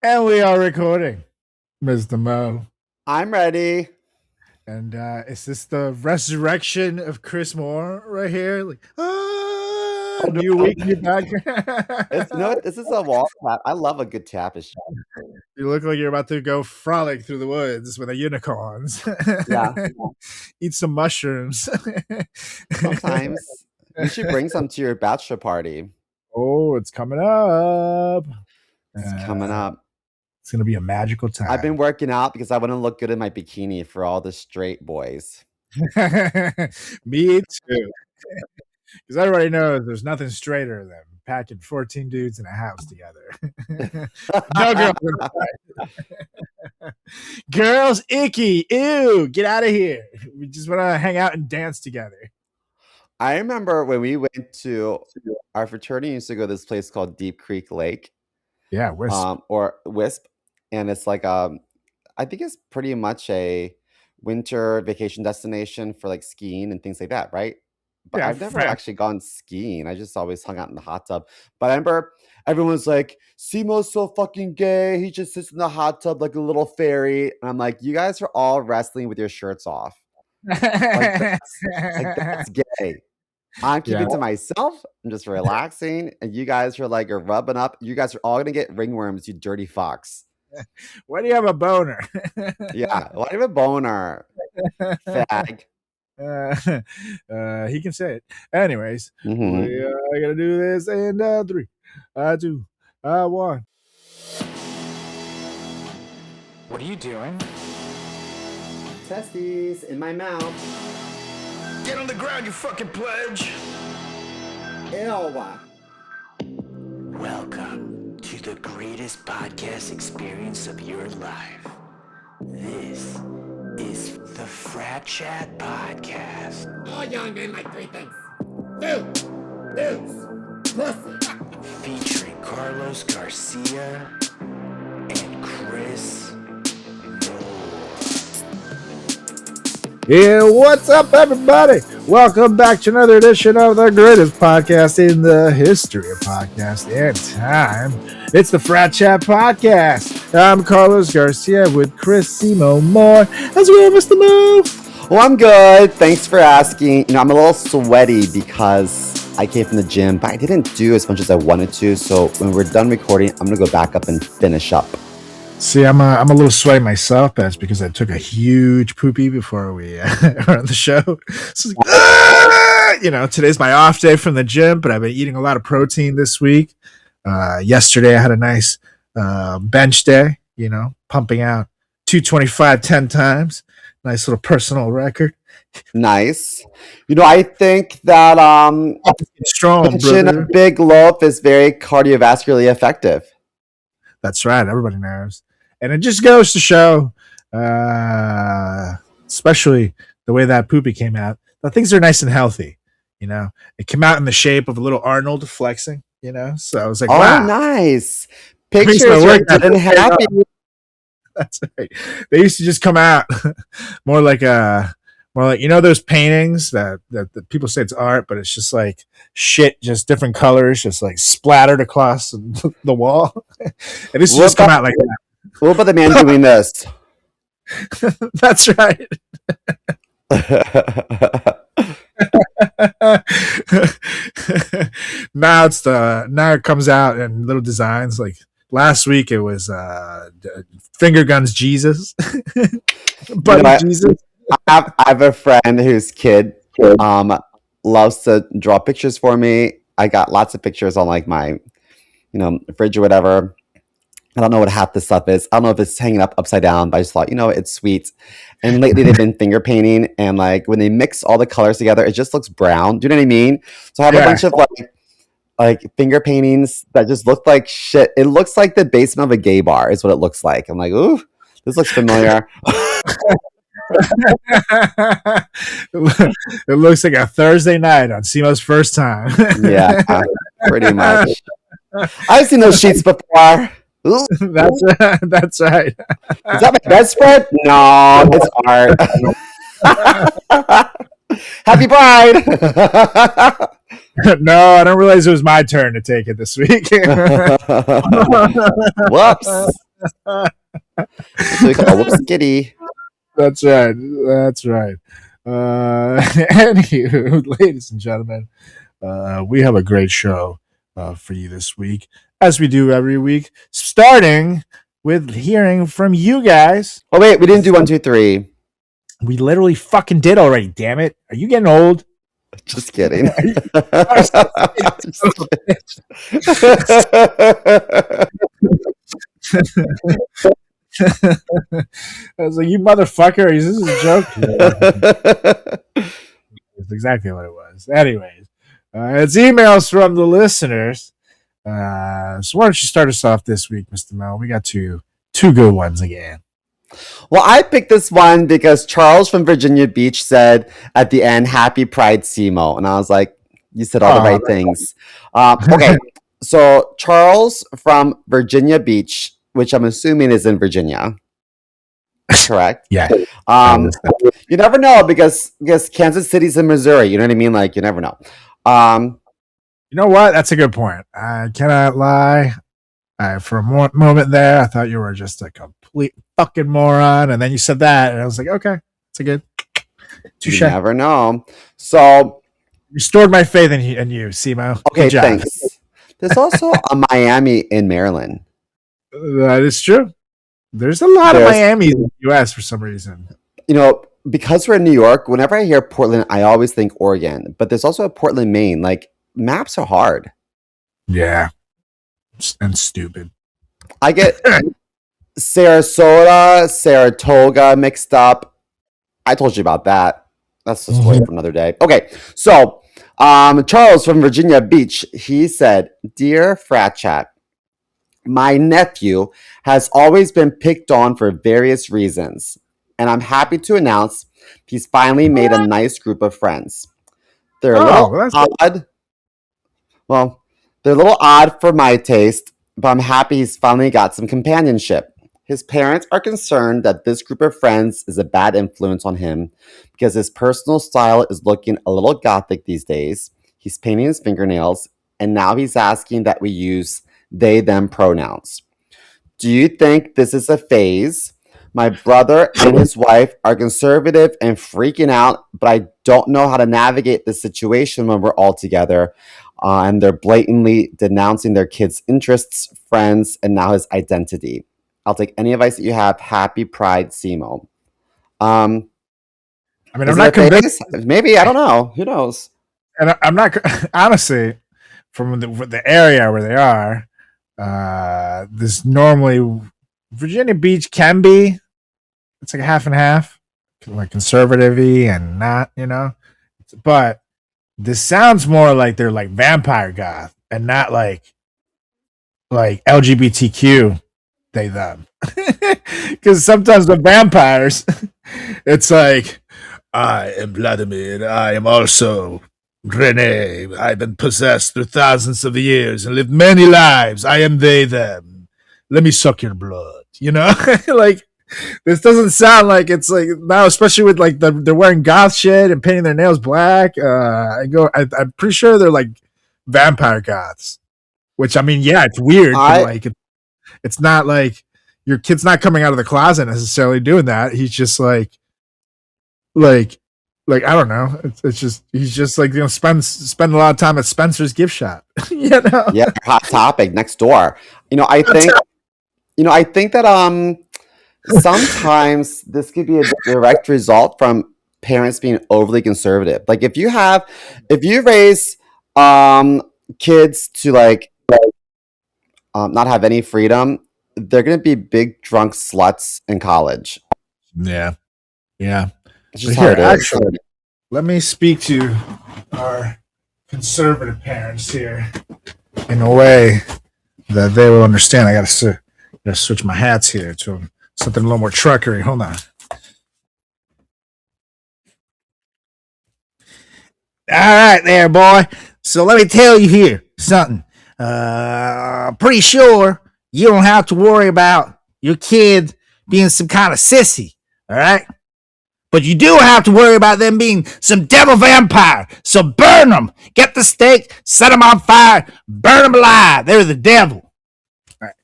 And we are recording, Mr. Mo. I'm ready. And is this the resurrection of Chris Moore right here? Like, No, new week, new back. this is a wall tap. I love a good tapestry. You look like you're about to go frolic through the woods with the unicorns. Yeah, Eat some mushrooms. sometimes you should bring some to your bachelor party. Oh, it's coming up. It's coming up. It's going to be a magical time. I've been working out because I want to look good in my bikini for all the straight boys. Me too. Because everybody knows there's nothing straighter than packing 14 dudes in a house together. No girls. Girls, icky. Ew, get out of here. We just want to hang out and dance together. I remember when we went to our fraternity used to go to this place called Deep Creek Lake, Yeah, wisp. or Wisp, and it's like I think it's pretty much a winter vacation destination for like skiing and things like that, right? But Yeah, I've never actually gone skiing. I just always hung out in the hot tub. But I remember everyone's like, Simo's so fucking gay. He just sits in the hot tub like a little fairy. And I'm like, you guys are all wrestling with your shirts off. That's gay. I'm keeping it to myself. I'm just relaxing. And you guys are rubbing up. You guys are all gonna get ringworms, you dirty fox. Why do you have a boner? Yeah. Why do you have a boner? Fag. He can say it. Anyways, Mhm. we are gonna do this in 3, 2, 1. What are you doing? Testes in my mouth. Get on the ground, you fucking pledge! Ew. Welcome to the greatest podcast experience of your life. This is the Frat Chat Podcast. All young men like three things. Food, booze, pussy. Featuring Carlos Garcia and Chris Moore. Yeah, what's up, everybody? Welcome back to another edition of the greatest podcast in the history of podcast and time. It's the Frat Chat Podcast. I'm Carlos Garcia with Chris CMO Moore. How's it going, Mr. Move? Well, I'm good. Thanks for asking. I'm a little sweaty because I came from the gym, but I didn't do as much as I wanted to. So when we're done recording, I'm gonna go back up and finish up. See, I'm a little sweaty myself. That's because I took a huge poopy before we were on the show. So, today's my off day from the gym, but I've been eating a lot of protein this week. Yesterday, I had a nice bench day, pumping out 225 10 times. Nice little personal record. Nice. I think that Strong, benching a brother. big loaf is very cardiovascularly effective. That's right. Everybody knows. And it just goes to show, especially the way that poopy came out, that things are nice and healthy. It came out in the shape of a little Arnold flexing, So I was like, Oh, wow. nice. Makes Pictures my are work good and happy. That's right. They used to just come out more like those paintings that people say it's art, but it's just like shit, just different colors, just like splattered across the wall. It used to just come out like that. What about the man doing this? That's right. Now it comes out in little designs. Like last week, it was finger guns Jesus, buddy Jesus. I have a friend whose kid loves to draw pictures for me. I got lots of pictures on like my fridge or whatever. I don't know what half this stuff is. I don't know if it's hanging up upside down, but I just thought, it's sweet. And lately they've been finger painting, and like when they mix all the colors together, it just looks brown. Do you know what I mean? So I have a bunch of like finger paintings that just look like shit. It looks like the basement of a gay bar is what it looks like. I'm like, ooh, this looks familiar. It looks like a Thursday night on Simo's first time. Yeah, pretty much. I've seen those sheets before. Ooh. That's right. Is that my bedspread? No, it's art. Happy Pride. No, I don't realize it was my turn to take it this week. Whoops. That's what we call a whoops kitty. That's right. That's right. Anywho, ladies and gentlemen, we have a great show for you this week, as we do every week, starting with hearing from you guys. Oh wait, we didn't do 1, 2, 3. We literally fucking did already, damn it. Are you getting old? Just kidding. I was like, you motherfucker, is this a joke? That's exactly what it was. Anyways, it's emails from the listeners. So why don't you start us off this week, Mr. Mel? We got two good ones again. Well, I picked this one because Charles from Virginia Beach said at the end, "Happy Pride, CMO," and I was like, "You said all the right things." Okay, so Charles from Virginia Beach, which I'm assuming is in Virginia, correct? Yeah. You never know because Kansas City's in Missouri. You know what I mean? Like you never know. You know what? That's a good point. I cannot lie. For a moment there, I thought you were just a complete fucking moron, and then you said that, and I was like, okay, it's a good. Touche. You never know. So restored my faith in you, CMO. Okay, thanks. There's also a Miami in Maryland. That is true. There's a lot of Miami in the U.S. for some reason. You know, because we're in New York, whenever I hear Portland, I always think Oregon. But there's also a Portland, Maine. Like, maps are hard. Yeah. And stupid. I get Sarasota, Saratoga mixed up. I told you about that. That's a story for another day. Okay, so Charles from Virginia Beach, he said, "Dear Frat Chat, my nephew has always been picked on for various reasons, and I'm happy to announce he's finally made a nice group of friends. They're a little odd. Well, they're a little odd for my taste, but I'm happy he's finally got some companionship. His parents are concerned that this group of friends is a bad influence on him because his personal style is looking a little gothic these days. He's painting his fingernails, and now he's asking that we use they, them pronouns. Do you think this is a phase? My brother and his wife are conservative and freaking out, but I don't know how to navigate this situation when we're all together. And they're blatantly denouncing their kids' interests, friends, and now his identity. I'll take any advice that you have. Happy Pride, CMO." I mean, I'm not convinced. Maybe, I don't know. Who knows? And I'm not, honestly, from the area where they are, this normally, Virginia Beach can be, it's like a half and half, like conservative-y and not, you know, but this sounds more like they're like vampire goth and not like LGBTQ they them. Because sometimes the vampires, it's like, I am Vladimir, I am also Rene. I've been possessed through thousands of years and lived many lives. I am they them. Let me suck your blood. You know, like this doesn't sound like it's like now, especially with like they're wearing goth shit and painting their nails black. I'm pretty sure they're like vampire goths, which I mean, yeah, it's weird. But like it's not like your kid's not coming out of the closet necessarily doing that. He's just like I don't know. It's just he's just like, you know, spend a lot of time at Spencer's gift shop. You know? Yeah, hot topic next door. I think that sometimes this could be a direct result from parents being overly conservative. Like if you raise kids to like not have any freedom, they're gonna be big drunk sluts in college. Yeah. It's just how it is. Actually, let me speak to our conservative parents here in a way that they will understand. I gotta switch my hats here to something a little more truckery. Hold on. All right, there, boy. So let me tell you here something. Pretty sure you don't have to worry about your kid being some kind of sissy. All right. But you do have to worry about them being some devil vampire. So burn them. Get the stake, set them on fire, burn them alive. They're the devil. All right.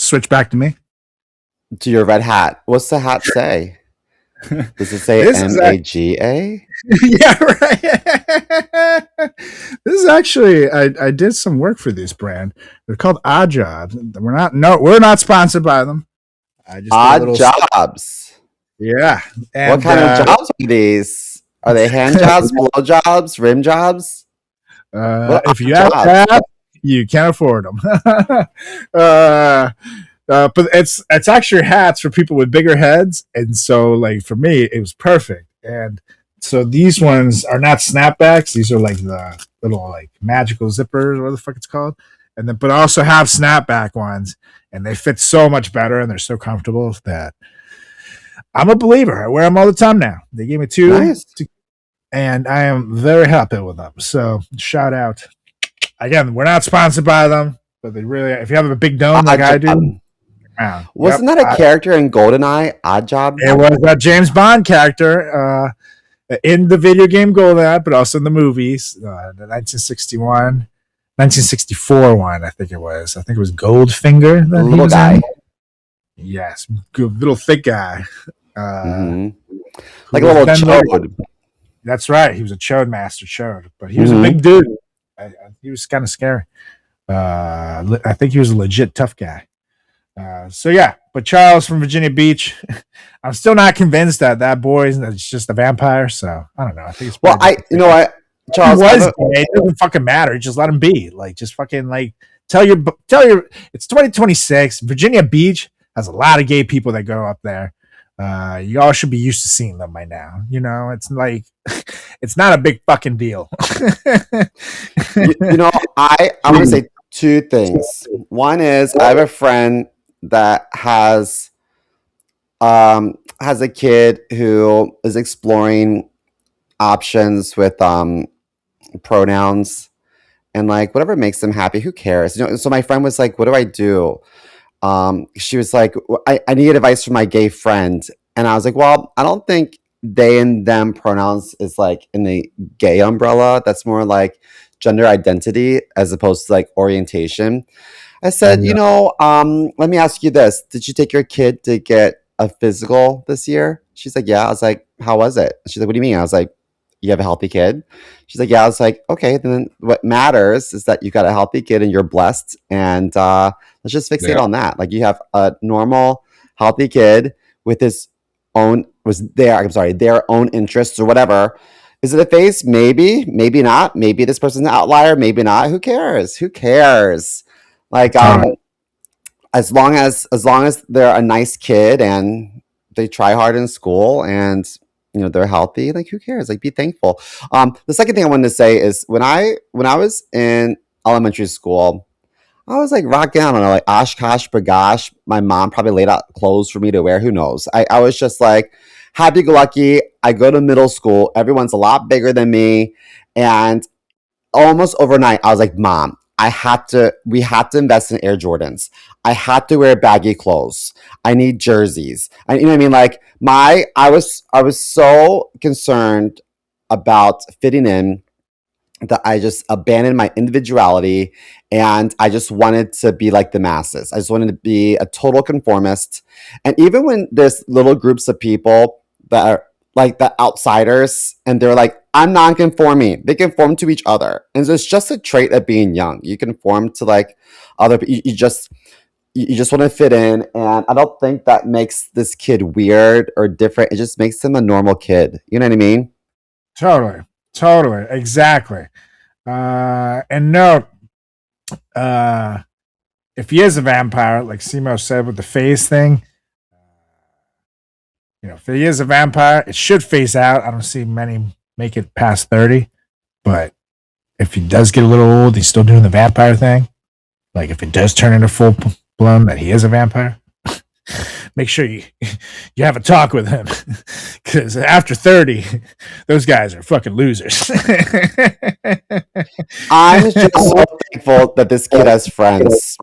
switch back to me. To your red hat. What's the hat say? Does it say This is MAGA? yeah, right. This is actually I did some work for this brand. They're called Odd Jobs. We're not sponsored by them. I just did a Odd little jobs. yeah. And, What kind of jobs are these? Are they hand jobs, blow jobs, rim jobs? If you odd have jobs? that, you can't afford them. But it's actually hats for people with bigger heads, and so like for me, it was perfect. And so these ones are not snapbacks; these are like the little like magical zippers, what the fuck it's called. And then, but I also have snapback ones, and they fit so much better, and they're so comfortable that I'm a believer. I wear them all the time now. They gave me Nice. and I am very happy with them. So shout out. Again, we're not sponsored by them, but they really, if you have a big dome like I do, Wasn't that a character in GoldenEye? Odd Job? it was a James Bond character in the video game GoldenEye, but also in the movies, the 1964 one, I think it was. I think it was Goldfinger. The little guy. Yes, good, little thick guy. Like a little chode. That's right. He was a chode master chode, but he was a big dude. He was kind of scary. I think he was a legit tough guy. So yeah, but Charles from Virginia Beach, I'm still not convinced that boy is just a vampire. So I don't know. I think it's you know what, Charles, it doesn't fucking matter. Just let him be. Like, just fucking like tell your. It's 2026. Virginia Beach has a lot of gay people that go up there. You all should be used to seeing them by now. You know, it's like it's not a big fucking deal. you know, I want to say two things. One is I have a friend that has a kid who is exploring options with pronouns, and like whatever makes them happy, who cares? You know, so my friend was like, what do I do? She was like, I need advice from my gay friend. And I was like, well, I don't think they and them pronouns is like in the gay umbrella. That's more like gender identity as opposed to like orientation. I said, you know, let me ask you this. Did you take your kid to get a physical this year? She's like, yeah. I was like, how was it? She's like, what do you mean? I was like, you have a healthy kid? She's like, yeah. I was like, okay, then what matters is that you got a healthy kid and you're blessed. And let's just fixate on that. Like, you have a normal, healthy kid with their own interests or whatever. Is it a phase? Maybe, maybe not. Maybe this person's an outlier, maybe not. Who cares? Who cares? Like, as long as they're a nice kid and they try hard in school and you know they're healthy, like who cares? Like, be thankful. The second thing I wanted to say is when I was in elementary school, I was like rocking out on like Oshkosh Bagosh. My mom probably laid out clothes for me to wear. Who knows? I was just like happy go lucky. I go to middle school. Everyone's a lot bigger than me. And almost overnight, I was like, Mom, we had to invest in Air Jordans. I had to wear baggy clothes. I need jerseys. You know what I mean? Like I was so concerned about fitting in that I just abandoned my individuality and I just wanted to be like the masses. I just wanted to be a total conformist. And even when there's little groups of people that are like the outsiders and they're like, I'm non-conforming, they conform to each other. And so it's just a trait of being young. You conform to like other people. You just want to fit in. And I don't think that makes this kid weird or different. It just makes him a normal kid. You know what I mean? Totally, exactly. And no, if he is a vampire, like CMO said with the phase thing, you know, if he is a vampire, it should phase out. I don't see many make it past 30, but if he does get a little old, he's still doing the vampire thing. Like if it does turn into full blown that he is a vampire, make sure you have a talk with him because after 30, those guys are fucking losers. I'm just so thankful that this kid has friends.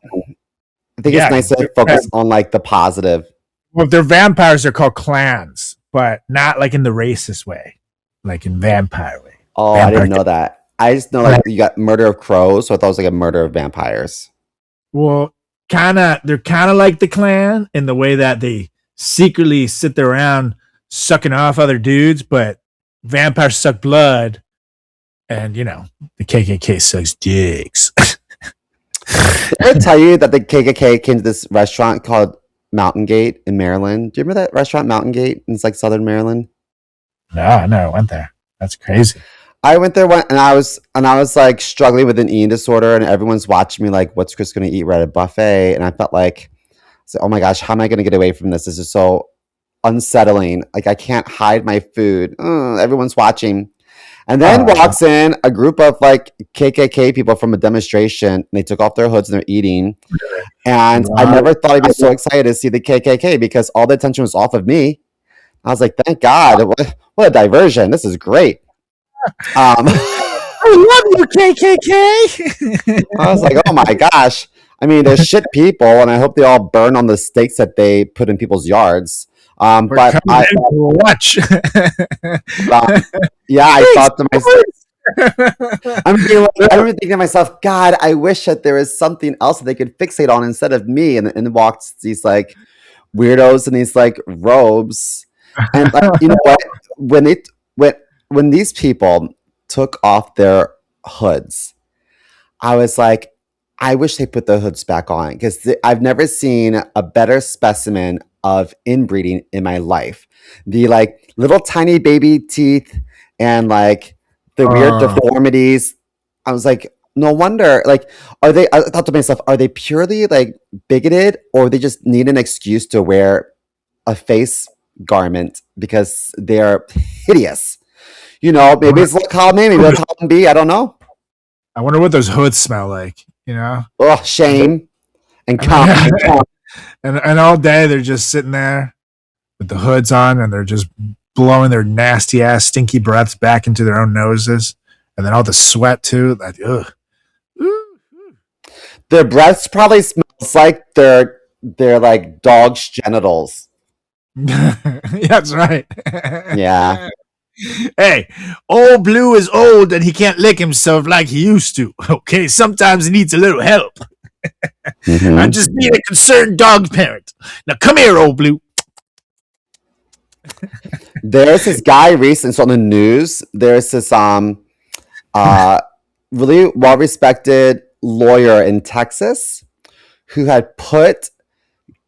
I think it's nice to focus on like the positive. Well, if they're vampires, they're called clans, but not like in the racist way, like in vampire way. Oh, vampire I didn't know that. I just know like you got murder of crows, so I thought it was like a murder of vampires. Well, they're kind of like the Klan in the way that they secretly sit there around sucking off other dudes, but vampires suck blood, and the KKK sucks dicks. Did I ever tell you that the KKK came to this restaurant called Mountain Gate in Maryland? Do you remember that restaurant, Mountain Gate? It's like Southern Maryland. No, I never went there. That's crazy. I went there and I was like struggling with an eating disorder, and everyone's watching me like, what's Chris going to eat? We're at a buffet, and I felt like, oh my gosh, how am I going to get away from this? This is so unsettling. Like I can't hide my food. Everyone's watching. And then walks in a group of like KKK people from a demonstration, and they took off their hoods and they're eating. And I never thought I'd be so excited to see the KKK because all the attention was off of me. I was like, thank God. What a diversion. This is great. I love you, KKK. I was like, oh my gosh. I mean, they're shit people, and I hope they all burn on the stakes that they put in people's yards. But I watch. Yeah, I thought to myself, I remember thinking to myself, God, I wish that there was something else that they could fixate on instead of me. And walked these like weirdos in these like robes, and like, you know what? When these people took off their hoods, I was like, I wish they put the hoods back on because I've never seen a better specimen of inbreeding in my life. The like little tiny baby teeth and like the weird deformities. I was like, no wonder. Like, I thought to myself, are they purely like bigoted, or they just need an excuse to wear a face garment because they're hideous? Maybe it's column A, maybe it's column B. I don't know. I wonder what those hoods smell like. Oh, shame and and all day they're just sitting there with the hoods on, and they're just blowing their nasty ass stinky breaths back into their own noses, and then all the sweat too. Like, ugh. Their breaths probably smells like they're like dog's genitals. That's right. Yeah. Hey, old Blue is old and he can't lick himself like he used to. Okay, sometimes he needs a little help. Mm-hmm. I'm just being a concerned dog parent. Now come here, old Blue. There's this guy recently on the news. There's this really well-respected lawyer in Texas who had put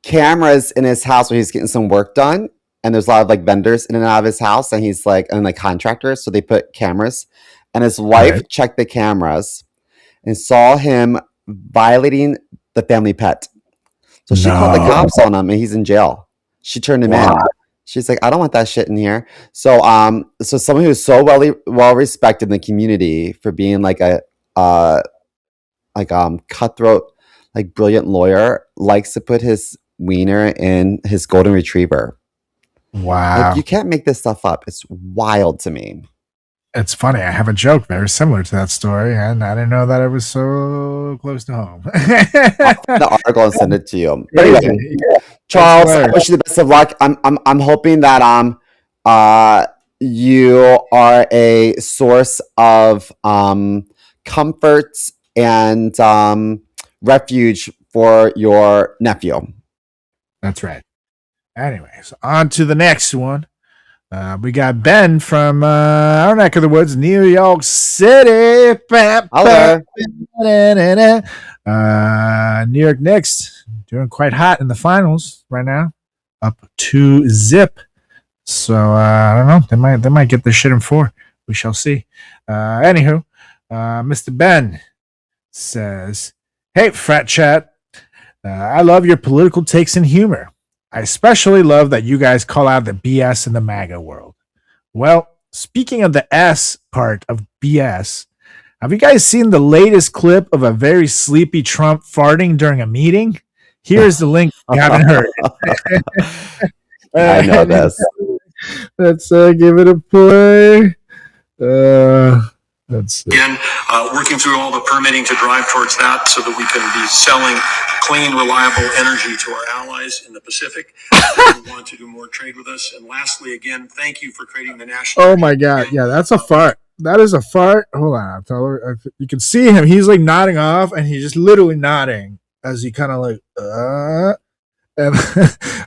cameras in his house where he's getting some work done. And there's a lot of like vendors in and out of his house, and he's like, and like contractors. So they put cameras, and his wife checked the cameras and saw him violating the family pet. So she called the cops on him, and he's in jail. She turned him in. She's like, I don't want that shit in here. So, so someone who's so well respected in the community for being like a cutthroat, like brilliant lawyer, likes to put his wiener in his golden retriever. Wow. Like, you can't make this stuff up. It's wild to me. It's funny. I have a joke very similar to that story, and I didn't know that it was so close to home. I'll find the article and send it to you. But anyway, Charles, I wish you the best of luck. I'm hoping that you are a source of comfort and refuge for your nephew. That's right. Anyways, on to the next one. We got Ben from our neck of the woods, New York City. Hello. New York Knicks doing quite hot in the finals right now, up 2-0. So I don't know. They might get their shit in 4. We shall see. Anywho, Mr. Ben says, "Hey, frat chat. I love your political takes and humor. I especially love that you guys call out the BS in the MAGA world. Well, speaking of the S part of BS, have you guys seen the latest clip of a very sleepy Trump farting during a meeting? Here's the link if you haven't heard it." I know this. Let's give it a play. Let's see. Again, working through all the permitting to drive towards that so that we can be selling clean, reliable energy to our allies in the Pacific who want to do more trade with us. And lastly, again, thank you for creating the national... Oh my God. Yeah, that's a fart. That is a fart. Hold on. You can see him. He's like nodding off, and he's just literally nodding as he kind of like, and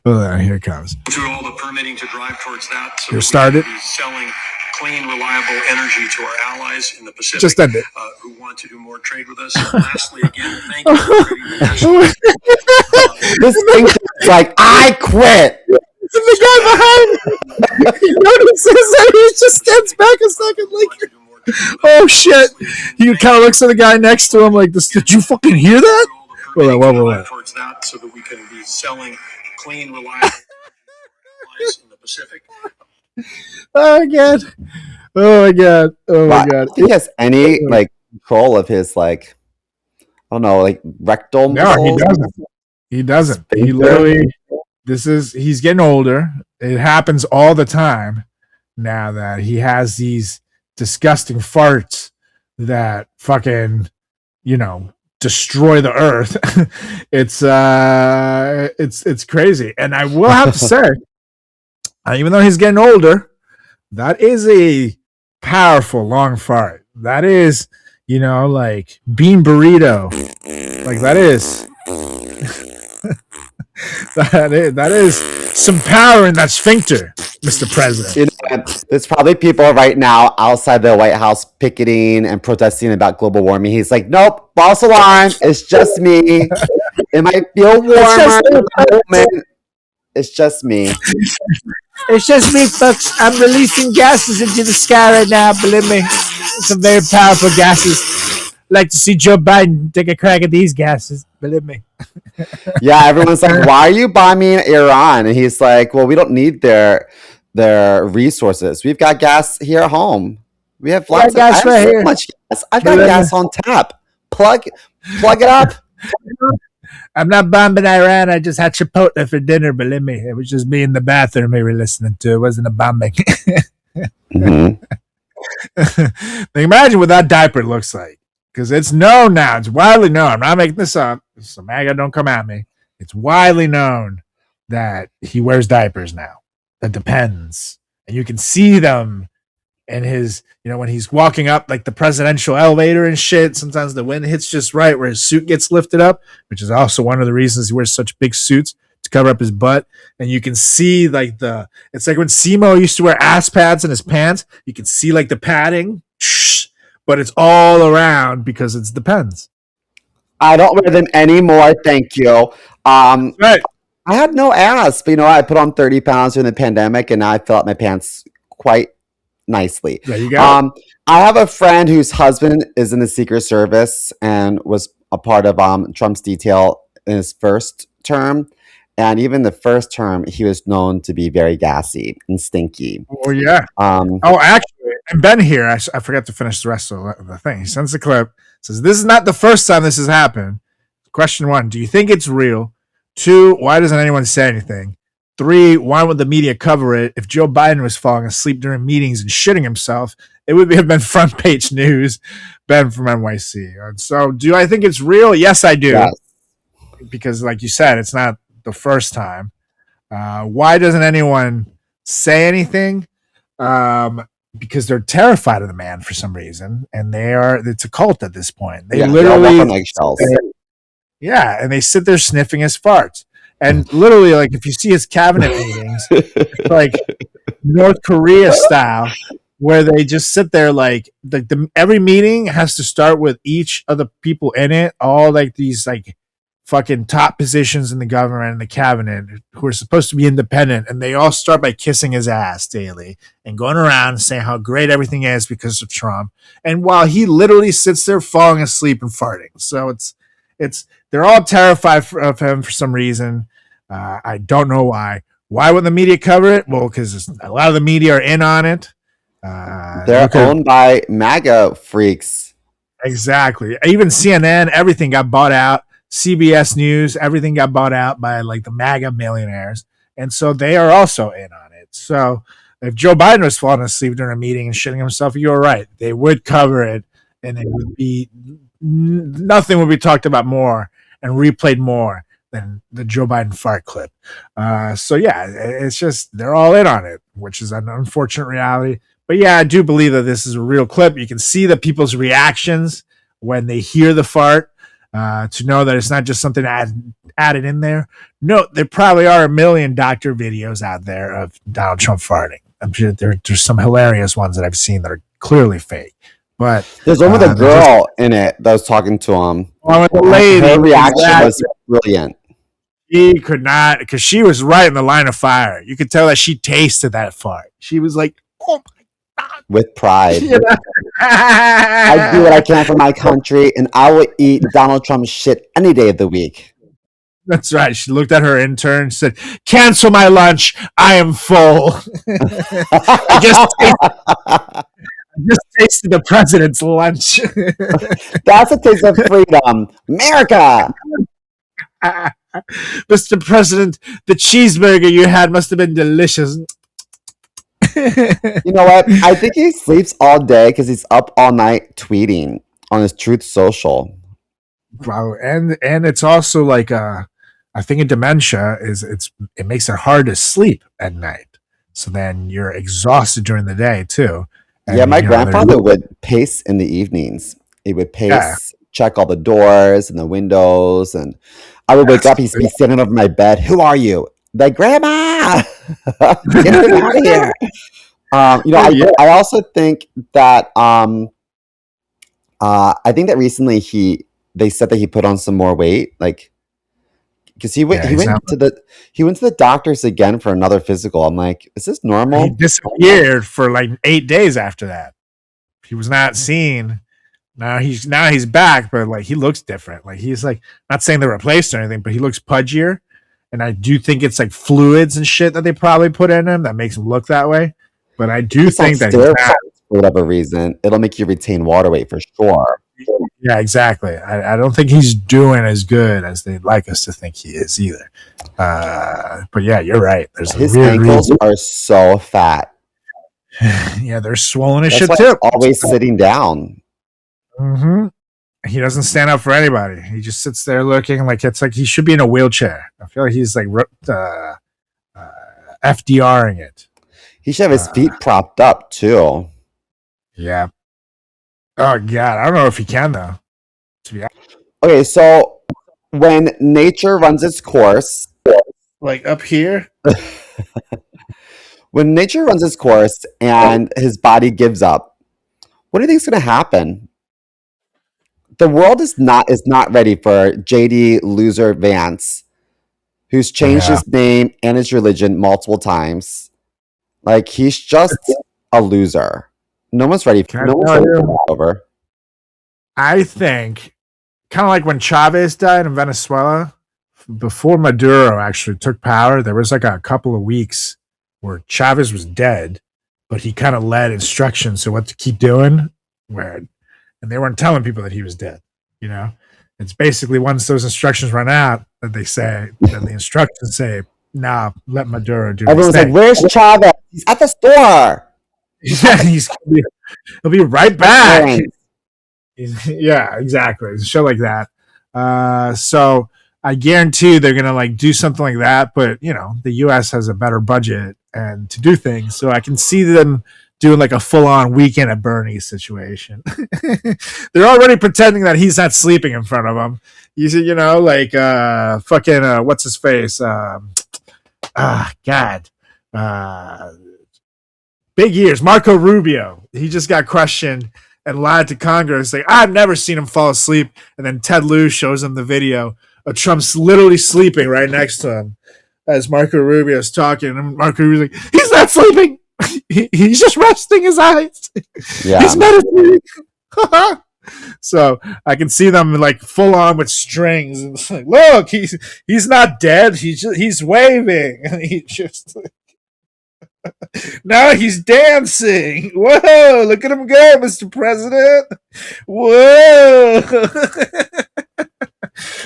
hold on, here it comes. To all the permitting to drive towards that. So You're that started. we can be selling clean, reliable energy to our allies in the Pacific. Just end it. Who want to do more trade with us. And lastly, again, thank you for creating the national. This thing is like, I quit. The guy behind he notices that he just stands back a second like, oh shit. He kind of looks at the guy next to him like, this. Did you fucking hear that? Hold on. Towards that so that we can be selling clean, reliable allies in the Pacific. Oh my god. Oh my god. Oh my god. I think he has any like control of his like, I don't know, like rectal muscles? He doesn't. He literally, he's getting older. It happens all the time now that he has these disgusting farts that fucking, destroy the earth. It's crazy. And I will have to say, even though he's getting older, that is a powerful long fart. That is, like bean burrito. Like that is that is some power in that sphincter, Mr. President. There's probably people right now outside the White House picketing and protesting about global warming. He's like, nope, false alarm. It's just me. It might feel warmer in the moment. It's just me. It's just me, folks. I'm releasing gases into the sky right now. Believe me, some very powerful gases. Like to see Joe Biden take a crack at these gases. Believe me. Yeah, everyone's like, why are you bombing Iran? And he's like, well, we don't need their resources. We've got gas here at home. We have lots of gas right here. So much gas. I've got gas on tap. Plug it up. I'm not bombing Iran. I just had Chipotle for dinner. Believe me, it was just me in the bathroom we were listening to. It wasn't a bombing. Mm-hmm. Imagine what that diaper looks like, because it's known now. It's widely known. I'm not making this up. So MAGA, don't come at me. It's widely known that he wears diapers now. That depends, and you can see them in his, when he's walking up like the presidential elevator and shit. Sometimes the wind hits just right where his suit gets lifted up, which is also one of the reasons he wears such big suits, to cover up his butt. And you can see like it's like when CMO used to wear ass pads in his pants. You can see like the padding, but it's all around because it depends. I don't wear them anymore. Thank you. Right. I had no ass, but I put on 30 pounds during the pandemic, and now I fill out my pants quite nicely. There you go. I have a friend whose husband is in the Secret Service and was a part of Trump's detail in his first term. And even the first term, he was known to be very gassy and stinky. Oh, yeah. Actually, and Ben here, I forgot to finish the rest of the thing. He sends the clip, says, this is not the first time this has happened. Question 1, do you think it's real? 2, why doesn't anyone say anything? 3, why would the media cover it? If Joe Biden was falling asleep during meetings and shitting himself, it would have been front page news. Ben from NYC. And so, do I think it's real? Yes, I do. Yes. Because, like you said, it's not the first time. Why doesn't anyone say anything? Because they're terrified of the man for some reason, and it's a cult at this point. They literally, and they sit there sniffing his farts. And literally, like, if you see his cabinet meetings, it's like North Korea style, where they just sit there like every meeting has to start with each of the people in it, all like these like fucking top positions in the government and the cabinet who are supposed to be independent, and they all start by kissing his ass daily and going around and saying how great everything is because of Trump. And while he literally sits there falling asleep and farting, so they're all terrified of him for some reason. I don't know why. Why would the media cover it? Well, because a lot of the media are in on it. They're owned by MAGA freaks. Exactly. Even CNN, everything got bought out. CBS News, everything got bought out by like the MAGA millionaires. And so they are also in on it. So if Joe Biden was falling asleep during a meeting and shitting himself, you're right. They would cover it, and it would be nothing would be talked about more and replayed more than the Joe Biden fart clip. So yeah, it's just they're all in on it, which is an unfortunate reality. But yeah, I do believe that this is a real clip. You can see the people's reactions when they hear the fart. to know that it's not just something added in there. No, there probably are a million doctor videos out there of Donald Trump farting. I'm sure there's some hilarious ones that I've seen that are clearly fake. But there's one with a girl in it that was talking to him. With the lady, her reaction was brilliant. She could not, because she was right in the line of fire. You could tell that she tasted that fart. She was like, "Oh my God," with pride. I do what I can for my country, and I will eat Donald Trump's shit any day of the week. That's right. She looked at her intern and said, "Cancel my lunch. I am full." I just tasted the president's lunch. That's a taste of freedom. America. Mr. President, the cheeseburger you had must have been delicious. You know what? I think he sleeps all day because he's up all night tweeting on his Truth Social. Wow. And it's also like I think dementia it makes it hard to sleep at night. So then you're exhausted during the day too. And, yeah, my grandfather would pace in the evenings. He would pace, check all the doors and the windows, and I would wake up. He'd be sitting over my bed. Who are you? Like, Grandma, get him out of here. I also think that I think that recently they said that he put on some more weight, like because he went to the doctors again for another physical. I'm like, is this normal? He disappeared for like 8 days after that. He was not seen. Now he's back, but like he looks different. Like he's like, not saying they're replaced or anything, but he looks pudgier. And I do think it's like fluids and shit that they probably put in him that makes him look that way. But I do think that for whatever reason, it'll make you retain water weight for sure. Yeah, exactly. I don't think he's doing as good as they'd like us to think he is either. But yeah, you're right. His ankles are so fat. Yeah, they're swollen as shit too. He's always sitting down. Mm-hmm. He doesn't stand up for anybody. He just sits there looking like it's like he should be in a wheelchair. I feel like he's like FDRing it. He should have his feet propped up too. Yeah. Oh God, I don't know if he can though. To be honest. Okay, so when nature runs its course, like up here, when nature runs its course and his body gives up, what do you think is going to happen? The world is not ready for JD Loser Vance, who's changed his name and his religion multiple times. Like he's just a loser. No one's ready for that over. I think kind of like when Chavez died in Venezuela, before Maduro actually took power, there was like a couple of weeks where Chavez was dead, but he kind of led instructions to what to keep doing. And they weren't telling people that he was dead. You know, it's basically once those instructions run out that they say, that the instructions say, "Nah, let Maduro do." Everyone's like, "Where's Chavez? He's at the store." Yeah, he'll be right back. Yeah, exactly. It's a show like that. So I guarantee they're gonna like do something like that. But you know, the U.S. has a better budget and to do things, so I can see them doing like a full-on Weekend at Bernie's situation. They're already pretending that he's not sleeping in front of them. You know, like fucking what's his face? God. Big ears, Marco Rubio. He just got questioned and lied to Congress. Like, I've never seen him fall asleep. And then Ted Lieu shows him the video of Trump's literally sleeping right next to him as Marco Rubio's talking. And Marco Rubio's like, he's not sleeping. He's just resting his eyes. Yeah. He's meditating. So I can see them like full on with strings. And it's like, look, he's not dead. He's waving. And he just now he's dancing. Whoa, look at him go, Mr. President. Whoa.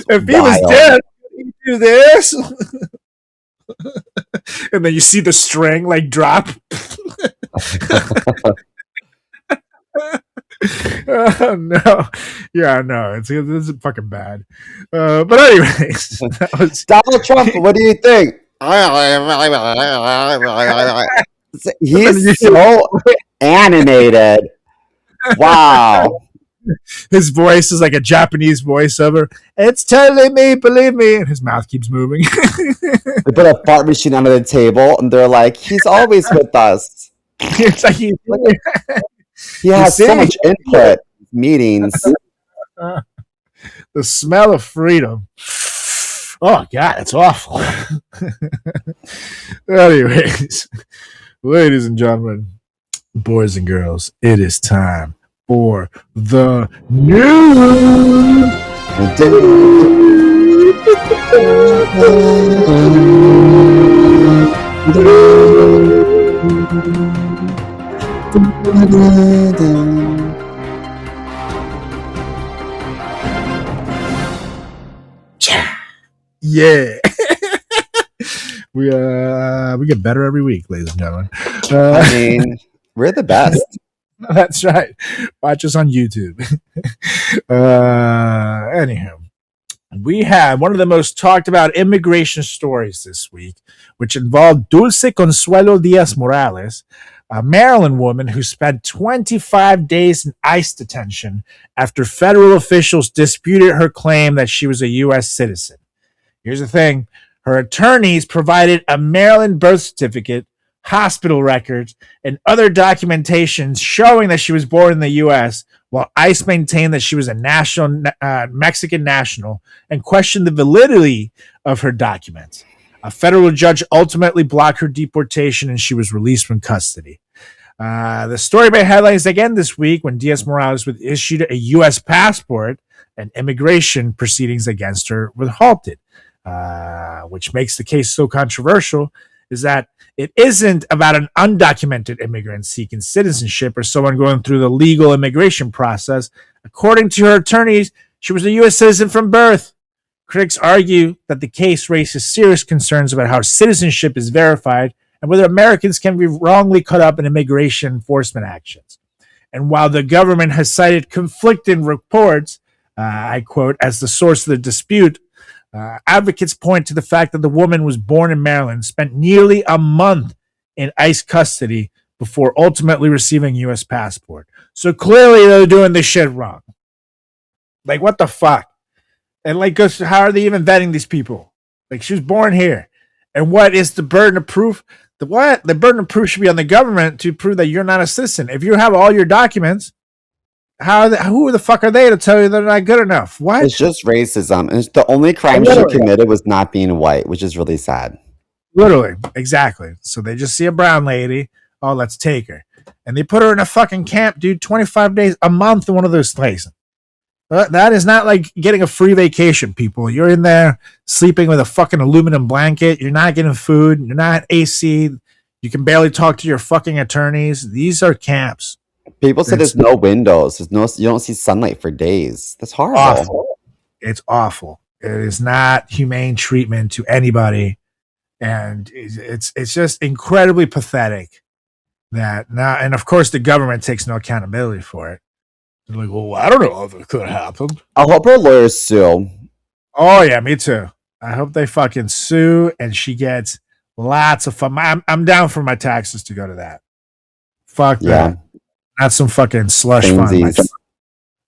If he was dead, he'd do this. And then you see the string like drop. Oh no. Yeah, no, it's fucking bad. But anyways, Donald Trump, what do you think? He's so animated. Wow. His voice is like a Japanese voiceover. It's telling me, believe me, and his mouth keeps moving. They put a fart machine under the table, and they're like, "He's always with us. It's like He has so much input. Meetings." The smell of freedom. Oh God, it's awful. Anyways, ladies and gentlemen, boys and girls, it is time for the news. Yeah. We get better every week, ladies and gentlemen. I mean, we're the best. That's right. Watch us on YouTube. Anywho, we had one of the most talked about immigration stories this week, which involved Dulce Consuelo Diaz Morales, a Maryland woman who spent 25 days in ICE detention after federal officials disputed her claim that she was a U.S. citizen. Here's the thing. Her attorneys provided a Maryland birth certificate, hospital records, and other documentation showing that she was born in the U.S., while ICE maintained that she was a Mexican national and questioned the validity of her documents. A federal judge ultimately blocked her deportation, and she was released from custody. The story made headlines again this week when Diaz Morales was issued a U.S. passport and immigration proceedings against her were halted. Which makes the case so controversial, is that it isn't about an undocumented immigrant seeking citizenship or someone going through the legal immigration process. According to her attorneys, she was a U.S. citizen from birth. Critics argue that the case raises serious concerns about how citizenship is verified and whether Americans can be wrongly caught up in immigration enforcement actions. And while the government has cited conflicting reports, I quote, as the source of the dispute, advocates point to the fact that the woman was born in Maryland, spent nearly a month in ICE custody before ultimately receiving a U.S. passport. So clearly they're doing this shit wrong. Like, what the fuck? And like, how are they even vetting these people? Like, she was born here. And what is the burden of proof? The burden of proof should be on the government to prove that you're not a citizen. If you have all your documents, who the fuck are they to tell you they're not good enough? What? It's just racism. And the only crime she committed was not being white, which is really sad. Literally, exactly. So they just see a brown lady. Oh, let's take her. And they put her in a fucking camp, dude, 25 days, a month in one of those places. That is not like getting a free vacation, people. You're in there sleeping with a fucking aluminum blanket. You're not getting food. You're not AC. You can barely talk to your fucking attorneys. These are camps. People say there's no windows. You don't see sunlight for days. That's horrible. Awful. It's awful. It is not humane treatment to anybody, and it's just incredibly pathetic that now. And of course, the government takes no accountability for it. They're like, well, I don't know if it could have happened. I hope her lawyers sue. Oh yeah, me too. I hope they fucking sue, and she gets lots of fun. I'm down for my taxes to go to that. Fuck that. Not some fucking slush fund.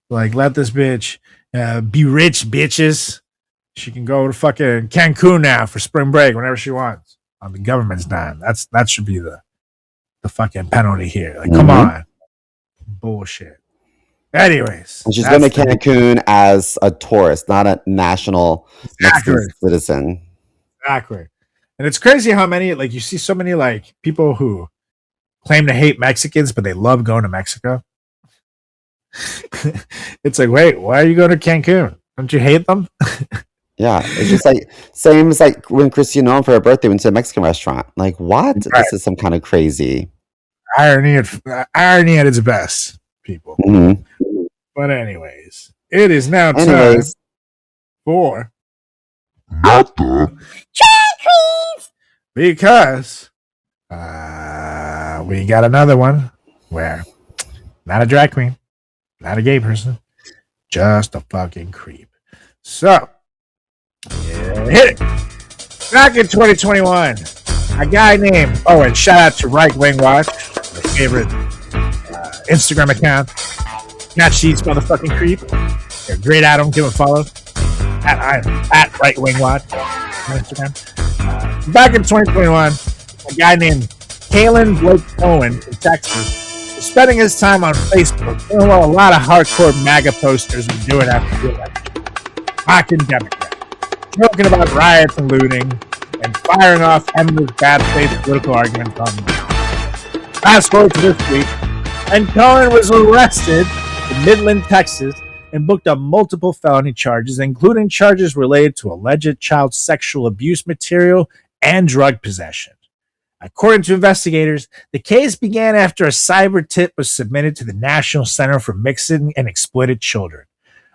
Like, let this bitch be rich, bitches. She can go to fucking Cancun now for spring break whenever she wants on the government's dime. That should be the fucking penalty here. Like, come on. Bullshit. Anyways. And she's going to Cancun as a tourist, not a national Mexican citizen. Exactly. And it's crazy how many, like, you see so many, like, people who claim to hate Mexicans, but they love going to Mexico. It's like, wait, why are you going to Cancun? Don't you hate them? Yeah, it's just like same as like when Christine Nolan for her birthday went to a Mexican restaurant. Like, what? Right. This is some kind of crazy irony at its best, people. But anyways, it is now time for not the because we got another one where not a drag queen, not a gay person, just a fucking creep. So, yeah, hit it. Back in 2021, a guy named, and shout out to Right Wing Watch, my favorite Instagram account. Match these motherfucking creep. Yeah, great Adam, give him a follow. At Right Wing Watch on Instagram. Back in 2021, a guy named Kalen Blake Cohen in Texas was spending his time on Facebook doing what a lot of hardcore MAGA posters were doing after the election. Mocking Democrats, joking about riots and looting, and firing off endless bad faith political arguments on them. Fast forward to this week, and Cohen was arrested in Midland, Texas, and booked up multiple felony charges, including charges related to alleged child sexual abuse material and drug possession. According to investigators, the case began after a cyber tip was submitted to the National Center for Missing and Exploited Children.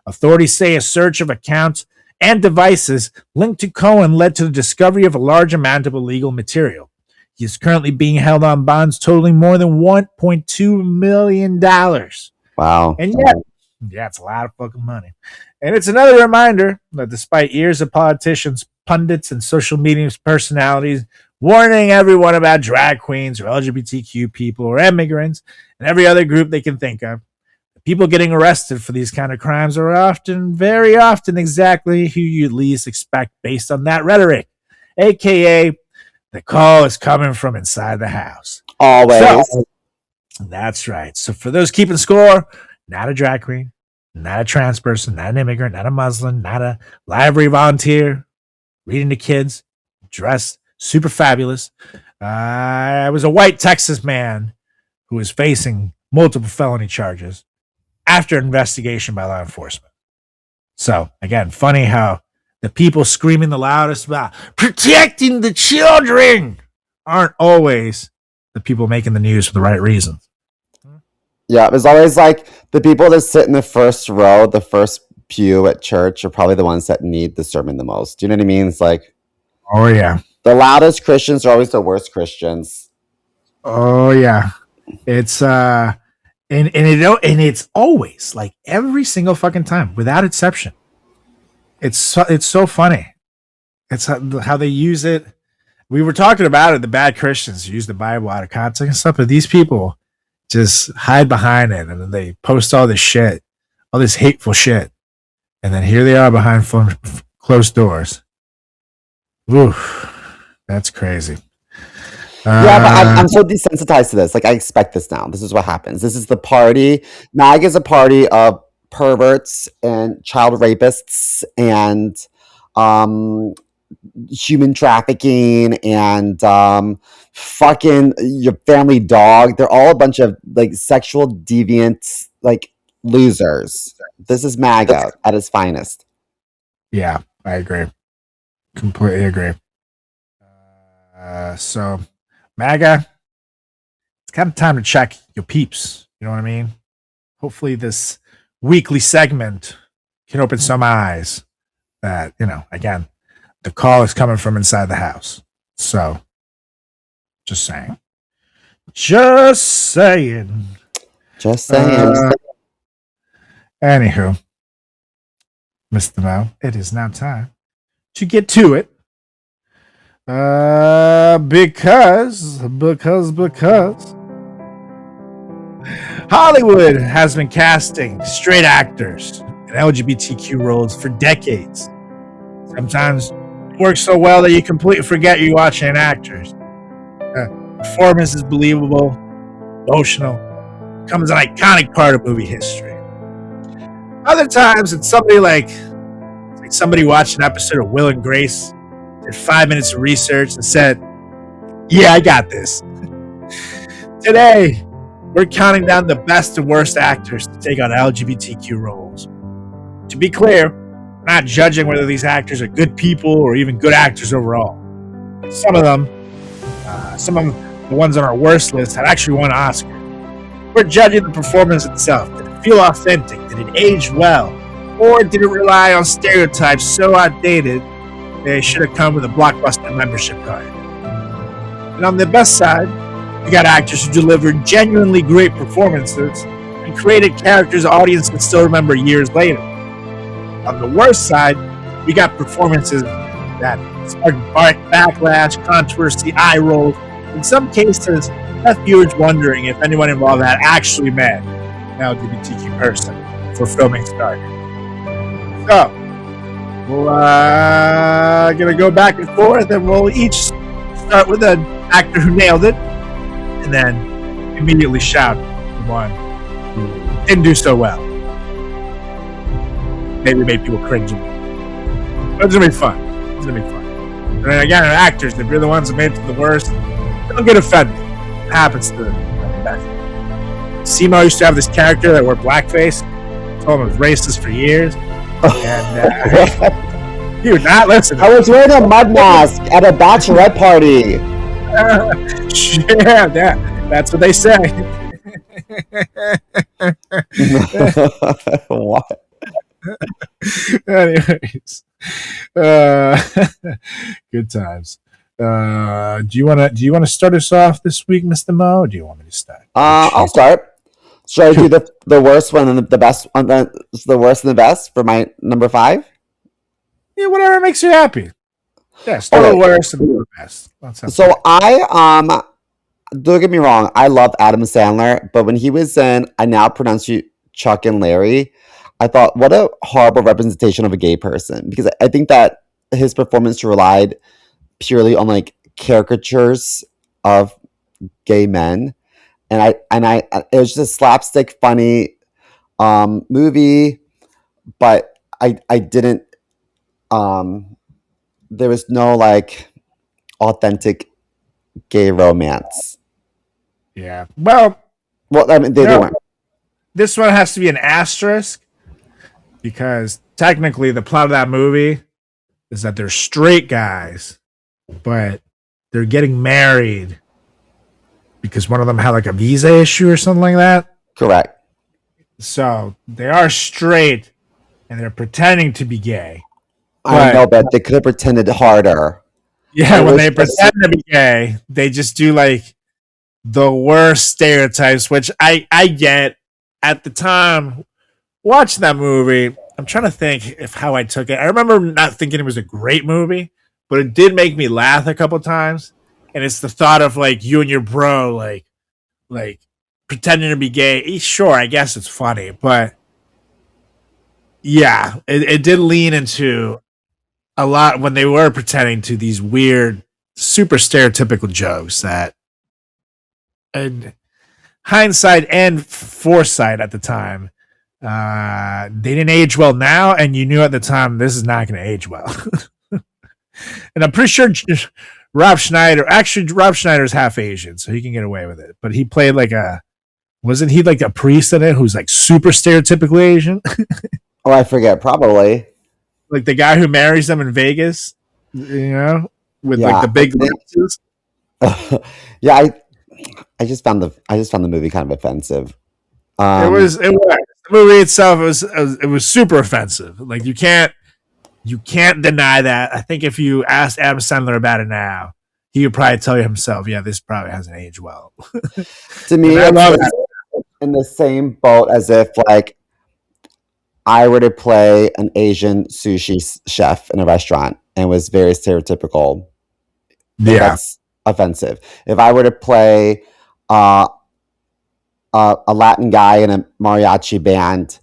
Authorities say a search of accounts and devices linked to Cohen led to the discovery of a large amount of illegal material. He is currently being held on bonds totaling more than $1.2 million. Wow. And yet, yeah, it's a lot of fucking money. And it's another reminder that despite years of politicians, pundits, and social media personalities warning everyone about drag queens or LGBTQ people or immigrants and every other group they can think of, people getting arrested for these kind of crimes are very often exactly who you'd least expect based on that rhetoric, aka the call is coming from inside the house. Always. So, that's right. So for those keeping score, not a drag queen, not a trans person, not an immigrant, not a Muslim, not a library volunteer, reading to kids, dressed super fabulous. I was a white Texas man who was facing multiple felony charges after investigation by law enforcement. So, again, funny how the people screaming the loudest about protecting the children aren't always the people making the news for the right reasons. Yeah, it was always like the people that sit in the first row, the first pew at church are probably the ones that need the sermon the most. Do you know what I mean? It's like, oh, yeah. The loudest Christians are always the worst Christians. Oh, yeah. It's, and it's always like every single fucking time without exception. It's so funny. It's how they use it. We were talking about it. The bad Christians use the Bible out of context and stuff, but these people just hide behind it and then they post all this shit, all this hateful shit, and then here they are behind closed doors. Oof, that's crazy. Yeah, but I'm so desensitized to this. Like, I expect this now. This is what happens. This is the party. MAG is a party of perverts and child rapists and human trafficking and fucking your family dog. They're all a bunch of like sexual deviant like losers. This is MAGA at its finest. Yeah, I agree. Completely agree. So MAGA, it's kind of time to check your peeps. You know what I mean? Hopefully this weekly segment can open some eyes that, you know, again, the call is coming from inside the house. So just saying. Just saying. Anywho, Mr. Mo, it is now time to get to it. Because Hollywood has been casting straight actors in LGBTQ roles for decades. Sometimes it works so well that you completely forget you're watching actors. Performance is believable, emotional, becomes an iconic part of movie history. Other times it's somebody like somebody watched an episode of Will and Grace, did 5 minutes of research and said, yeah, I got this. Today, we're counting down the best and worst actors to take on LGBTQ roles. To be clear, we're not judging whether these actors are good people or even good actors overall. Some of them, the ones on our worst list, have actually won Oscars. We're judging the performance itself. Did it feel authentic? Did it age well? Or did it rely on stereotypes so outdated they should have come with a Blockbuster membership card? And on the best side, we got actors who delivered genuinely great performances and created characters audience can still remember years later. On the worst side, we got performances that sparked backlash, controversy, eye rolls. In some cases, left viewers wondering if anyone involved had actually met. LGBTQ person before filming started. So we'll gonna go back and forth, and we'll each start with an actor who nailed it, and then immediately shout the one who didn't do so well. Maybe made people cringe. But it's gonna be fun. It's gonna be fun. And then again, actors, if you're the ones that made it to the worst, don't get offended. It happens to the best. CMO used to have this character that wore blackface. Told him it was racist for years. And he would not listen. I was wearing a mud mask at a bachelorette party. Yeah, that's what they say. What? Anyways, good times. Do you want to start us off this week, Mr. Mo? Or do you want me to start? I'll start. Should I do the worst one and the best one? The worst and the best for my number 5? Yeah, whatever makes you happy. Yeah, start with the worst and the best. So I don't get me wrong, I love Adam Sandler, but when he was in I Now Pronounce You Chuck and Larry, I thought, what a horrible representation of a gay person, because I think that his performance relied purely on like caricatures of gay men, and I it was just a slapstick funny movie, but I didn't there was no like authentic gay romance. Yeah. Well, I mean, they weren't. This one has to be an asterisk, because technically the plot of that movie is that they're straight guys, but they're getting married because one of them had like a visa issue or something like that. Correct. So they are straight and they're pretending to be gay. I know, but they could have pretended harder. Yeah, when they pretend to be gay, they just do like the worst stereotypes, which I get. At the time watching that movie, I'm trying to think how I took it. I remember not thinking it was a great movie, but it did make me laugh a couple times. And it's the thought of like you and your bro like pretending to be gay. Sure, I guess it's funny, but yeah, it did lean into a lot when they were pretending to these weird, super stereotypical jokes that, and hindsight and foresight at the time, they didn't age well now, and you knew at the time this is not going to age well. And I'm pretty sure Rob Schneider's half Asian, so he can get away with it. But he played wasn't he like a priest in it who's like super stereotypically Asian? Oh, I forget, probably. Like the guy who marries them in Vegas, with like the big glasses. Yeah, I just found the movie kind of offensive. It was the movie itself. It was super offensive. Like you can't deny that. I think if you asked Adam Sandler about it now, he would probably tell you himself, "Yeah, this probably hasn't aged well." To me, it's in the same boat as if like I were to play an Asian sushi chef in a restaurant and was very stereotypical. Yeah. That's offensive. If I were to play a Latin guy in a mariachi band,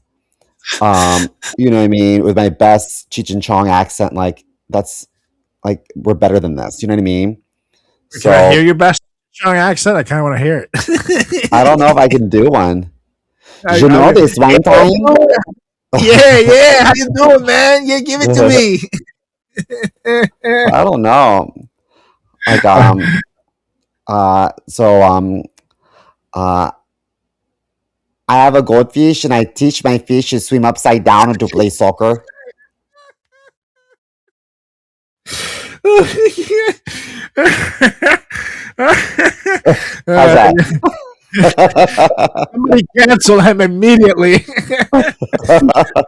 you know what I mean, with my best Cheech and Chong accent, like that's like we're better than this. You know what I mean? Can I hear your best Chong accent? I kind of want to hear it. I don't know if I can do one. You know this one time? Yeah. How you doing, man? Yeah, give it to me. I don't know. Like I have a goldfish and I teach my fish to swim upside down and to play soccer. How's that? Somebody cancel him immediately.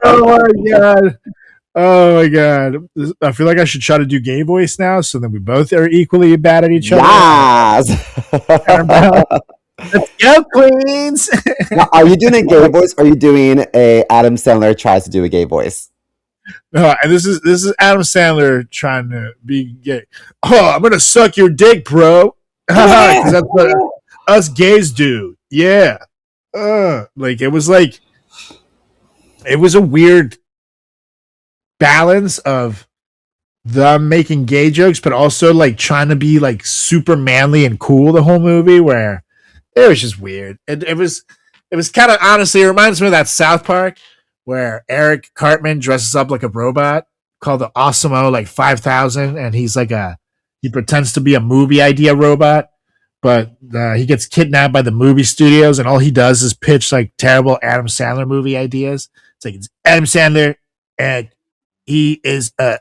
Oh my god! I feel like I should try to do gay voice now, so that we both are equally bad at each other. Yes. Let's go, Queens. Now, are you doing a gay voice, or are you doing a Adam Sandler tries to do a gay voice? No, this is Adam Sandler trying to be gay. Oh, I'm gonna suck your dick, bro. Because that's what us gays do. Yeah. like it was a weird balance of them making gay jokes, but also like trying to be like super manly and cool the whole movie. Where it was just weird. It was kind of honestly, it reminds me of that South Park where Eric Cartman dresses up like a robot called the Osmo like 5000, and he pretends to be a movie idea robot, but he gets kidnapped by the movie studios, and all he does is pitch like terrible Adam Sandler movie ideas. It's like it's Adam Sandler, and he is a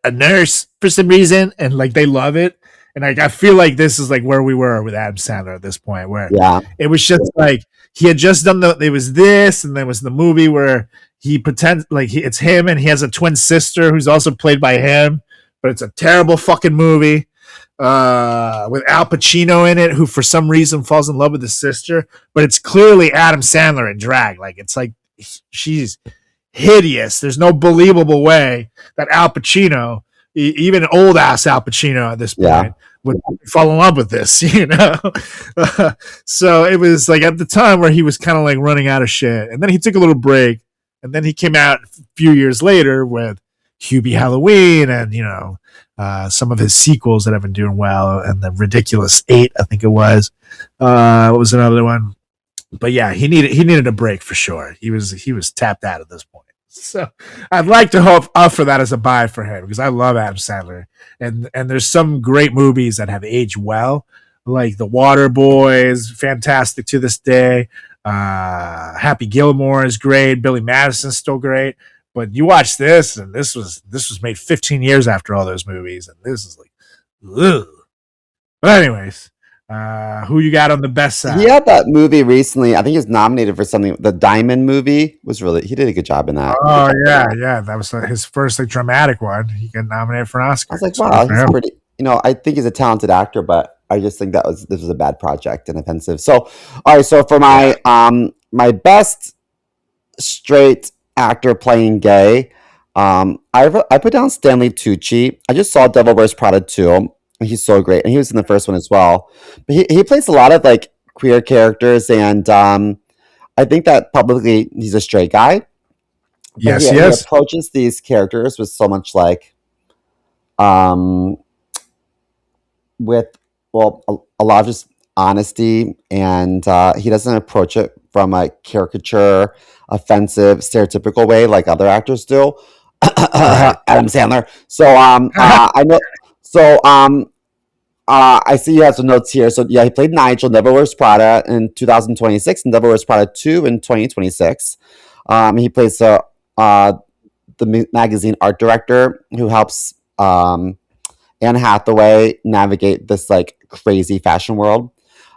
nurse for some reason, and like they love it. And like I feel like this is like where we were with Adam Sandler at this point, where Yeah. it was just like he had just done it was this, and there was the movie where he pretends like it's him, and he has a twin sister who's also played by him, but it's a terrible fucking movie with Al Pacino in it, who for some reason falls in love with his sister, but it's clearly Adam Sandler in drag. Like it's like she's hideous. There's no believable way that Al Pacino, even old ass Al Pacino at this point, Yeah. would fall in love with this, you know? So it was like at the time where he was kind of like running out of shit. And then he took a little break. And then he came out a few years later with Hubie Halloween and, you know, some of his sequels that have been doing well. And the Ridiculous 8, I think it was. What was another one? But yeah, he needed a break for sure. He was tapped out at this point. So I'd like to hope up for that as a buy for him because I love Adam Sandler, and there's some great movies that have aged well, like The Water Boys, fantastic to this day. Happy Gilmore is great. Billy Madison's still great. But you watch this, and this was made 15 years after all those movies, and this is like, ugh. But anyways, who you got on the best side? He had that movie recently. I think he was nominated for something. The Diamond movie he did a good job in that. Oh yeah, that was his first like dramatic one. He got nominated for an Oscar. I was like, So wow, good for he's him. pretty. You know, I think he's a talented actor, but I just think this was a bad project and offensive. So, all right. So for my my best straight actor playing gay, I put down Stanley Tucci. I just saw Devil Wears Prada 2. He's so great, and he was in the first one as well. But he plays a lot of like queer characters, and I think that publicly he's a straight guy. But Yes, he yes. approaches these characters with so much like um with a lot of just honesty, and he doesn't approach it from a caricature, offensive, stereotypical way like other actors do. Right. Adam Sandler. So I know. So I see you have some notes here. So yeah, he played Nigel, Never Wears Prada in 2026, and Never Wears Prada 2 in 2026. He plays the magazine art director who helps Anne Hathaway navigate this like crazy fashion world.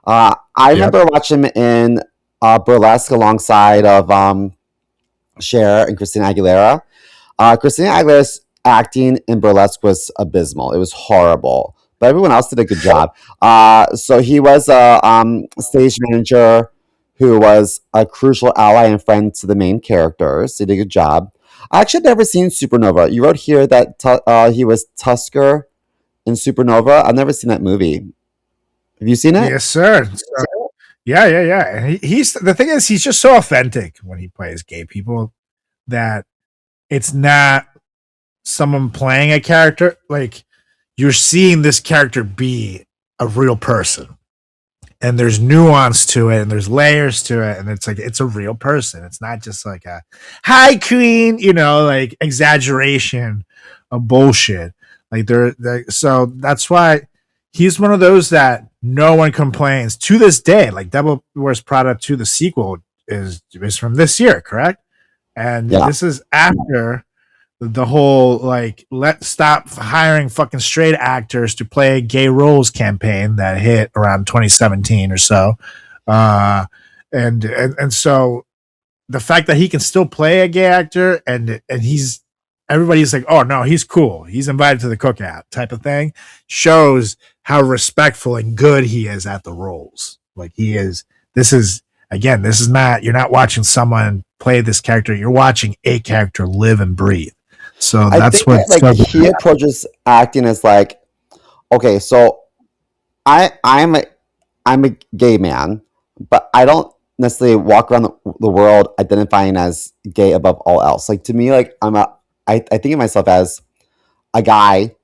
I remember watching him in Burlesque alongside of Cher and Christina Aguilera. Christina Aguilera's acting in Burlesque was abysmal. It was horrible, but everyone else did a good job. So he was a stage manager who was a crucial ally and friend to the main characters. He did a good job. I actually had never seen Supernova. You wrote here that he was Tusker in Supernova. I've never seen that movie. Have you seen it? Yes, sir. So, yeah. And he's the thing is he's just so authentic when he plays gay people that it's not someone playing a character. Like you're seeing this character be a real person. And there's nuance to it, and there's layers to it, and it's like it's a real person. It's not just like a "Hi, Queen," you know, like exaggeration of bullshit. Like so that's why he's one of those that no one complains to this day. Like Devil Wears Prada 2, the sequel is from this year, correct? And this is after the whole like let's stop hiring fucking straight actors to play gay roles campaign that hit around 2017 or so. And so the fact that he can still play a gay actor and everybody's like, oh no, he's cool, he's invited to the cookout type of thing, shows how respectful and good he is at the roles. Like this is not, you're not watching someone play this character, you're watching a character live and breathe. So that's what he approaches acting as like, okay, so I'm a gay man, but I don't necessarily walk around the world identifying as gay above all else. Like to me, like I think of myself as a guy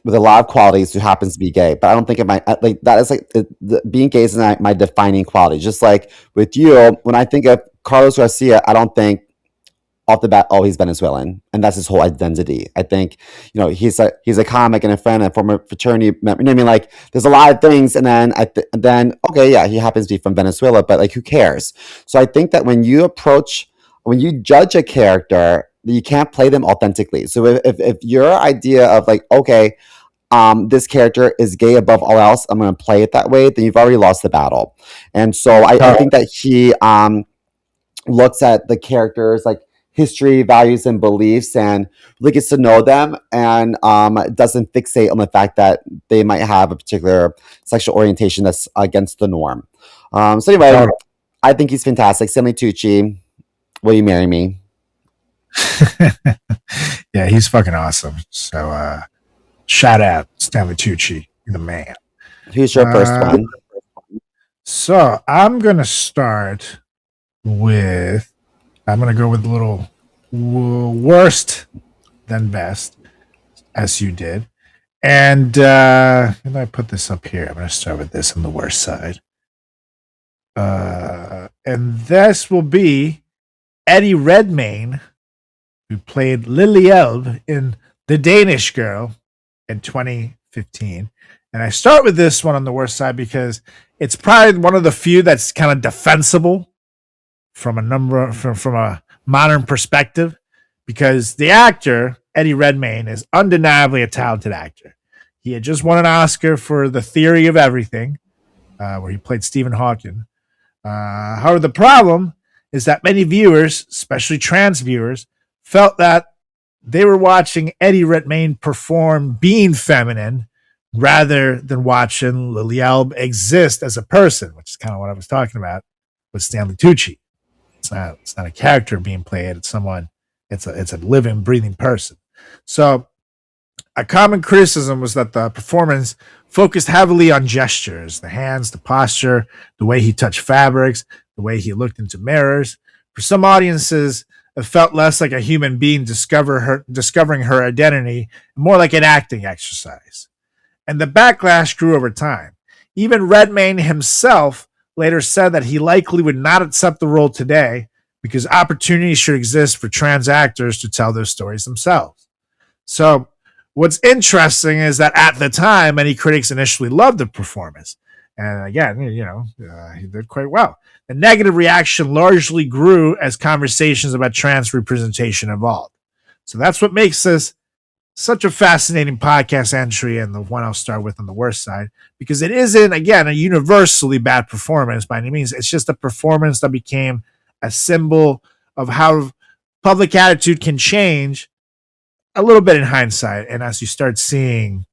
with a lot of qualities who happens to be gay, but I don't think of my like that is like being gay is my defining quality. Just like with you, when I think of Carlos Garcia, I don't think off the bat, oh, he's Venezuelan, and that's his whole identity. I think, he's a comic and a friend and a former fraternity member. You know what I mean? Like, there's a lot of things, and then okay, yeah, he happens to be from Venezuela, but like, who cares? So I think that when you judge a character, you can't play them authentically. So if your idea of like, okay, this character is gay above all else, I'm going to play it that way, then you've already lost the battle. And so I think that he looks at the characters like history, values, and beliefs, and really gets to know them, and doesn't fixate on the fact that they might have a particular sexual orientation that's against the norm. So anyway, I think he's fantastic. Stanley Tucci, will you marry me? Yeah, he's fucking awesome. So shout out Stanley Tucci, the man. Who's your first one? So I'm gonna start with. I'm gonna go with a little worst than best, as you did, and I put this up here. I'm gonna start with this on the worst side, and this will be Eddie Redmayne, who played Lily Elbe in The Danish Girl in 2015. And I start with this one on the worst side because it's probably one of the few that's kind of defensible from a modern perspective, because the actor Eddie Redmayne is undeniably a talented actor. He had just won an Oscar for The Theory of Everything, where he played Stephen Hawking. However, the problem is that many viewers, especially trans viewers, felt that they were watching Eddie Redmayne perform being feminine rather than watching Lily Elbe exist as a person, which is kind of what I was talking about with Stanley Tucci. It's not a character being played. It's someone. It's a living, breathing person. So a common criticism was that the performance focused heavily on gestures, the hands, the posture, the way he touched fabrics, the way he looked into mirrors. For some audiences, it felt less like a human being discovering her identity, more like an acting exercise. And the backlash grew over time. Even Redmayne himself later said that he likely would not accept the role today because opportunities should exist for trans actors to tell their stories themselves. So what's interesting is that at the time, many critics initially loved the performance. And again, he did quite well. The negative reaction largely grew as conversations about trans representation evolved. So that's what makes this such a fascinating podcast entry, and the one I'll start with on the worst side, because it isn't, again, a universally bad performance by any means. It's just a performance that became a symbol of how public attitude can change a little bit in hindsight. And as you start seeing,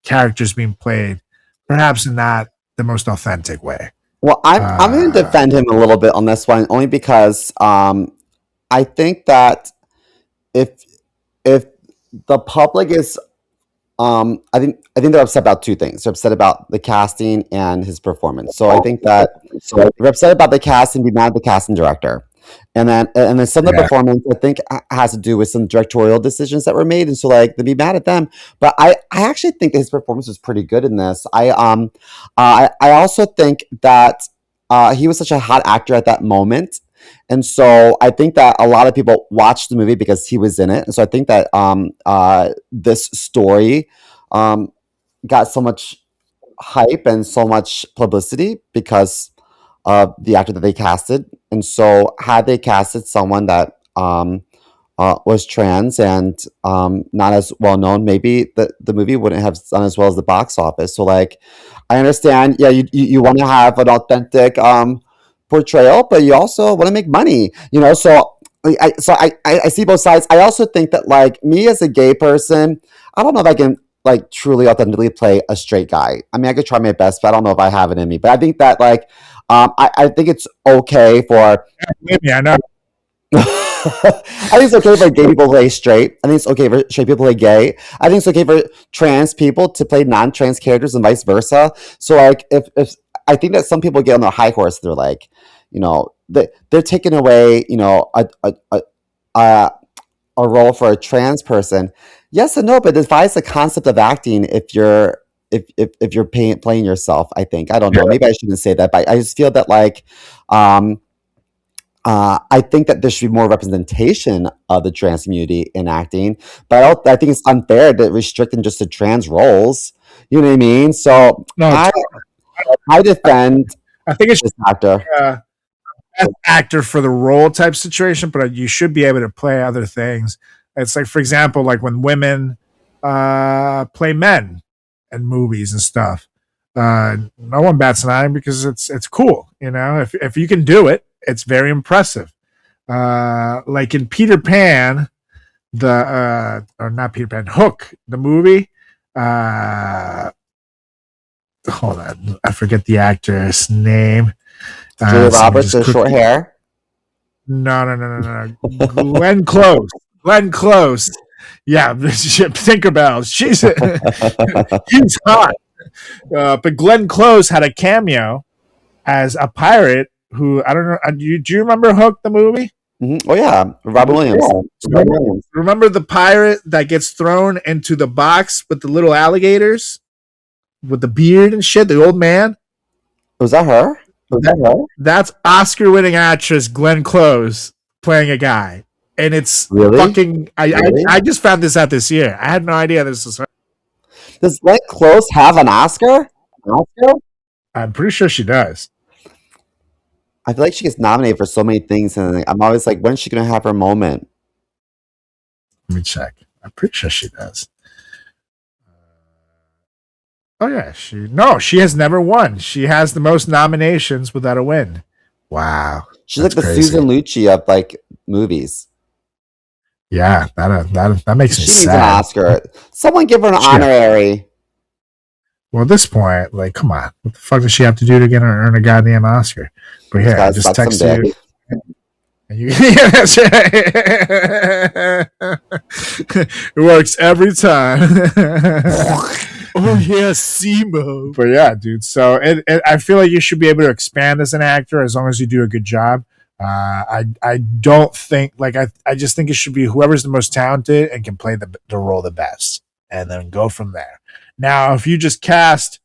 characters being played, perhaps in not the most authentic way. Well, I'm going to defend him a little bit on this one, only because I think that if the public is, I think they're upset about two things. They're upset about the casting and his performance. So I think that they're upset about the casting, be mad at the casting director. And then some of the performance, I think, has to do with some directorial decisions that were made, and so like they'd be mad at them. But I actually think that his performance was pretty good in this. I also think that he was such a hot actor at that moment, and so I think that a lot of people watched the movie because he was in it. And so I think that this story got so much hype and so much publicity because of the actor that they casted. And so had they casted someone that was trans and not as well known, maybe the movie wouldn't have done as well as the box office. So like, I understand, yeah, you want to have an authentic portrayal, but you also want to make money, so I see both sides. I also think that, like, me as a gay person, I don't know if I can like truly authentically play a straight guy. I mean, I could try my best, but I don't know if I have it in me. But I think that, like, I think it's okay for maybe I know. I think it's okay for gay people to play straight. I think it's okay for straight people to play gay. I think it's okay for trans people to play non-trans characters and vice versa. So like, if I think that some people get on their high horse. They're like, they're taking away, a role for a trans person. Yes and no, but it defies the concept of acting if you're playing yourself. I think, I don't know. Maybe I shouldn't say that, but I just feel that like, I think that there should be more representation of the trans community in acting, but I think it's unfair to restrict them just to trans roles. You know what I mean? So No, I defend I think it's this actor. best actor for the role type situation, but you should be able to play other things. It's like, for example, like when women play men in movies and stuff. No one bats an eye because it's cool. If you can do it, it's very impressive. Like in Peter Pan, or not Peter Pan, Hook, the movie. Hold on, I forget the actor's name. Julia Roberts with short hair. No. Glenn Close. Glenn Close. Yeah, Tinkerbell. She's hot. But Glenn Close had a cameo as a pirate who, I don't know. Do you remember Hook, the movie? Mm-hmm. Oh yeah, Robin Williams. Remember the pirate that gets thrown into the box with the little alligators with the beard and shit? The old man. Was that her? That's Oscar-winning actress Glenn Close playing a guy, and it's really fucking. I just found this out this year. I had no idea this was her. Does Glenn Close have an Oscar? I'm pretty sure she does. I feel like she gets nominated for so many things, and I'm always like, when's she gonna have her moment? Let me check. I'm pretty sure she does. Oh yeah, she has never won. She has the most nominations without a win. Wow, she's like the crazy Susan Lucci of like movies. Yeah, that makes me sad. She needs an Oscar. Someone give her an honorary. Well, at this point, like, come on, what the fuck does she have to do to get earn a goddamn Oscar? But here, I just text you. And yeah, that's right. It works every time. Oh yeah, CMO. But yeah, dude. So I feel like you should be able to expand as an actor as long as you do a good job. I don't think I just think it should be whoever's the most talented and can play the role the best, and then go from there. Now, if you just cast,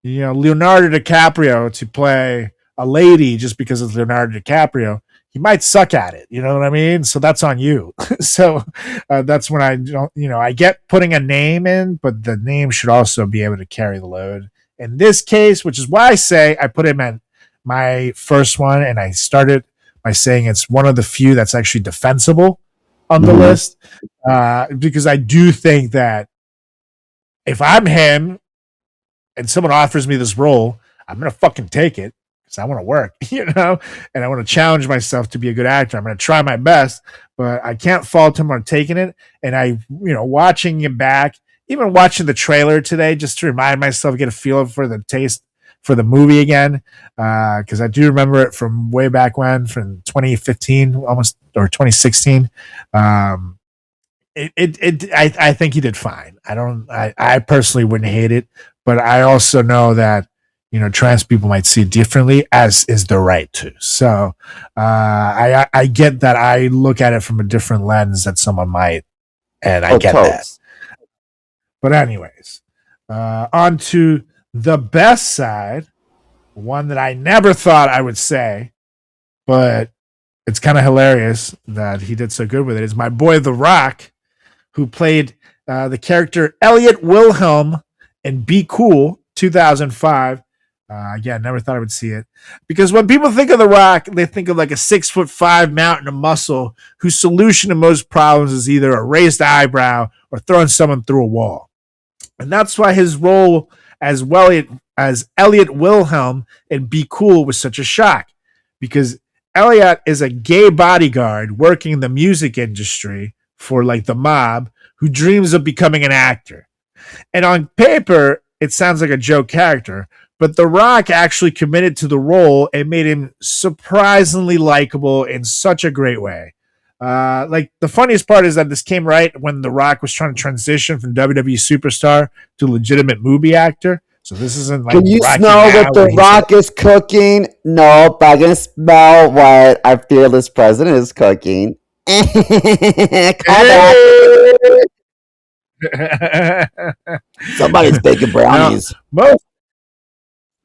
Leonardo DiCaprio to play a lady just because it's Leonardo DiCaprio, he might suck at it. You know what I mean? So that's on you. So that's when I don't, I get putting a name in, but the name should also be able to carry the load. In this case, which is why I say I put him at my first one, and I started by saying it's one of the few that's actually defensible on the list, because I do think that if I'm him and someone offers me this role, I'm going to fucking take it. I want to work, and I want to challenge myself to be a good actor. I'm going to try my best, but I can't fault him on taking it. And watching him back, even watching the trailer today, just to remind myself, get a feel for the taste for the movie again. Cause I do remember it from way back when, from 2015 almost, or 2016. I think he did fine. I personally wouldn't hate it, but I also know that, trans people might see it differently, as is the right to. So I get that. I look at it from a different lens that someone might, and I get that. But anyways, on to the best side, one that I never thought I would say, but it's kind of hilarious that he did so good with it, is my boy The Rock, who played the character Elliot Wilhelm in Be Cool 2005. Again, never thought I would see it, because when people think of The Rock, they think of like a 6'5" mountain of muscle whose solution to most problems is either a raised eyebrow or throwing someone through a wall. And that's why his role as Elliot Wilhelm in Be Cool was such a shock, because Elliot is a gay bodyguard working in the music industry for like the mob, who dreams of becoming an actor. And on paper, it sounds like a joke character, but The Rock actually committed to the role and made him surprisingly likable in such a great way. Like, the funniest part is that this came right when The Rock was trying to transition from WWE superstar to legitimate movie actor. So this isn't like Can you Rocky smell now what where The he's Rock is cooking? No, but I can smell what our fearless president is cooking. Call back. like, Somebody's baking no, brownies. most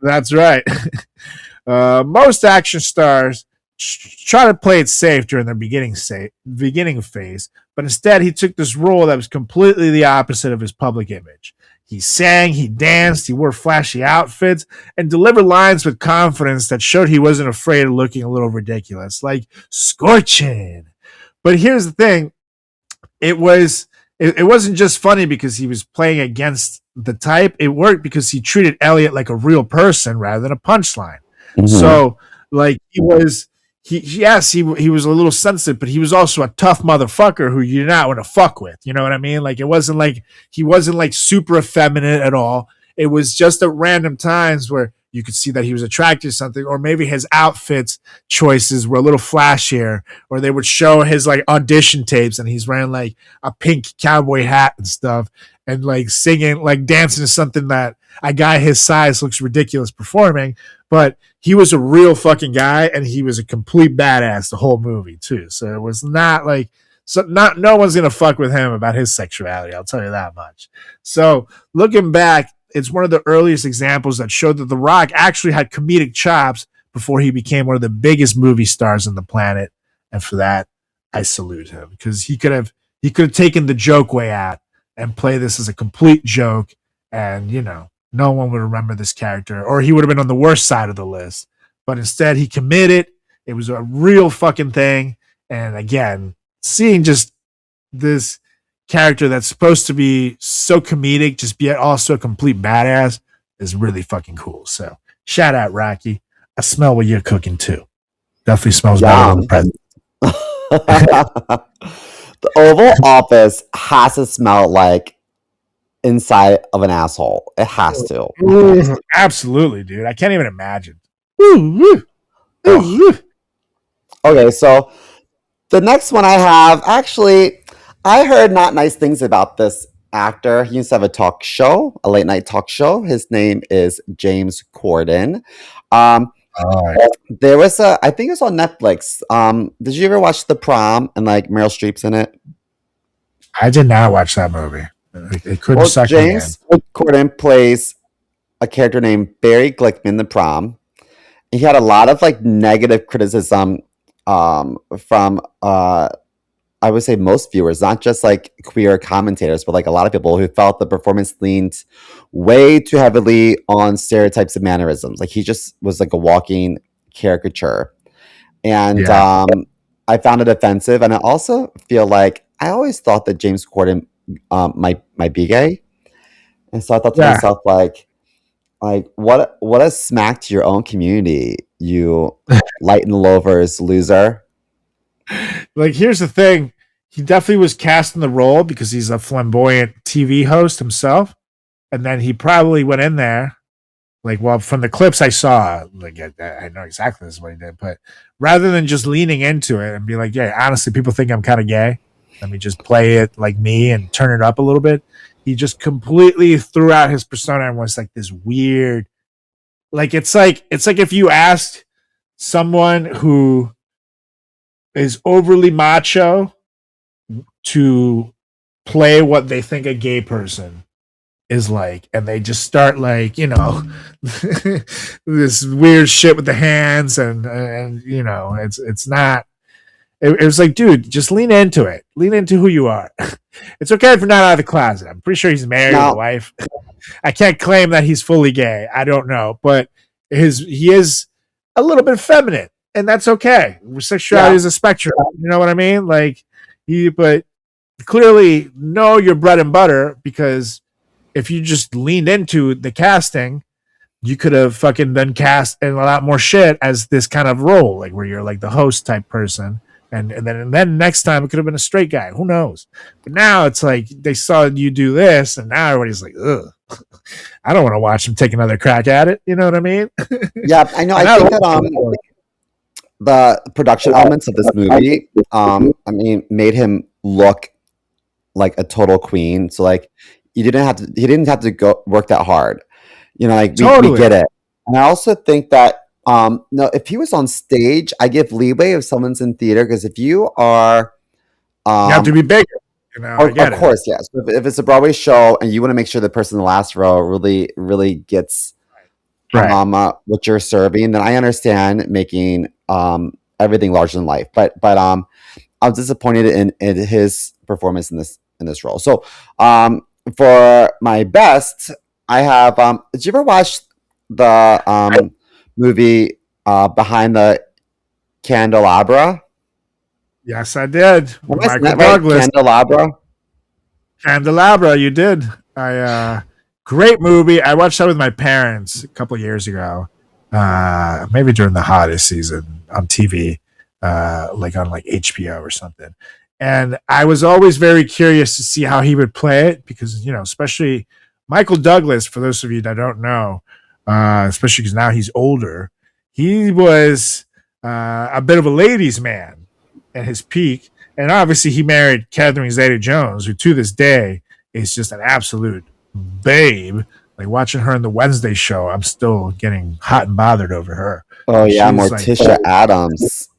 that's right. Most action stars try to play it safe during their beginning phase, but instead he took this role that was completely the opposite of his public image. He sang, he danced, he wore flashy outfits, and delivered lines with confidence that showed he wasn't afraid of looking a little ridiculous, like scorching. But here's the thing: it wasn't just funny because he was playing against the type. It worked because he treated Elliot like a real person rather than a punchline. So like he was a little sensitive, but he was also a tough motherfucker who you did not want to fuck with. You know what I mean? Like it wasn't like he wasn't like super effeminate at all. It was just at random times where you could see that he was attracted to something, or maybe his outfits choices were a little flashier, or they would show his like audition tapes and he's wearing like a pink cowboy hat and stuff, and like singing, like dancing to something that a guy his size looks ridiculous performing. But he was a real fucking guy, and he was a complete badass the whole movie too. So it was not like no one's gonna fuck with him about his sexuality. I'll tell you that much. So looking back, it's one of the earliest examples that showed that The Rock actually had comedic chops before he became one of the biggest movie stars on the planet. And for that, I salute him, because he could have taken the joke way out and play this as a complete joke, and no one would remember this character, or he would have been on the worst side of the list. But instead, he committed. It was a real fucking thing. And again, seeing just this character that's supposed to be so comedic, just be also a complete badass, is really fucking cool. So shout out, Rocky. I smell what you're cooking too. Definitely smells better than the president. The Oval Office has to smell like inside of an asshole. It has to. Absolutely, dude. I can't even imagine. Okay, so the next one I have, actually, I heard not nice things about this actor. He used to have a talk show, a late night talk show. His name is James Corden. There was I think it was on Netflix. Did you ever watch The Prom, and like Meryl Streep's in it? I did not watch that movie. It couldn't suck James Corden plays a character named Barry Glickman, The Prom. He had a lot of like negative criticism from I would say most viewers, not just like queer commentators, but like a lot of people who felt the performance leaned way too heavily on stereotypes and mannerisms. Like he just was like a walking caricature. And I found it offensive. And I also feel like I always thought that James Corden might be gay. And so I thought to myself, like what a smack to your own community, you light and loafers loser. Like, here's the thing. He definitely was cast in the role because he's a flamboyant TV host himself. And then he probably went in there, like, well, from the clips I saw, like, I know exactly this is what he did. But rather than just leaning into it and be like, yeah, honestly, people think I'm kind of gay, let me just play it like me and turn it up a little bit. He just completely threw out his persona and was like this weird, like, it's like if you asked someone who is overly macho to play what they think a gay person is like, and they just start like, this weird shit with the hands, and it's not. It was like, dude, just lean into it. Lean into who you are. It's okay if you're not out of the closet. I'm pretty sure he's married with a wife. I can't claim that he's fully gay. I don't know, but he is a little bit feminine, and that's okay. Sexuality is a spectrum. You know what I mean? Like, but clearly know your bread and butter, because if you just leaned into the casting, you could have fucking been cast in a lot more shit as this kind of role, like where you're like the host type person. And then next time it could have been a straight guy. Who knows? But now it's like they saw you do this, and now everybody's like, ugh. I don't want to watch him take another crack at it. You know what I mean? Yeah, I know. I think that the production elements of this movie, made him look like a total queen. So like he didn't have to go work that hard. Like we Totally. get it. And I also think that no, if he was on stage, I give leeway if someone's in theater, because if you are You have to um be bigger. I of get it. course, yes. If it's a Broadway show and you want to make sure the person in the last row really, really gets Right. what you're serving, then I understand making everything larger than life. But I was disappointed in his performance in this role. So for my best, I have did you ever watch the movie Behind the Candelabra? Yes, I did. Am With I saying Michael that right? Douglas. Candelabra? Candelabra, you did. Great movie. I watched that with my parents a couple of years ago. Maybe during the hottest season on TV, like on like HBO or something. And I was always very curious to see how he would play it because, especially Michael Douglas, for those of you that don't know, especially because now he's older, he was a bit of a ladies' man at his peak. And obviously, he married Catherine Zeta-Jones, who to this day is just an absolute babe. Like watching her in the Wednesday show, I'm still getting hot and bothered over her. Oh yeah, She's like, Morticia Adams.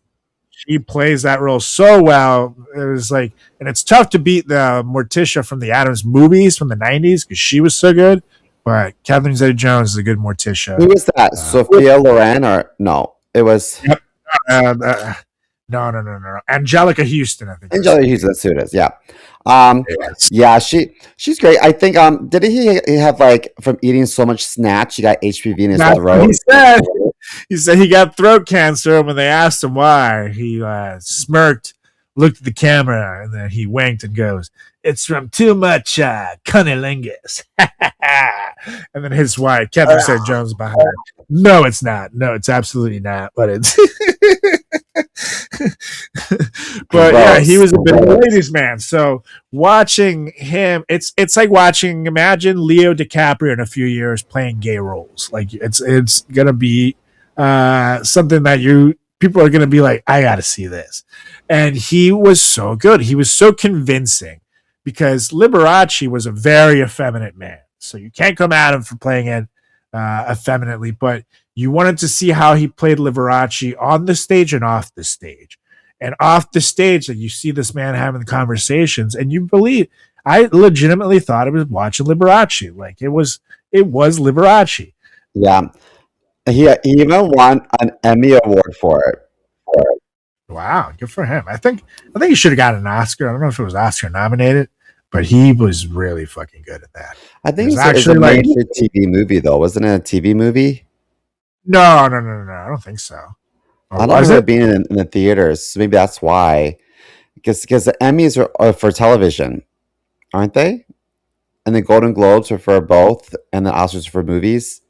she plays that role so well. It was like, and it's tough to beat the Morticia from the Adams movies from the '90s because she was so good. But Catherine Zeta-Jones is a good Morticia. Who was that? Sophia Loren or no? It was Yep. No. Angelica Houston, I think. Angelica Houston. That's who it is. Yeah. Yes. Yeah, she's great. I think did he have like from eating so much snatch he got HPV in his That's what throat? he said he got throat cancer, and when they asked him why, he smirked, looked at the camera, and then he winked and goes, "It's from too much cunnilingus." And then his wife, Catherine Zeta-Jones, behind her. No, it's not. No, it's absolutely not. But it's. But yeah, he was a bit of a ladies' man. So watching him, it's like watching. Imagine Leo DiCaprio in a few years playing gay roles. Like it's gonna be something that people are gonna be like, I gotta see this. And he was so good. He was so convincing because Liberace was a very effeminate man. So you can't come at him for playing it effeminately, but you wanted to see how he played Liberace on the stage and off the stage. And off the stage, like you see this man having conversations, and you believe. I legitimately thought I was watching Liberace. Like it was Liberace. Yeah, he even won an Emmy award for it. Wow, good for him. I think he should have got an Oscar. I don't know if it was Oscar nominated, but he was really fucking good at that. I think It was it's actually a like made-for-TV movie, though. Wasn't it a TV movie? no. I don't think so. Or I don't was remember it? it being in the theaters, so maybe that's why. Because the Emmys are for television, aren't they? And the Golden Globes are for both, and the Oscars are for movies.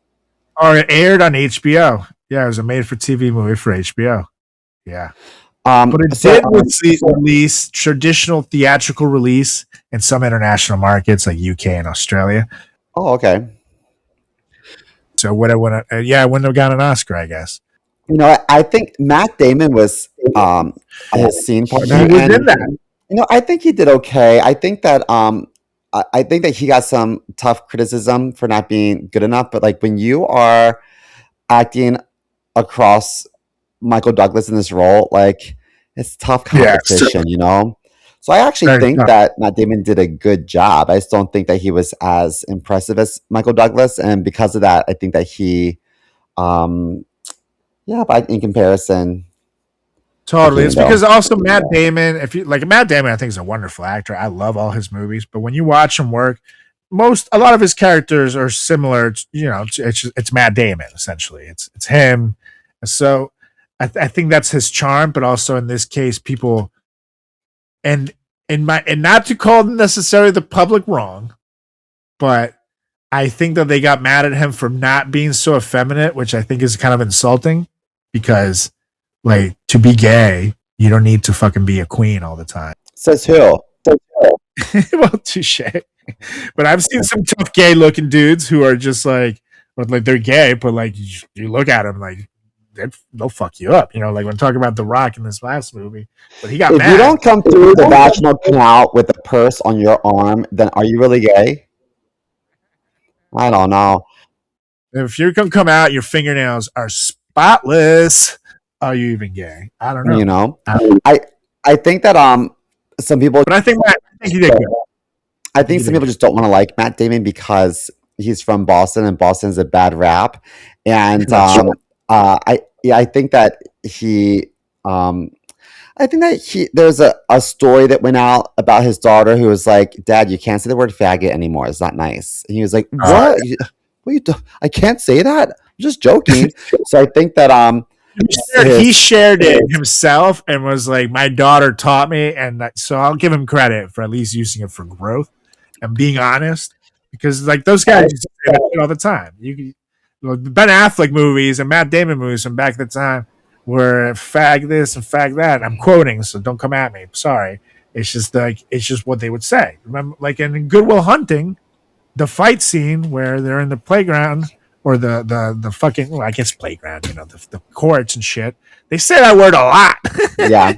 Or it aired on HBO. Yeah, it was a made-for-TV movie for HBO. Yeah. But it So did release traditional theatrical release in some international markets like UK and Australia. oh, okay. So it wouldn't have got an Oscar, I guess. I think Matt Damon was his scene partner, He was and in that. I think he did okay. I think that I think that he got some tough criticism for not being good enough. But like when you are acting across Michael Douglas in this role, like it's tough Yeah, competition, So I actually very think tough. that Matt Damon did a good job. I just don't think that he was as impressive as Michael Douglas, and because of that, I think that he, yeah, but in comparison, Totally. okay, It's though. because also Matt Damon, if you like Matt Damon, I think is a wonderful actor. I love all his movies, but when you watch him work, a lot of his characters are similar. It's Matt Damon essentially. It's him. So I think that's his charm, but also in this case, people and not to call necessarily the public wrong, but I think that they got mad at him for not being so effeminate, which I think is kind of insulting because like to be gay, you don't need to fucking be a queen all the time. Says who? Well, touche. But I've seen some tough gay looking dudes who are just like they're gay, but like you look at them like they'll fuck you up. Like when talking about The Rock in this last movie, but he got If mad. you don't come through the vaginal canal with a purse on your arm, then are you really gay? I don't know. If you come out, your fingernails are spotless. Are you even gay? I don't know. You know, I think that some people But I think he did good. I think some people just don't want to like Matt Damon because he's from Boston and Boston's a bad rap. And That's true. I think that he there's a story that went out about his daughter who was like, "Dad, you can't say the word faggot anymore. It's not nice." And he was like, "What? What you I can't say that. I'm just joking." So I think that he shared it himself and was like, "My daughter taught me," and so I'll give him credit for at least using it for growth and being honest, because like those guys used to say that shit all the time. The Ben Affleck movies and Matt Damon movies from back at the time were fag this and fag that. I'm quoting, so don't come at me. Sorry. It's just what they would say. Remember, like in Good Will Hunting, the fight scene where they're in the playground or the fucking, well, I guess playground, the courts and shit. They say that word a lot. yeah.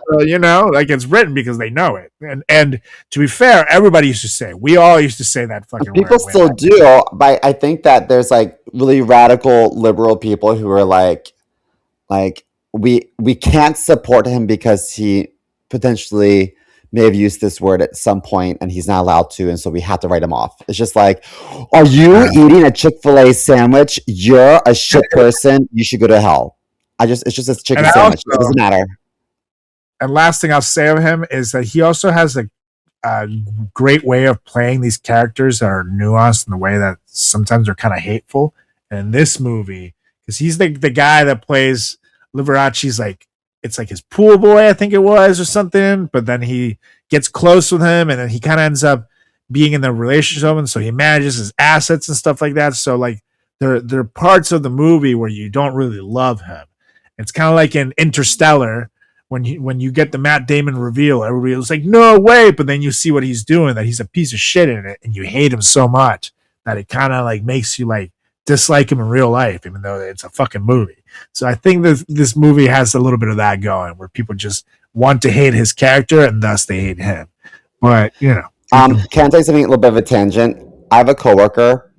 So, like it's written because they know it. And to be fair, everybody used to say, we all used to say that fucking People word. still do, but I think that there's like really radical liberal people who are like we can't support him because he potentially may have used this word at some point and he's not allowed to, and so we have to write him off. It's just like, are you eating a Chick-fil-A sandwich? You're a shit person. You should go to hell. It's just a chicken sandwich. It doesn't matter. And last thing I'll say of him is that he also has a great way of playing these characters that are nuanced in the way that sometimes they're kind of hateful. And in this movie, because he's the guy that plays Liberace's, like, it's like his pool boy, I think it was, or something. But then he gets close with him, and then he kind of ends up being in the relationship with him, so he manages his assets and stuff like that. So like there are parts of the movie where you don't really love him. It's kind of like in Interstellar when you get the Matt Damon reveal, everybody was like, no way, but then you see what he's doing, that he's a piece of shit in it, and you hate him so much that it kind of like makes you like dislike him in real life, even though it's a fucking movie. So I think this movie has a little bit of that going, where people just want to hate his character and thus they hate him. But can I tell you something, a little bit of a tangent? I have a coworker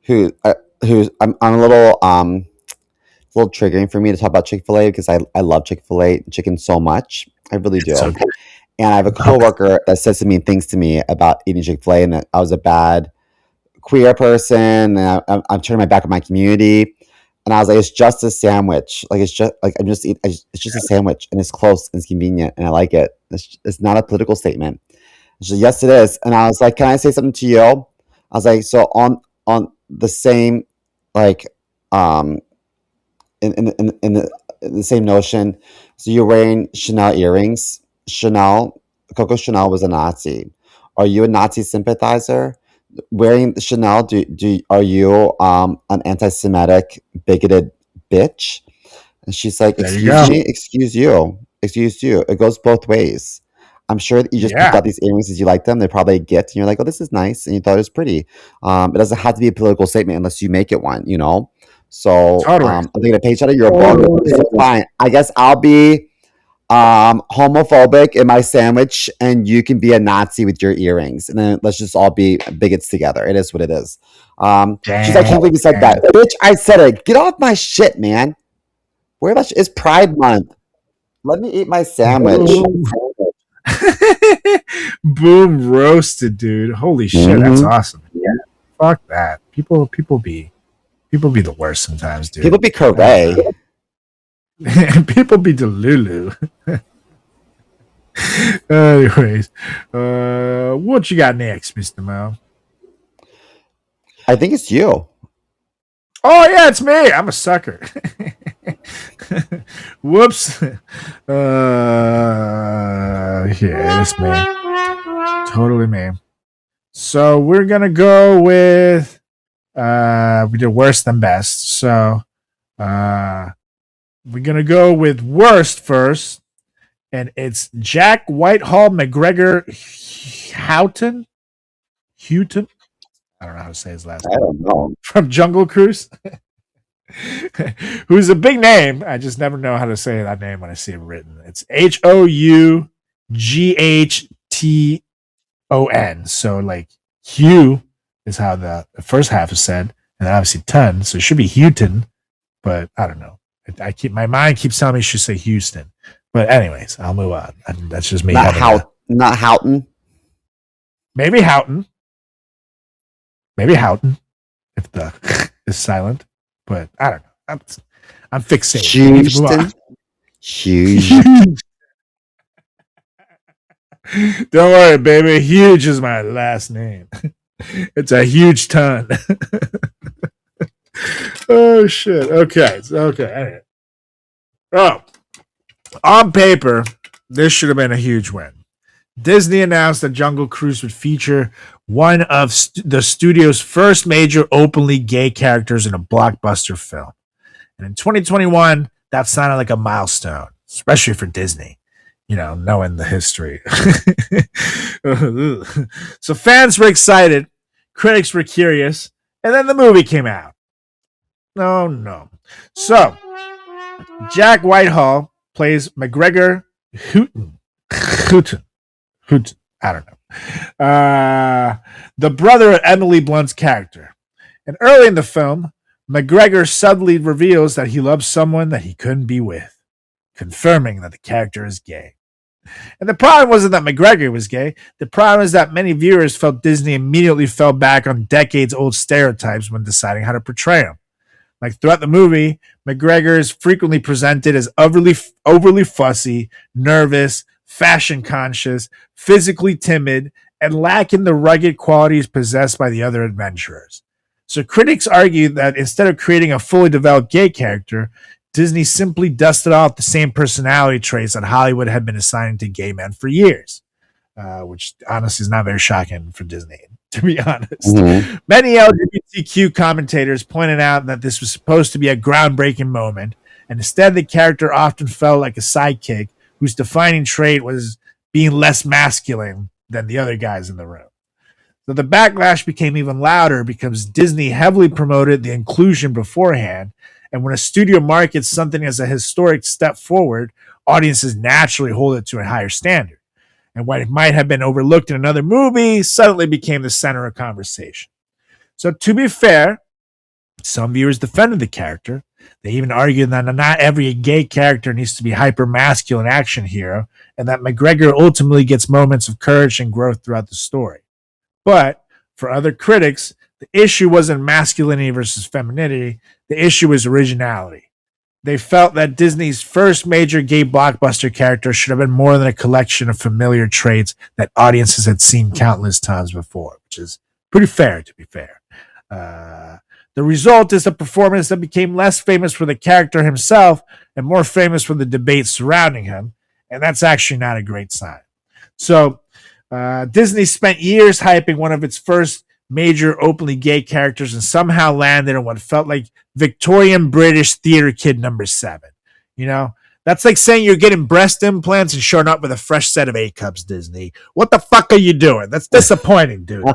who's I'm a little it's a little triggering for me to talk about Chick-fil-A because I love Chick-fil-A chicken so much. I really do. So and I have a coworker that says to me things to me about eating Chick-fil-A and that I was a bad queer person and I'm turning my back on my community. And I was like, it's just a sandwich. Like, it's just like it's just a sandwich, and it's close and it's convenient, and I like it. It's not a political statement. She's like, yes, it is. And I was like, can I say something to you? I was like, so on the same like in the same notion. So you're wearing Chanel earrings. Coco Chanel was a Nazi. Are you a Nazi sympathizer? Wearing Chanel, are you an anti-Semitic, bigoted bitch? And she's like, excuse me, excuse you. It goes both ways. I'm sure that you just picked out these earrings because you like them. They're probably a gift, and you're like, oh, this is nice, and you thought it was pretty. It doesn't have to be a political statement unless you make it one, So totally. I'm taking a page out of your book. So fine. I guess I'll be homophobic in my sandwich, and you can be a Nazi with your earrings, and then let's just all be bigots together. It is what it is. She's like, I can't believe you said that, bitch. I said it. Get off my shit, man. Where about it's Pride Month? Let me eat my sandwich. Boom, roasted, dude. Holy shit, that's awesome. Yeah. Fuck that. People be the worst sometimes, dude. People be correct. People be delulu. Anyways, what you got next, Mr. Mo? I think it's you. Oh yeah, it's me. I'm a sucker. Whoops. Yeah, it's me. Totally me. So we're gonna go with we did worst than best. So we're gonna go with worst first, and it's Jack Whitehall McGregor Houghton. I don't know how to say his last name. I don't know. From Jungle Cruise. Who's a big name. I just never know how to say that name when I see it written. It's Houghton. So like Hugh is how the first half is said, and obviously ton, so it should be Houghton, but I don't know. My mind keeps telling me it should say Houston. But anyways, I'll move on. That's just me. Not Houghton. Maybe Houghton. Maybe Houghton, if the is silent. But I don't know. I'm fixated. Huge. Don't worry, baby. Huge is my last name. It's a huge ton. Oh shit. Okay. Anyway. Oh, on paper, this should have been a huge win. Disney announced that Jungle Cruise would feature one of the studio's first major openly gay characters in a blockbuster film. And in 2021, that sounded like a milestone, especially for Disney, knowing the history. So fans were excited, critics were curious, and then the movie came out. No. So, Jack Whitehall plays McGregor Houghton. I don't know. The brother of Emily Blunt's character. And early in the film, McGregor suddenly reveals that he loves someone that he couldn't be with, confirming that the character is gay. And the problem wasn't that McGregor was gay. The problem is that many viewers felt Disney immediately fell back on decades-old stereotypes when deciding how to portray him. Like throughout the movie, McGregor is frequently presented as overly fussy, nervous, fashion conscious, physically timid, and lacking the rugged qualities possessed by the other adventurers. So critics argue that instead of creating a fully developed gay character, Disney simply dusted off the same personality traits that Hollywood had been assigning to gay men for years, which honestly is not very shocking for Disney, to be honest. Mm-hmm. Many LGBTQ commentators pointed out that this was supposed to be a groundbreaking moment, and instead the character often felt like a sidekick whose defining trait was being less masculine than the other guys in the room. So the backlash became even louder because Disney heavily promoted the inclusion beforehand, and when a studio markets something as a historic step forward, audiences naturally hold it to a higher standard. And what might have been overlooked in another movie suddenly became the center of conversation. So to be fair, some viewers defended the character. They even argued that not every gay character needs to be hyper-masculine action hero, and that McGregor ultimately gets moments of courage and growth throughout the story. But for other critics, the issue wasn't masculinity versus femininity. The issue was originality. They felt that Disney's first major gay blockbuster character should have been more than a collection of familiar traits that audiences had seen countless times before, which is pretty fair, to be fair. The result is a performance that became less famous for the character himself and more famous for the debate surrounding him, and that's actually not a great sign. So Disney spent years hyping one of its first major openly gay characters and somehow landed on what felt like Victorian British theater kid number 7. That's like saying you're getting breast implants and showing up with a fresh set of A-cups, Disney. What the fuck are you doing? That's disappointing, dude.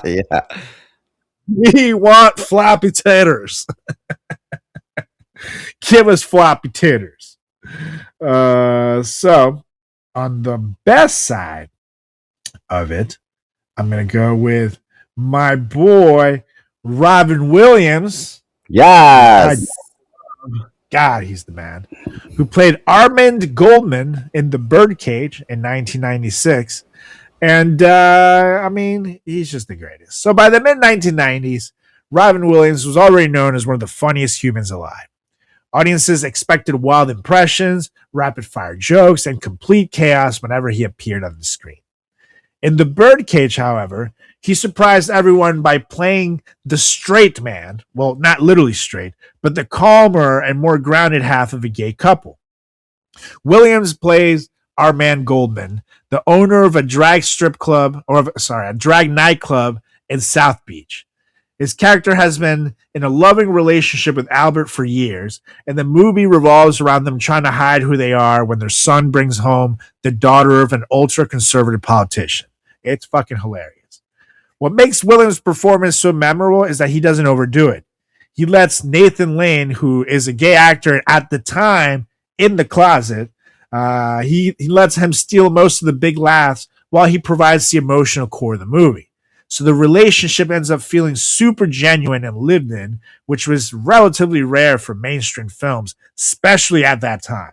Yeah. We want floppy taters. Give us floppy taters. So, on the best side of it, I'm going to go with my boy, Robin Williams. Yes. God, he's the man. Who played Armand Goldman in The Birdcage in 1996. And, he's just the greatest. So by the mid-1990s, Robin Williams was already known as one of the funniest humans alive. Audiences expected wild impressions, rapid-fire jokes, and complete chaos whenever he appeared on the screen. In The Birdcage, however, he surprised everyone by playing the straight man, well, not literally straight, but the calmer and more grounded half of a gay couple. Williams plays Armand Goldman, the owner of a drag nightclub in South Beach. His character has been in a loving relationship with Albert for years, and the movie revolves around them trying to hide who they are when their son brings home the daughter of an ultra-conservative politician. It's fucking hilarious. What makes Williams' performance so memorable is that he doesn't overdo it. He lets Nathan Lane, who is a gay actor at the time in the closet, he lets him steal most of the big laughs while he provides the emotional core of the movie. So the relationship ends up feeling super genuine and lived in, which was relatively rare for mainstream films, especially at that time.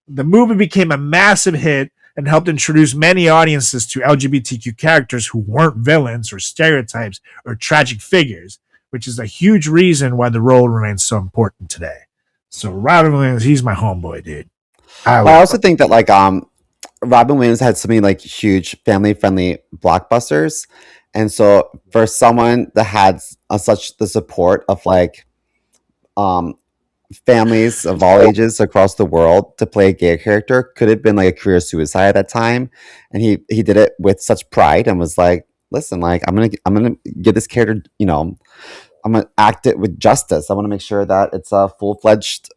The movie became a massive hit and helped introduce many audiences to LGBTQ characters who weren't villains or stereotypes or tragic figures, which is a huge reason why the role remains so important today. So Robin Williams, he's my homeboy, dude. I But I love also him. think that like Robin Williams had so many like huge family friendly blockbusters, and so for someone that had such the support of like um families of all ages across the world to play a gay character could have been like a career suicide at that time, and he did it with such pride and was like, listen, like I'm gonna give this character, I'm gonna act it with justice. I want to make sure that it's a full-fledged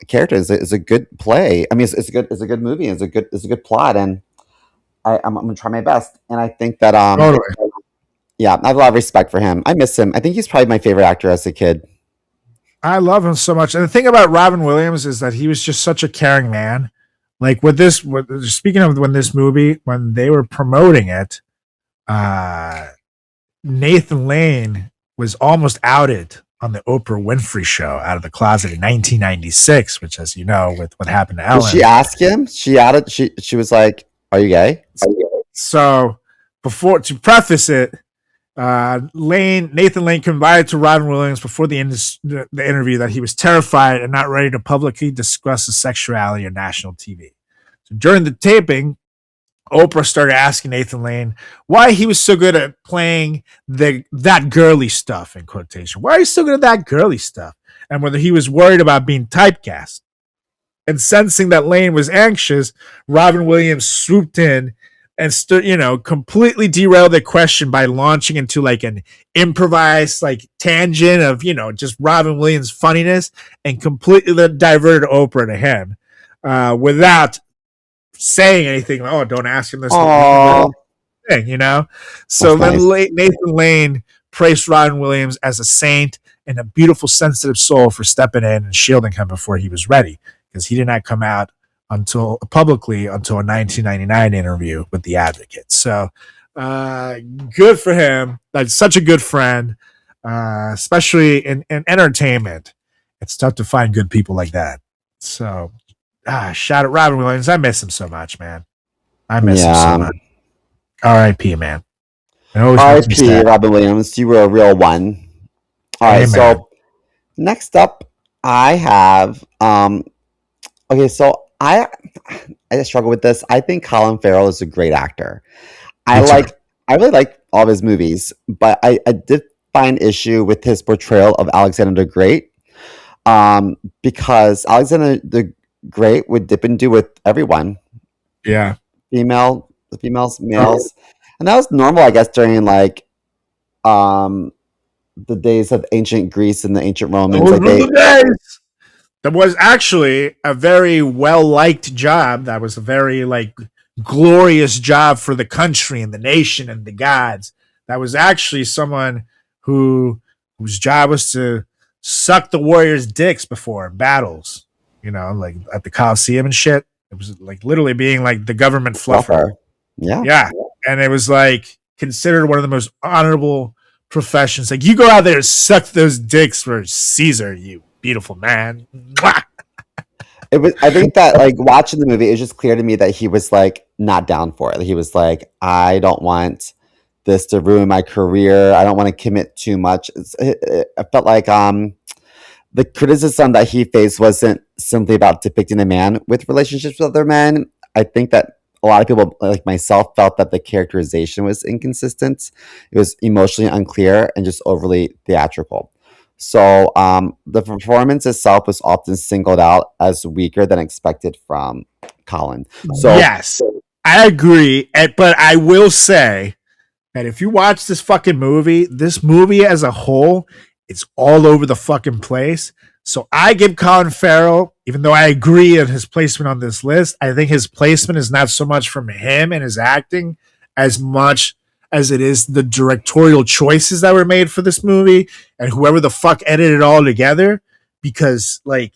character. Is a good play. I mean, it's a good movie. It's a good plot, and I'm gonna try my best. And I think that Totally. yeah, I have a lot of respect for him. I miss him. I think he's probably my favorite actor as a kid. I love him so much. And the thing about Robin Williams is that he was just such a caring man. Like speaking of when this movie, when they were promoting it, uh, Nathan Lane was almost outed on the Oprah Winfrey show out of the closet in 1996, which, as you know, with what happened to Did Ellen. she ask him? She was like, "Are you gay?" So, to preface it, Nathan Lane confided to Robin Williams before the interview that he was terrified and not ready to publicly discuss his sexuality on national TV. So during the taping, Oprah started asking Nathan Lane why he was so good at playing that girly stuff, in quotation. Why are you so good at that girly stuff? And whether he was worried about being typecast. And sensing that Lane was anxious, Robin Williams swooped in and completely derailed the question by launching into like an improvised like tangent of, just Robin Williams' funniness and completely diverted Oprah to him without saying anything. Oh, don't ask him this Oh, thing, So that's then nice. Nathan Lane praised Robin Williams as a saint and a beautiful, sensitive soul for stepping in and shielding him before he was ready, because he did not come out publicly until a 1999 interview with The Advocate. So good for him. That's such a good friend, especially in entertainment. It's tough to find good people like that. So shout out Robin Williams. I miss him so much, man. I miss him so Yeah. much. R.I.P. man. It always makes me R.I.P. sad. Robin Williams. You were a real one. All right. Amen. So next up, I have okay. So I just struggle with this. I think Colin Farrell is a great actor. I Me too. like. I really like all of his movies, but I did find issue with his portrayal of Alexander the Great, because Alexander the Great would dip and do with everyone, Yeah. females, males, and that was normal, I guess, during like um the days of ancient Greece and the ancient Romans. Those Like were they, the days. That was actually a very well liked job. That was a very like glorious job for the country and the nation and the gods. That was actually someone whose job was to suck the warriors' dicks before battles. Like at the Coliseum and shit. It was like literally being like the government fluffer. fluffer. Yeah. Yeah, and it was like considered one of the most honorable professions. Like you go out there and suck those dicks for Caesar, you beautiful man. Mwah! It was. I think that like watching the movie, it was just clear to me that he was like not down for it. He was like, I don't want this to ruin my career. I don't want to commit too much. I felt like the criticism that he faced wasn't simply about depicting a man with relationships with other men. I think that a lot of people, like myself, felt that the characterization was inconsistent. It was emotionally unclear and just overly theatrical. So the performance itself was often singled out as weaker than expected from Colin. So Yes, I agree. But I will say that if you watch this movie as a whole, it's all over the fucking place. So I give Colin Farrell, even though I agree on his placement on this list, I think his placement is not so much from him and his acting as much as it is the directorial choices that were made for this movie and whoever the fuck edited it all together. Because like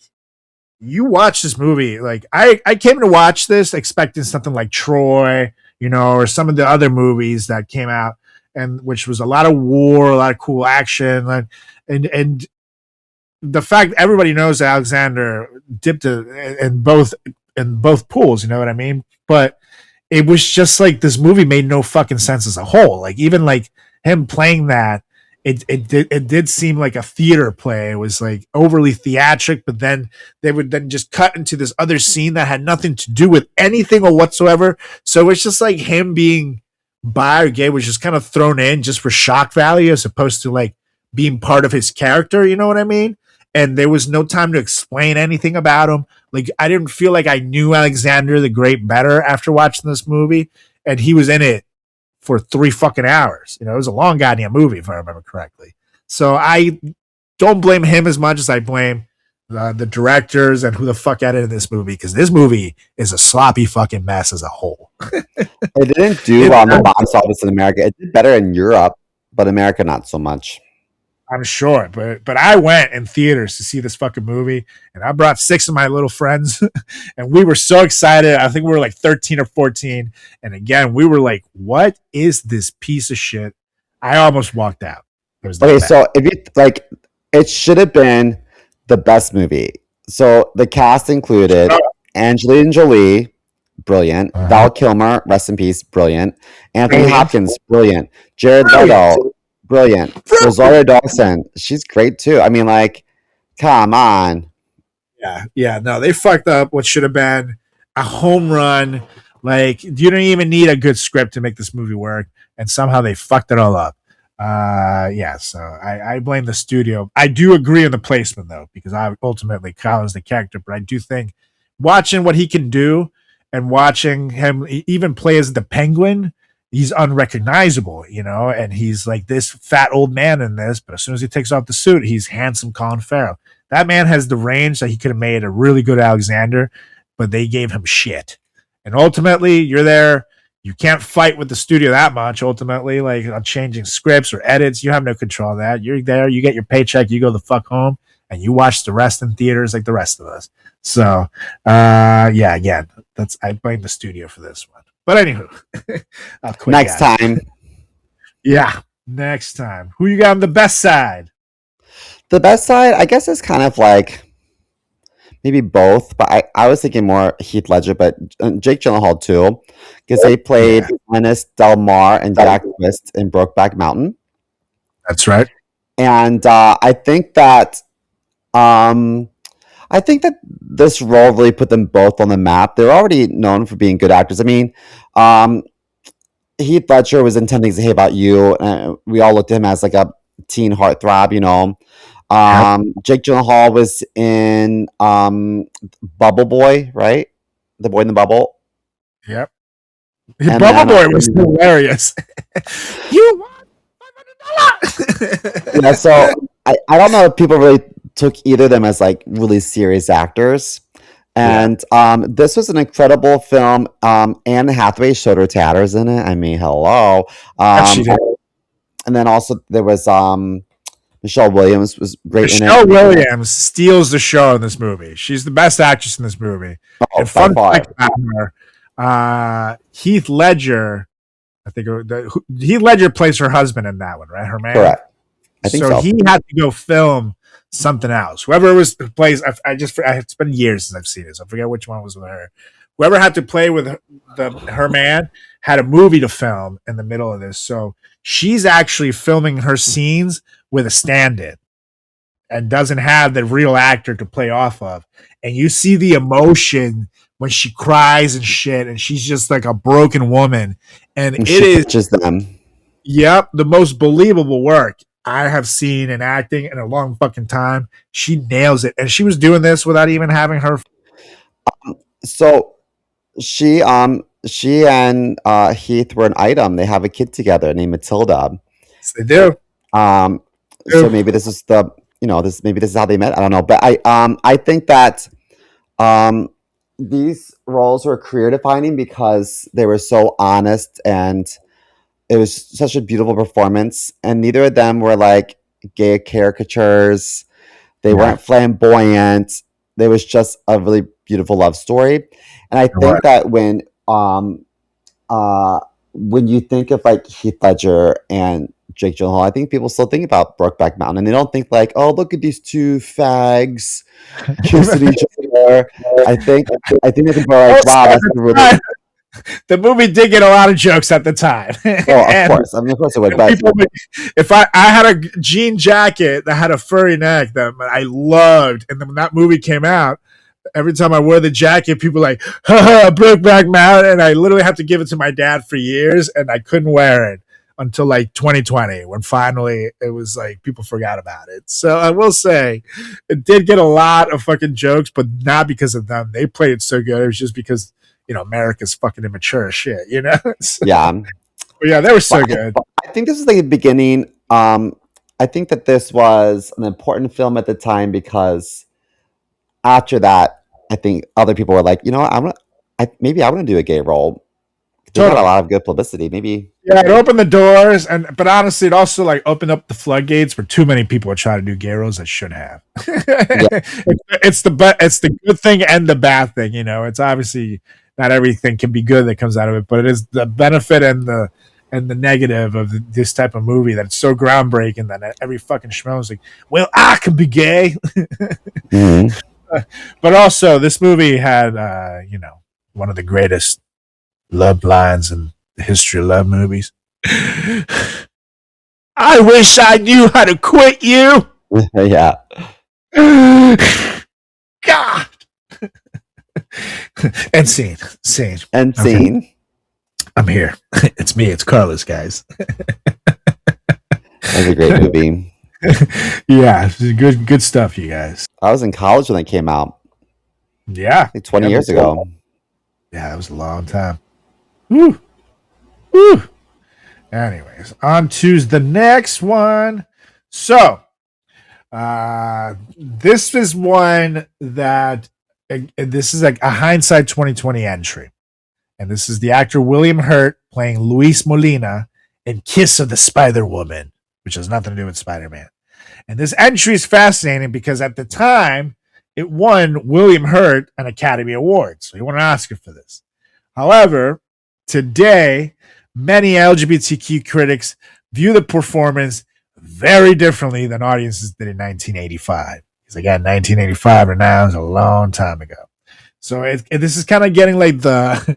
you watch this movie, like I came to watch this expecting something like Troy, or some of the other movies that came out. and which was a lot of war, a lot of cool action, and the fact everybody knows that Alexander dipped in both pools. You know what I mean? But it was just like this movie made no fucking sense as a whole. Like even like him playing that, it did seem like a theater play. It was like overly theatric, but then they would then just cut into this other scene that had nothing to do with anything or whatsoever. So it's just like him being bi or gay was just kind of thrown in just for shock value as opposed to like being part of his character. You know what I mean? And there was no time to explain anything about him. Like I didn't feel like I knew Alexander the Great better after watching this movie, and he was in it for 3 fucking hours. You know, it was a long goddamn movie if I remember correctly. So I don't blame him as much as I blame the directors and who the fuck edited this movie, because this movie is a sloppy fucking mess as a whole. It didn't do well on the box office in America. It did better in Europe, but America not so much. I'm sure, but I went in theaters to see this fucking movie, and I brought 6 of my little friends, and we were so excited. I think we were like 13 or 14, and again, we were like, "What is this piece of shit?" I almost walked out. It was that Okay, bad. so if you like, it should have been the best movie. So the cast included Angelina Jolie, brilliant. Val Kilmer, rest in peace, brilliant. Anthony Brilliant. Hopkins, brilliant. Jared Leto, brilliant. Rosario Dawson, she's great too. I mean, like, come on. Yeah, no, they fucked up what should have been a home run. Like, you don't even need a good script to make this movie work, and somehow they fucked it all up. Yeah, so I blame the studio. I do agree on the placement though, because I ultimately Colin's the character, but I do think watching what he can do and watching him even play as the Penguin, he's unrecognizable, you know, and he's like this fat old man in this, but as soon as he takes off the suit, he's handsome Colin Farrell. That man has the range that he could have made a really good Alexander, but they gave him shit. And ultimately, you're there. You can't fight with the studio that much. Ultimately, like on changing scripts or edits, you have no control of that. You're there. You get your paycheck. You go the fuck home, and you watch the rest in theaters like the rest of us. So, yeah, again, I blame the studio for this one. But anywho, I'll quit. Next time. Yeah, next time. Who you got on the best side? The best side, I guess, is kind of like maybe both, but I was thinking more Heath Ledger, but Jake Gyllenhaal too, because they played Linus Del Mar and Jack Twist in Brokeback Mountain. That's right. And I think that this role really put them both on the map. They're already known for being good actors. I mean, Heath Ledger was in 10 Things I Hate About You, and we all looked at him as like a teen heartthrob, you know. Jake Gyllenhaal was in Bubble Boy, right? The Boy in the Bubble. Yep. And Bubble then, Boy was hilarious. You want $500? Yeah, so I don't know if people really took either of them as like really serious actors. And this was an incredible film. Anne Hathaway showed her tatters in it. I mean, hello. She did. And then also there was Michelle Williams was great Michelle in it. Williams steals the show in this movie. She's the best actress in this movie. Oh, And by fun far. fact about her, Heath Ledger, I think Heath Ledger plays her husband in that one, right? Her man. Correct. I think so. He had to go film something else. Whoever was plays, it's been years since I've seen this. I forget which one was with her. Whoever had to play with her man had a movie to film in the middle of this. So she's actually filming her scenes with a stand-in and doesn't have the real actor to play off of. And you see the emotion when she cries and shit, and she's just like a broken woman. And it is just them. Yep, the most believable work I have seen in acting in a long fucking time. She nails it, and she was doing this without even having her. So she and Heath were an item. They have a kid together named Matilda. Yes, they do. So maybe this is maybe this is how they met. I don't know, but I think that these roles were career defining because they were so honest and it was such a beautiful performance. And neither of them were like gay caricatures. They weren't flamboyant. There was just a really beautiful love story. And I think that when when you think of like Heath Ledger and Jake Gyllenhaal, I think people still think about Brokeback Mountain, and they don't think like, oh, look at these two fags kissing each other. I think I think people are like, wow, that's really. The movie did get a lot of jokes at the time. Oh, of course. I mean, of course it would. But if I had a jean jacket that had a furry neck that I loved, and then when that movie came out, every time I wore the jacket, people were like, ha, Brokeback Mountain, and I literally had to give it to my dad for years, and I couldn't wear it until like 2020, when finally it was like people forgot about it. So I will say it did get a lot of fucking jokes, but not because of them. They played it so good. It was just because, you know, America's fucking immature as shit, you know? So, yeah. but yeah, they were so good. I think this is like the beginning. I think that this was an important film at the time because after that, I think other people were like, you know what, maybe I want to do a gay role. They got a lot of good publicity. Maybe. Yeah, it opened the doors, but honestly, it also like opened up the floodgates for too many people to try to do gay roles that should have. Yeah. It's the good thing and the bad thing. You know, it's obviously not everything can be good that comes out of it, but it is the benefit and the negative of this type of movie that it's so groundbreaking that every fucking schmo is like, well, I can be gay. Mm-hmm. But also, this movie had, you know, one of the greatest love lines in the history of love movies. I wish I knew how to quit you. Yeah. God. And scene. And scene. Okay. I'm here. It's me. It's Carlos, guys. That was a great movie. Yeah, good stuff, you guys. I was in college when it came out. Yeah. Like 20 years ago. Yeah, that was a long time. Woo. Woo. Anyways, on to the next one. So, this is one that this is like a hindsight 2020 entry. And this is the actor William Hurt playing Luis Molina in Kiss of the Spider Woman, which has nothing to do with Spider-Man. And this entry is fascinating because at the time, it won William Hurt an Academy Award. So he won an Oscar for this. However, today, many LGBTQ critics view the performance very differently than audiences did in 1985. Because again, 1985 or now is a long time ago. So this is kind of getting like the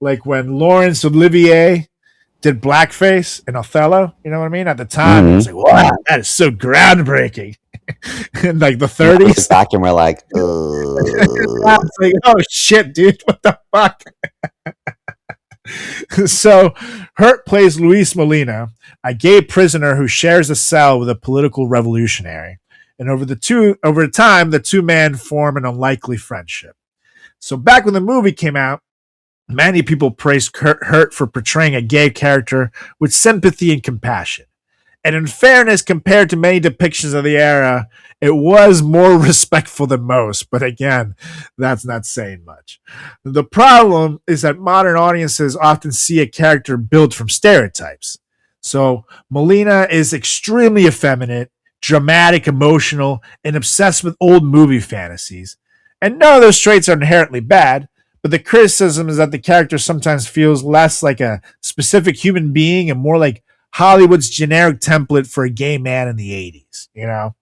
like when Laurence Olivier did blackface in Othello. You know what I mean? At the time, it was like, wow, that is so groundbreaking. In like the 30s, back and we're like, like, oh shit, dude, what the fuck? So Hurt plays Luis Molina, a gay prisoner who shares a cell with a political revolutionary. And over time, the two men form an unlikely friendship. So back when the movie came out, many people praised Hurt for portraying a gay character with sympathy and compassion. And in fairness, compared to many depictions of the era, it was more respectful than most. But again, that's not saying much. The problem is that modern audiences often see a character built from stereotypes. So Molina is extremely effeminate, dramatic, emotional, and obsessed with old movie fantasies. And none of those traits are inherently bad, but the criticism is that the character sometimes feels less like a specific human being and more like Hollywood's generic template for a gay man in the 80s, you know?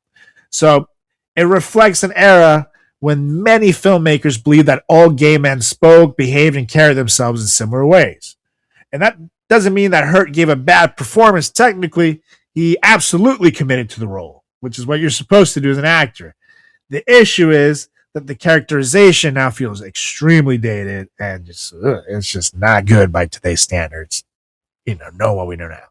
So it reflects an era when many filmmakers believed that all gay men spoke, behaved, and carried themselves in similar ways. And that doesn't mean that Hurt gave a bad performance. Technically, he absolutely committed to the role, which is what you're supposed to do as an actor. The issue is that the characterization now feels extremely dated and it's just not good by today's standards. You know what we know now.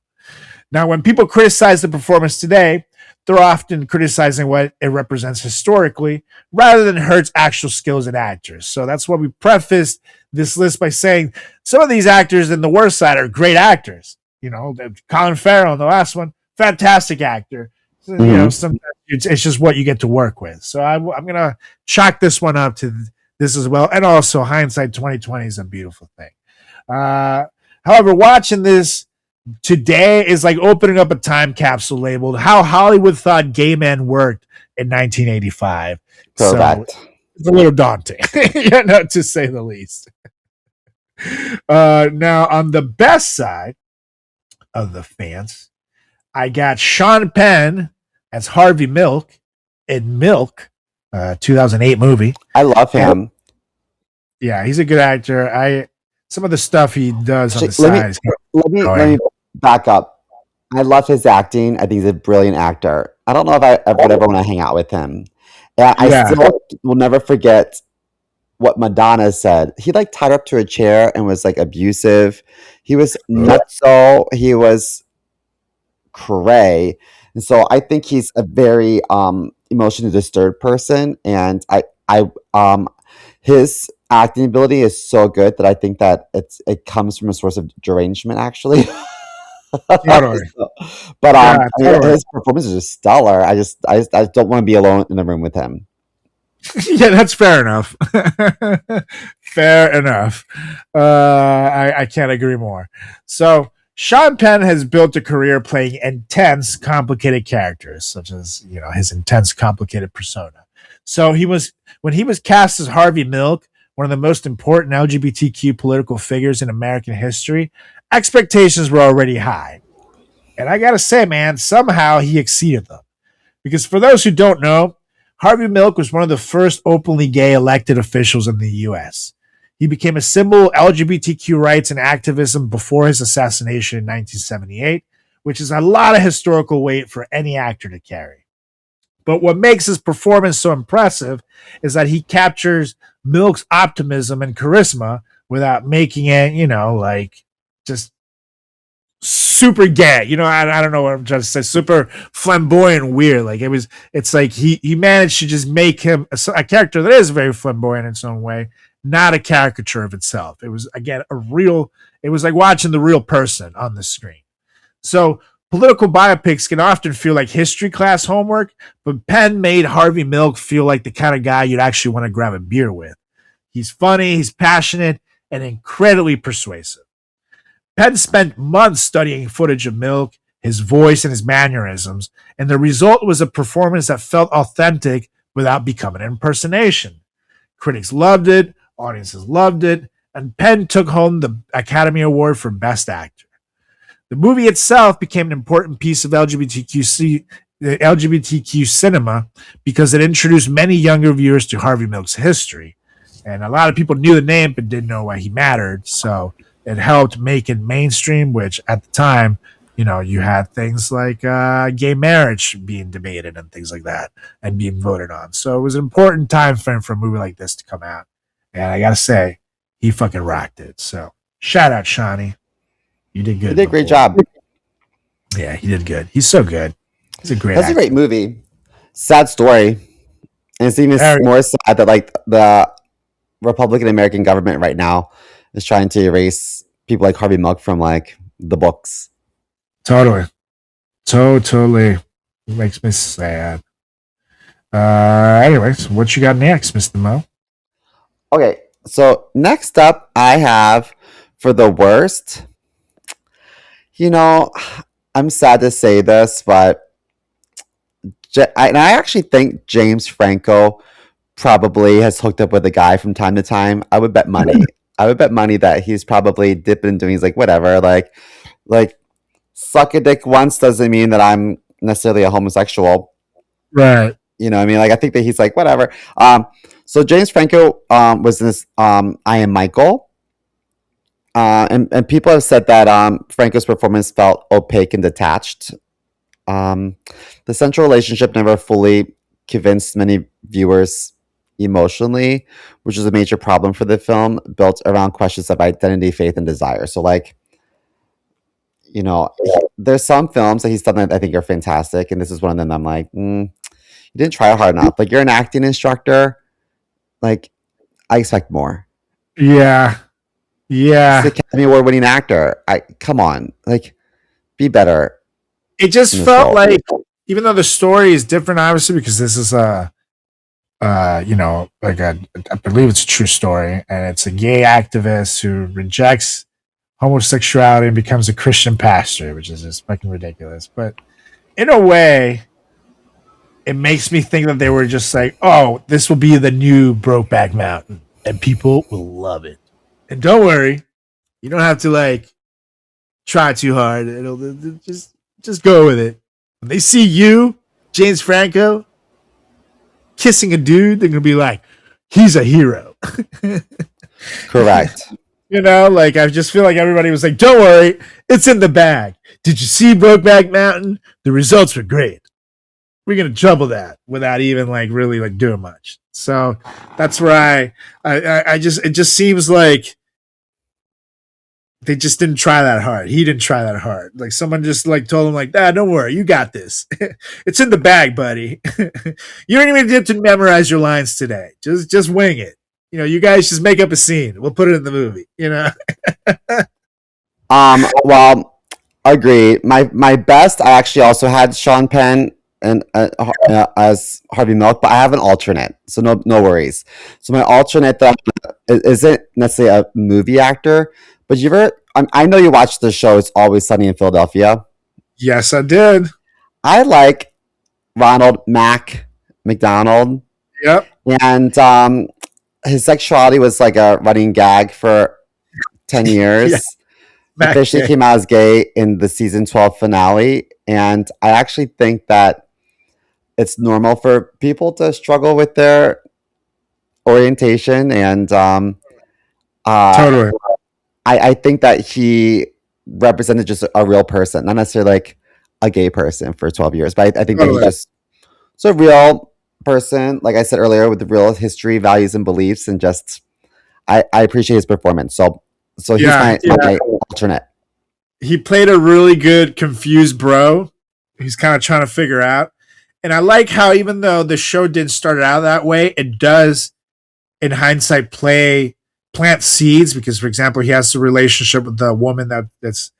Now, when people criticize the performance today, they're often criticizing what it represents historically rather than Hurt's actual skills as actors. So that's why we prefaced this list by saying some of these actors in the worst side are great actors. You know, Colin Farrell, the last one, fantastic actor. So, you know, sometimes it's just what you get to work with. So I'm going to chalk this one up to this as well. And also, hindsight 2020 is a beautiful thing. However, watching this today is like opening up a time capsule labeled How Hollywood Thought Gay Men Worked in 1985. So it's a little daunting, to say the least. Now, on the best side of the fans, I got Sean Penn as Harvey Milk in Milk, 2008 movie. I love And him. yeah, he's a good actor. Some of the stuff he does on Actually, the side is let me back up. I love his acting. I think he's a brilliant actor. I don't know if I would ever want to hang out with him. And I yeah, still will never forget what Madonna said. He like tied her up to a chair and was like abusive. He was nutso. He was cray. And so I think he's a very emotionally disturbed person. And I his acting ability is so good that I think that it comes from a source of derangement actually. totally. But Yeah, I mean, totally. his performance is just stellar. I don't want to be alone in the room with him. Yeah, that's fair enough. Fair enough. I can't agree more. So Sean Penn has built a career playing intense, complicated characters, such as his intense, complicated persona. So when he was cast as Harvey Milk, one of the most important LGBTQ political figures in American history, expectations were already high. And I gotta say, man, somehow he exceeded them. Because for those who don't know, Harvey Milk was one of the first openly gay elected officials in the US. He became a symbol of LGBTQ rights and activism before his assassination in 1978, which is a lot of historical weight for any actor to carry. But what makes his performance so impressive is that he captures Milk's optimism and charisma without making it, like just super gay. I don't know what I'm trying to say. Super flamboyant and weird. Like it's like he managed to just make him a character that is very flamboyant in its own way, not a caricature of itself. It was again it was like watching the real person on the screen. So political biopics can often feel like history class homework, but Penn made Harvey Milk feel like the kind of guy you'd actually want to grab a beer with. He's funny, he's passionate, and incredibly persuasive. Penn spent months studying footage of Milk, his voice, and his mannerisms, and the result was a performance that felt authentic without becoming an impersonation. Critics loved it, audiences loved it, and Penn took home the Academy Award for Best Actor. The movie itself became an important piece of LGBTQ cinema because it introduced many younger viewers to Harvey Milk's history. And a lot of people knew the name but didn't know why he mattered. So it helped make it mainstream, which at the time, you had things like gay marriage being debated and things like that and being voted on. So it was an important time frame for a movie like this to come out. And I got to say, he fucking rocked it. So shout out, Shawnee. You did good. He did a great job. Yeah, he did good. He's so good. He's a great That's actor. a great movie. Sad story. And it's even more sad that like the Republican American government right now is trying to erase people like Harvey Milk from like the books. Totally. It makes me sad. Anyways, what you got next, Mr. Mo? Okay, so next up I have for the worst. I'm sad to say this, but I actually think James Franco probably has hooked up with a guy from time to time. I would bet money. That he's probably dipping and doing. He's like, whatever. Like suck a dick once doesn't mean that I'm necessarily a homosexual. Right. You know what I mean? Like I think that he's like, whatever. So James Franco was in this I Am Michael. And people have said that Franco's performance felt opaque and detached. The central relationship never fully convinced many viewers emotionally, which is a major problem for the film, built around questions of identity, faith, and desire. So, like, there's some films that he's done that I think are fantastic, and this is one of them. I'm like, you didn't try hard enough. Like, you're an acting instructor. Like, I expect more. Yeah. He's the Academy Award-winning actor. Come on, like, be better. It just felt like, even though the story is different, obviously, because this is I believe it's a true story, and it's a gay activist who rejects homosexuality and becomes a Christian pastor, which is just fucking ridiculous. But in a way, it makes me think that they were just like, oh, this will be the new Brokeback Mountain, and people will love it. And don't worry, You don't have to like try too hard. It'll just go with it. When they see you, James Franco, kissing a dude, they're gonna be like, he's a hero. Correct. You know, like I just feel like everybody was like, don't worry, it's in the bag. Did you see Brokeback Mountain? The results were great. We're gonna double that without even like really like doing much. So that's where I just it just seems like they just didn't try that hard. He didn't try that hard. Like someone just like told him like, don't worry, you got this. It's in the bag, buddy. You don't even have to memorize your lines today. Just wing it. You know, you guys just make up a scene. We'll put it in the movie. You know. Well, agree. My best. I actually also had Sean Penn and as Harvey Milk, but I have an alternate, so no worries. So my alternate that isn't necessarily a movie actor, but you ever? I know you watched the show. It's Always Sunny in Philadelphia. Yes, I did. I like Ronald McDonald, Yep. and his sexuality was like a running gag for 10 years. Yeah. Officially came out as gay in the season 12 finale, and I actually think that it's normal for people to struggle with their orientation, and Totally. I think that he represented just a real person, not necessarily like a gay person for 12 years, but I think that he just a real person, like I said earlier, with the real history, values, and beliefs, and just I appreciate his performance. So he's my alternate. He played a really good confused bro. He's kind of trying to figure out. And I like how even though the show didn't start out that way, it does, in hindsight, plant seeds because, for example, he has a relationship with the woman it's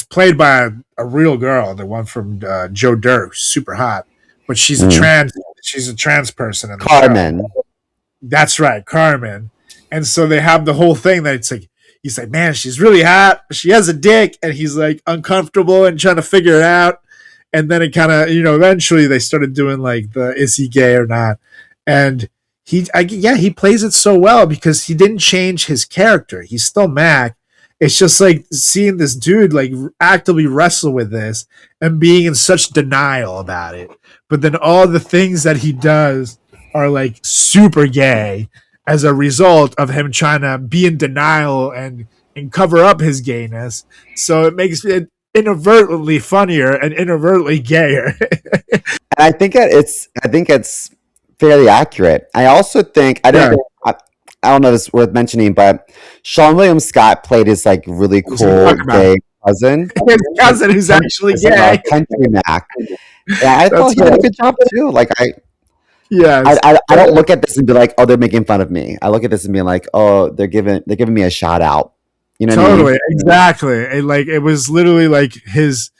played by a real girl, the one from Joe Dirt, super hot, but she's a trans person in the Carmen. show. That's right, Carmen. And so they have the whole thing that it's like he's like, man, she's really hot, she has a dick, and he's like uncomfortable and trying to figure it out. And then it kind of, eventually they started doing like the is he gay or not, and he plays it so well because he didn't change his character. He's still Mac. It's just like seeing this dude like actively wrestle with this and being in such denial about it. But then all the things that he does are like super gay as a result of him trying to be in denial and cover up his gayness. So it makes it inadvertently funnier and inadvertently gayer. And I think it's fairly accurate. I also think I don't know if it's worth mentioning, but Sean William Scott played his like really cool gay cousin. His cousin who's actually gay. Country Mac. Yeah, I thought he did a good job too. Like I don't look at this and be like, oh, they're making fun of me. I look at this and be like, oh, they're giving me a shout out. You know what I mean? Exactly. It was literally like his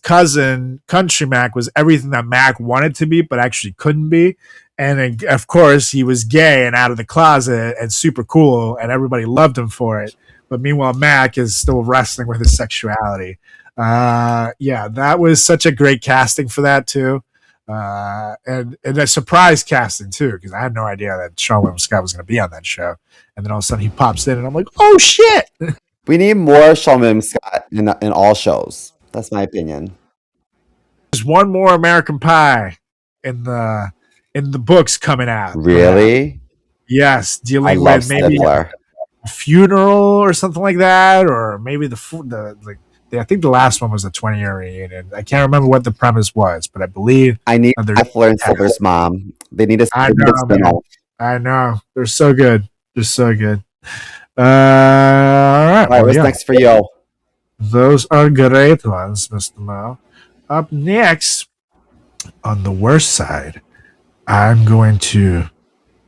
cousin Country Mac was everything that Mac wanted to be, but actually couldn't be. And of course, he was gay and out of the closet and super cool, and everybody loved him for it. But meanwhile, Mac is still wrestling with his sexuality. That was such a great casting for that too. And a surprise casting too, because I had no idea that Sean William Scott was going to be on that show. And then all of a sudden he pops in, and I'm like, oh shit! We need more Sean William Scott in all shows. That's my opinion. There's one more American Pie in the books coming out. Really? Yes, dealing with maybe a funeral or something like that, or maybe I think the last one was a 20-year reunion. I can't remember what the premise was, but I believe I need Stifler and Silver's mom. They need a spin-off. I know. They're so good. They're so good. All right. What's next for you? Those are great ones, Mr. Mo. Up next, on the worst side, I'm going to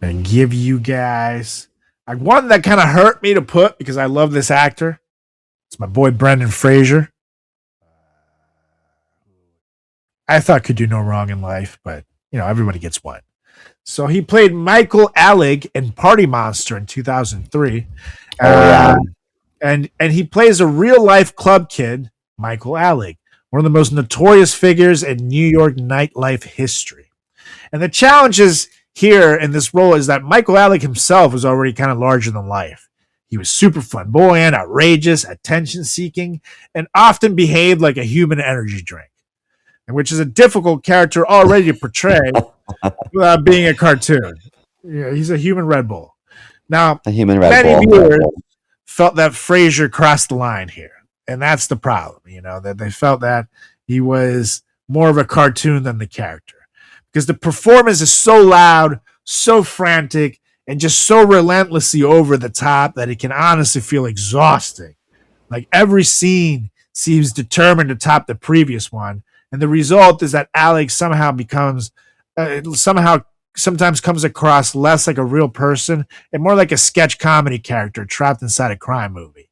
give you guys one that kind of hurt me to put because I love this actor. It's my boy Brendan Fraser. I thought could do no wrong in life, but everybody gets one. So he played Michael Alec in Party Monster in 2003. And he plays a real life club kid, Michael Alec, one of the most notorious figures in New York nightlife history. And the challenges here in this role is that Michael Alec himself was already kind of larger than life. He was super flamboyant, outrageous, attention-seeking, and often behaved like a human energy drink, and which is a difficult character already to portray without being a cartoon. Yeah, he's a human Red Bull. Now, A human Red many Bull. viewers felt that Frasier crossed the line here, and that's the problem. That they felt that he was more of a cartoon than the character, because the performance is so loud, so frantic, and just so relentlessly over the top that it can honestly feel exhausting. Like every scene seems determined to top the previous one, and the result is that Alex sometimes comes across less like a real person and more like a sketch comedy character trapped inside a crime movie.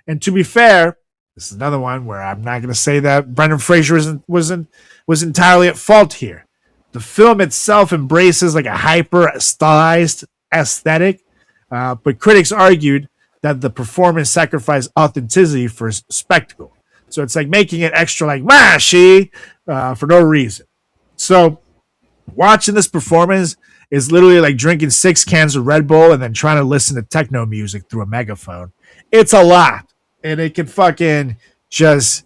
And to be fair, this is another one where I'm not going to say that Brendan Fraser was entirely at fault here. The film itself embraces like a hyper stylized aesthetic, but critics argued that the performance sacrificed authenticity for spectacle. So it's like making it extra like mashy for no reason. So watching this performance is literally like drinking 6 cans of Red Bull and then trying to listen to techno music through a megaphone. It's a lot, and it can fucking just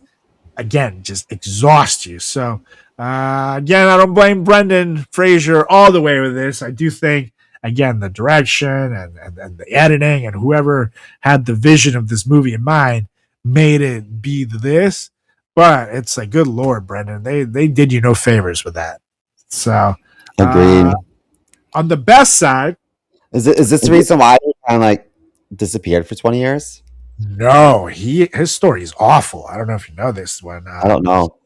exhaust you. So again, I don't blame Brendan Fraser all the way with this. I do think, again, the direction and the editing and whoever had the vision of this movie in mind made it be this. But it's like, good Lord, Brendan, they did you no favors with that. So, Agreed. On the best side, Is this the reason why he kind of like disappeared for 20 years? no, his story is awful. I don't know if you know this one. I don't know.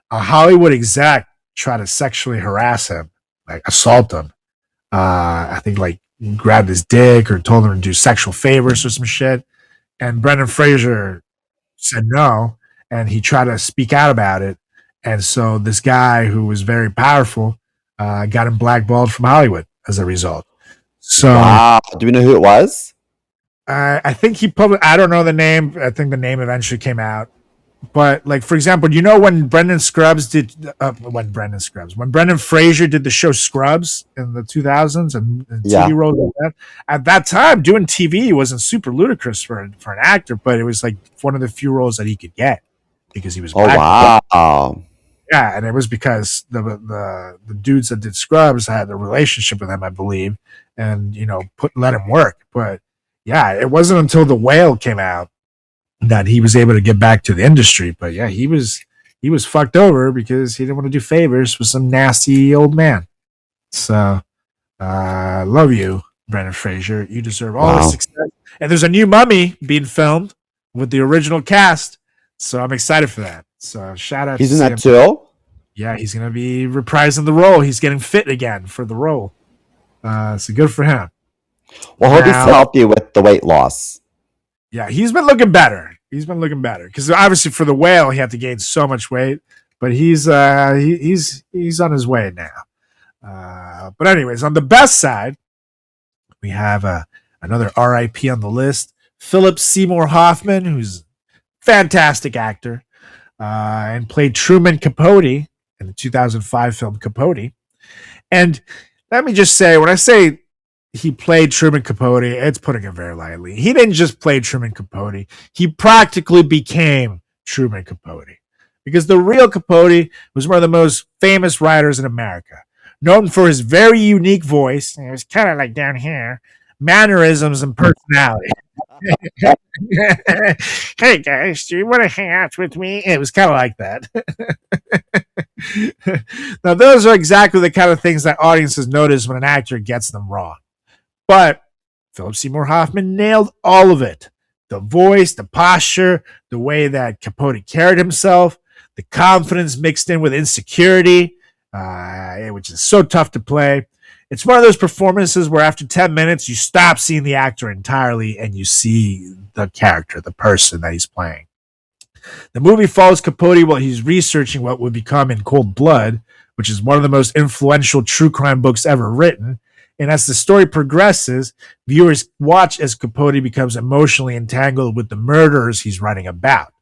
A Hollywood exec tried to sexually harass him, like assault him. I think like grabbed his dick or told him to do sexual favors or some shit. And Brendan Fraser said no, and he tried to speak out about it. And so this guy who was very powerful got him blackballed from Hollywood as a result. So Wow. Do we know who it was? I think I don't know the name. I think the name eventually came out. But like, for example, when Brendan Fraser did the show Scrubs in the 2000s and TV roles like that, at that time doing TV wasn't super ludicrous for an actor, but it was like one of the few roles that he could get because he was black. Wow. Yeah, and it was because the dudes that did Scrubs had a relationship with him, I believe, and let him work. But yeah, it wasn't until The Whale came out that he was able to get back to the industry. But yeah, he was fucked over because he didn't want to do favors with some nasty old man. So love you, Brendan Fraser. You deserve all the success. And there's a new Mummy being filmed with the original cast, so I'm excited for that. So shout out. He's in that too? Yeah, he's gonna be reprising the role. He's getting fit again for the role. So good for him. Well, hope he's helped you with the weight loss. Yeah, he's been looking better. Because obviously for The Whale he had to gain so much weight, but he's on his way now. But anyways, on the best side, we have another RIP on the list, Philip Seymour Hoffman, who's a fantastic actor, and played Truman Capote in the 2005 film Capote. And let me just say, when I say he played Truman Capote, it's putting it very lightly. He didn't just play Truman Capote. He practically became Truman Capote, because the real Capote was one of the most famous writers in America, known for his very unique voice. It was kind of like down here, mannerisms, and personality. Hey guys, do you want to hang out with me? It was kind of like that. Now, those are exactly the kind of things that audiences notice when an actor gets them wrong. But Philip Seymour Hoffman nailed all of it. The voice, the posture, the way that Capote carried himself, the confidence mixed in with insecurity, which is so tough to play. It's one of those performances where after 10 minutes, you stop seeing the actor entirely and you see the character, the person that he's playing. The movie follows Capote while he's researching what would become In Cold Blood, which is one of the most influential true crime books ever written. And as the story progresses, viewers watch as Capote becomes emotionally entangled with the murderers he's writing about.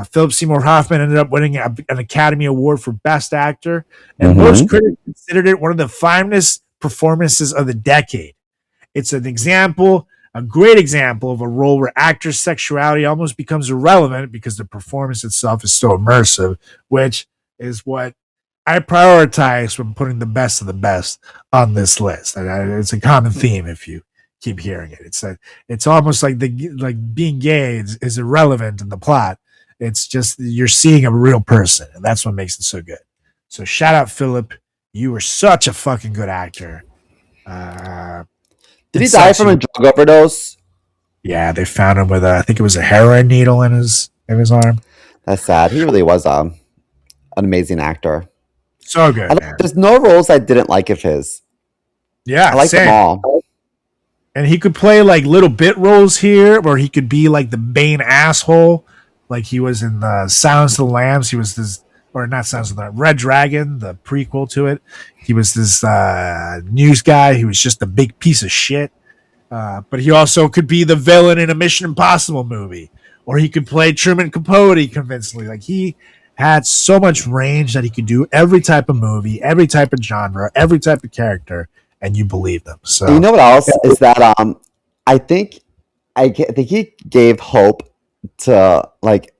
Philip Seymour Hoffman ended up winning an Academy Award for Best Actor, and most critics considered it one of the finest performances of the decade. It's an example a great example of a role where actors' sexuality almost becomes irrelevant because the performance itself is so immersive, which is what I prioritize when putting the best of the best on this list. And it's a common theme if you keep hearing it. It's almost like being gay is irrelevant in the plot. It's just you're seeing a real person, and that's what makes it so good. So shout out Philip, you were such a fucking good actor. Did he die from a drug overdose? Yeah, they found him with I think it was a heroin needle in his arm. That's sad. He really was an amazing actor. So good, man. There's no roles I didn't like of his. Yeah, I like them all. And he could play like little bit roles here, or he could be like the Bane asshole, like he was in the Silence of the Lambs. He was this, or not Silence of the Red Dragon, the prequel to it. He was this news guy who was just a big piece of shit. But he also could be the villain in a Mission Impossible movie, or he could play Truman Capote convincingly. Like he had so much range that he could do every type of movie, every type of genre, every type of character, and you believe them. So you know what else is that I think he gave hope to like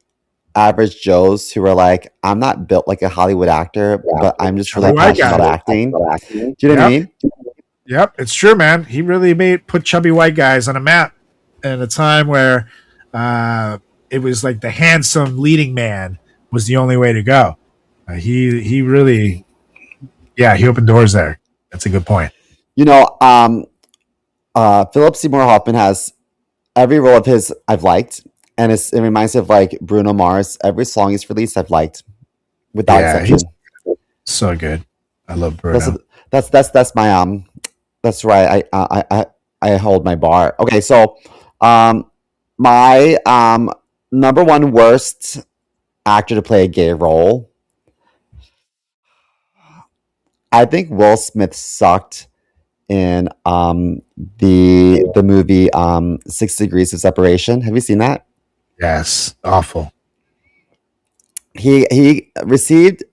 average Joes who were like, I'm not built like a Hollywood actor, but I'm just really passionate about acting. Do you know what I mean? Yep, it's true, man. He really put chubby white guys on a map at a time where it was like the handsome leading man was the only way to go. He really, he opened doors there. That's a good point. You know, Philip Seymour Hoffman has every role of his I've liked, and it reminds me of like Bruno Mars. Every song he's released, I've liked, without exception. So good. I love Bruno. That's my That's right. I hold my bar. Okay, so my number one worst actor to play a gay role. I think Will Smith sucked in the movie 6 Degrees of Separation. Have you seen that? Yes, awful. He received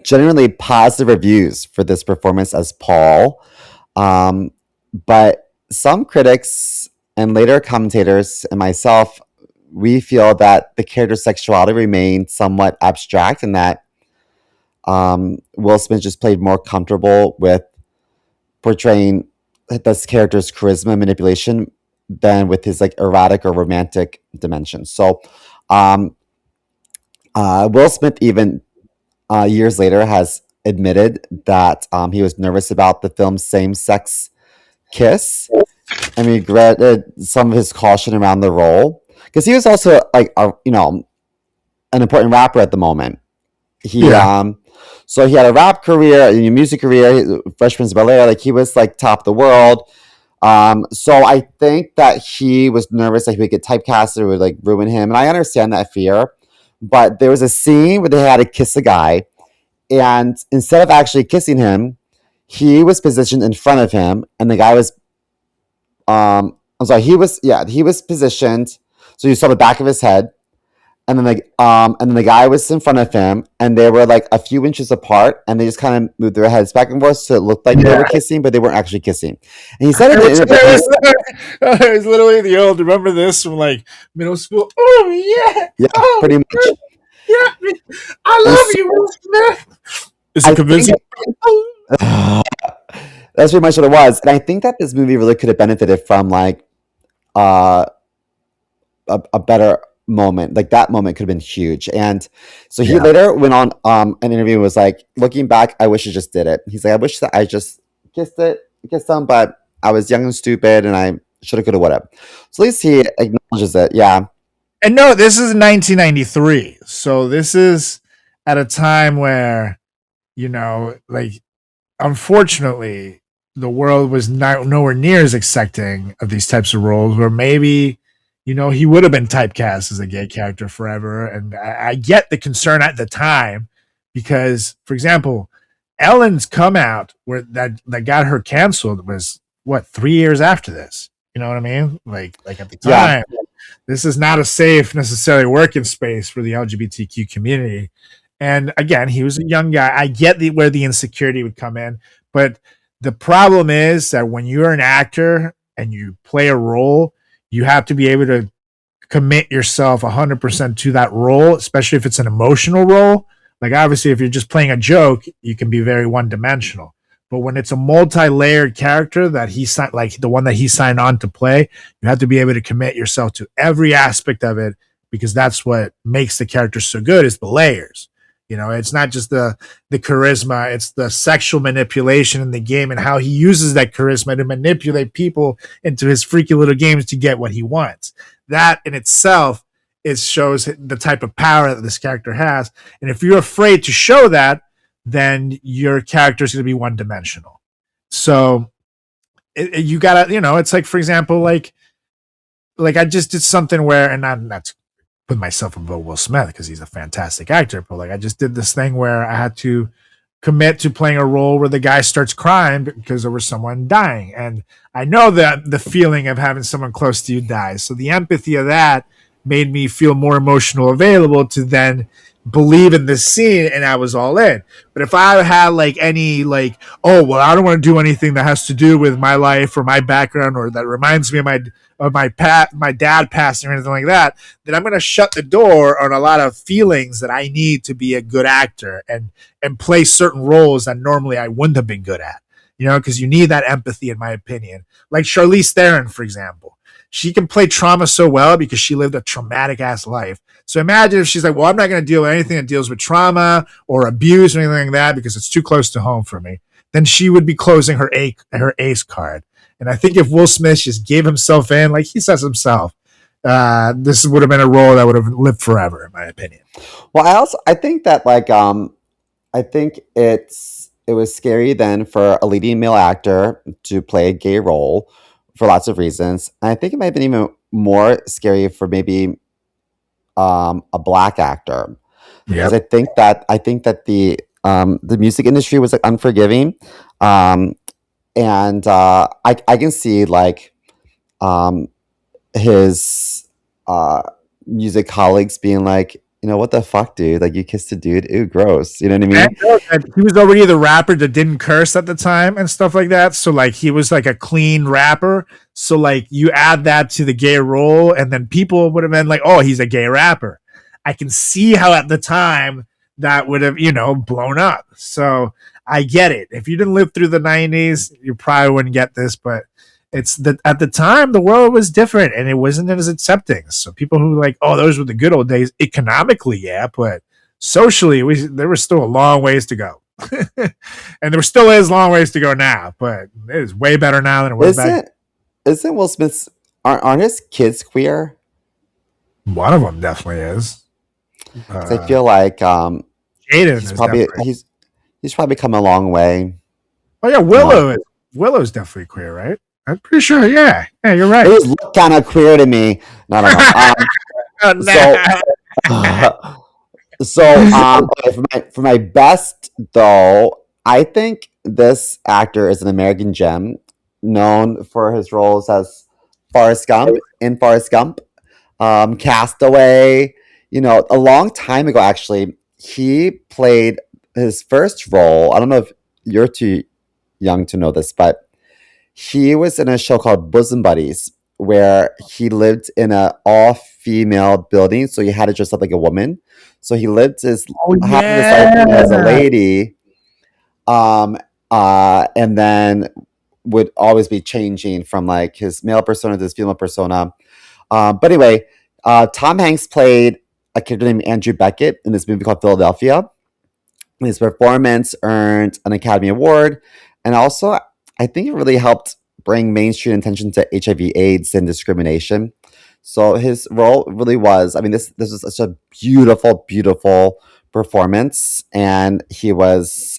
generally positive reviews for this performance as Paul. But some critics and later commentators and myself, we feel that the character's sexuality remained somewhat abstract and that Will Smith just played more comfortable with portraying this character's charisma and manipulation than with his like erotic or romantic dimensions. So Will Smith even years later has admitted that he was nervous about the film's same-sex kiss and regretted some of his caution around the role because he was also like an important rapper at the moment. So he had a rap career, a music career, Fresh Prince of Bel-Air, like he was like top of the world. So I think that he was nervous that he would get typecasted or would like ruin him, and I understand that fear. But there was a scene where they had to kiss a guy, and instead of actually kissing him, he was positioned in front of him, and the guy was, he was positioned, so you saw the back of his head, and then the guy was in front of him, and they were like a few inches apart, and they just kind of moved their heads back and forth, so it looked like they were kissing, but they weren't actually kissing. And he said it was literally the old. Remember this from like middle school? Oh yeah, pretty much. Yeah, I love you, Will Smith. Is it convincing? That's pretty much what it was, and I think that this movie really could have benefited from like a better moment. Like that moment could have been huge. And so he later went on an interview and was like, looking back, I wish I just did it. He's like, I wish that I just kissed them, but I was young and stupid and I should have, could have, whatever. So at least he acknowledges it. Yeah. And no, this is 1993. So this is at a time where, like, unfortunately, the world was nowhere near as accepting of these types of roles where maybe, he would have been typecast as a gay character forever. And I get the concern at the time because, for example, Ellen's come out where that got her canceled was 3 years after this. You know what I mean? Like at the time, this is not a safe necessarily working space for the LGBTQ community. And again, he was a young guy. I get where the insecurity would come in, but the problem is that when you're an actor and you play a role, you have to be able to commit yourself 100% to that role, especially if it's an emotional role. Like obviously, if you're just playing a joke, you can be very one dimensional. But when it's a multi-layered character that he signed, like the one that he signed on to play, you have to be able to commit yourself to every aspect of it, because that's what makes the character so good, is the layers. You know, it's not just the charisma, it's the sexual manipulation in the game and how he uses that charisma to manipulate people into his freaky little games to get what he wants. That in itself, it shows the type of power that this character has. And if you're afraid to show that, then your character is going to be one dimensional. So you gotta, you know, it's like, for example, like I just did something where, and I'm not put myself above Will Smith because he's a fantastic actor, but like I just did this thing where I had to commit to playing a role where the guy starts crying because there was someone dying. And I know that the feeling of having someone close to you die. So the empathy of that made me feel more emotional available to then believe in this scene, and I was all in. But if I had like any like, oh well, I don't want to do anything that has to do with my life or my background or that reminds me of my dad passing or anything like that, then I'm going to shut the door on a lot of feelings that I need to be a good actor and play certain roles that normally I wouldn't have been good at. You know, because you need that empathy, in my opinion. Like Charlize Theron, for example. She can play trauma so well because she lived a traumatic ass life. So imagine if she's like, well, I'm not going to deal with anything that deals with trauma or abuse or anything like that because it's too close to home for me. Then she would be closing her ace card. And I think if Will Smith just gave himself in, like he says himself, this would have been a role that would have lived forever, in my opinion. Well, I think that like I think it was scary then for a leading male actor to play a gay role for lots of reasons. And I think it might have been even more scary for maybe a black actor, because Yep. I think that the music industry was like unforgiving, and I can see like his music colleagues being like, you know, what the fuck, dude? Like, you kissed a dude? Ew, gross. You know what I mean? And he was already the rapper that didn't curse at the time and stuff like that. So like he was like a clean rapper. So like you add that to the gay role, and then people would have been like, oh, he's a gay rapper. I can see how at the time that would have, you know, blown up. So I get it. If you didn't live through the 90s, you probably wouldn't get this, but it's that at the time the world was different and it wasn't as accepting. So people who like, oh, those were the good old days, economically, yeah, but socially, there was still a long ways to go. And there still is long ways to go now, but it is way better now than it was back. Isn't Will Smith's aren't his kids queer? One of them definitely is. 'Cause I feel like Jaden he's is probably definitely. he's probably come a long way. Oh yeah, Willow's definitely queer, right? I'm pretty sure. Yeah, you're right. It just looked kind of queer to me. No, no, no. Oh, nah. Okay, for my best though, I think this actor is an American gem, known for his roles as Forrest Gump in Forrest Gump, Castaway. You know, a long time ago, actually, he played his first role. I don't know if you're too young to know this, but he was in a show called Bosom Buddies, where he lived in a all-female building, so he had to dress up like a woman. So he lived half of his life as a lady, and then would always be changing from like his male persona to his female persona. But anyway, Tom Hanks played a character named Andrew Beckett in this movie called Philadelphia. His performance earned an Academy Award, and also I think it really helped bring mainstream attention to HIV/AIDS and discrimination. So his role really was, I mean, this was such a beautiful, beautiful performance, and he was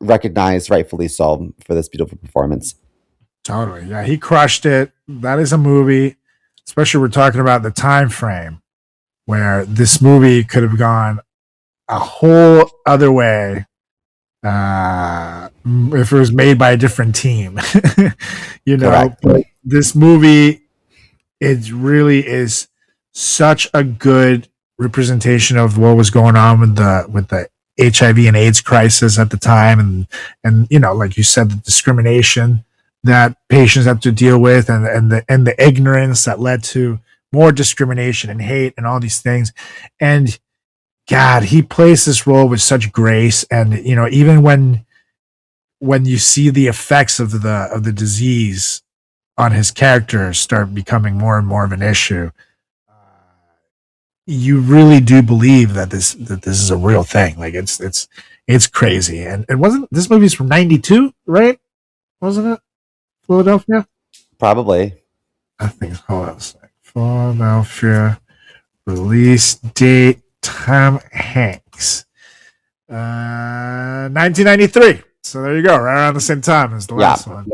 recognized rightfully so for this beautiful performance. Totally. Yeah, he crushed it. That is a movie, especially we're talking about the time frame where this movie could have gone a whole other way if it was made by a different team. You know, Correct. but this movie, it really is such a good representation of what was going on with the HIV and AIDS crisis at the time, and you know, like you said, the discrimination that patients have to deal with, and the ignorance that led to more discrimination and hate and all these things. And God, he plays this role with such grace. And even when you see the effects of the disease on his character start becoming more and more of an issue, you really do believe that this is a real thing. Like it's crazy. And it wasn't this movie's from 92, right? Wasn't it? Philadelphia? Probably. I think, hold on a sec. Philadelphia release date, Tom Hanks. 1993. So there you go, right around the same time as the last one.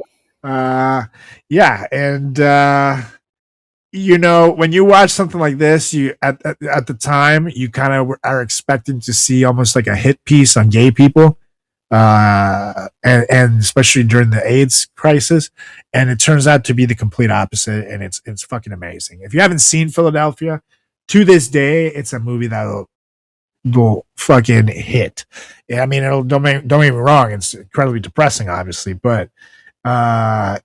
Yeah, and when you watch something like this, you at the time you kind of are expecting to see almost like a hit piece on gay people, and especially during the AIDS crisis, and it turns out to be the complete opposite, and it's fucking amazing. If you haven't seen Philadelphia, to this day, it's a movie that'll fucking hit. I mean, don't get me wrong, it's incredibly depressing, obviously, but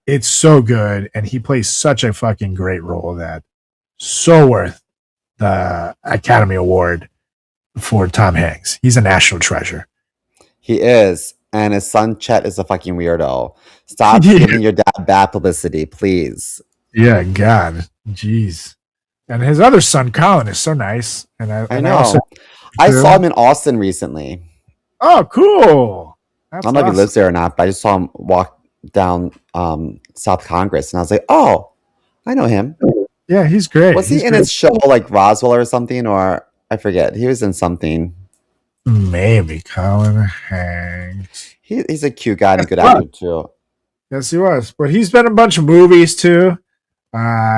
it's so good, and he plays such a fucking great role that so worth the Academy Award for Tom Hanks. He's a national treasure. He is. And his son Chet is a fucking weirdo. Stop giving your dad bad publicity, please. Yeah, God. Jeez. And his other son, Colin, is so nice. And I know. I saw him in Austin recently. Oh, cool. I don't know if he lives there or not, but I just saw him walk down South Congress, and I was like, oh, I know him. Yeah, he's great. Was he in his show like Roswell or something? Or I forget. He was in something. Maybe Colin Hanks. He's a cute guy and a good actor too. Yes, he was. But he's been in a bunch of movies too.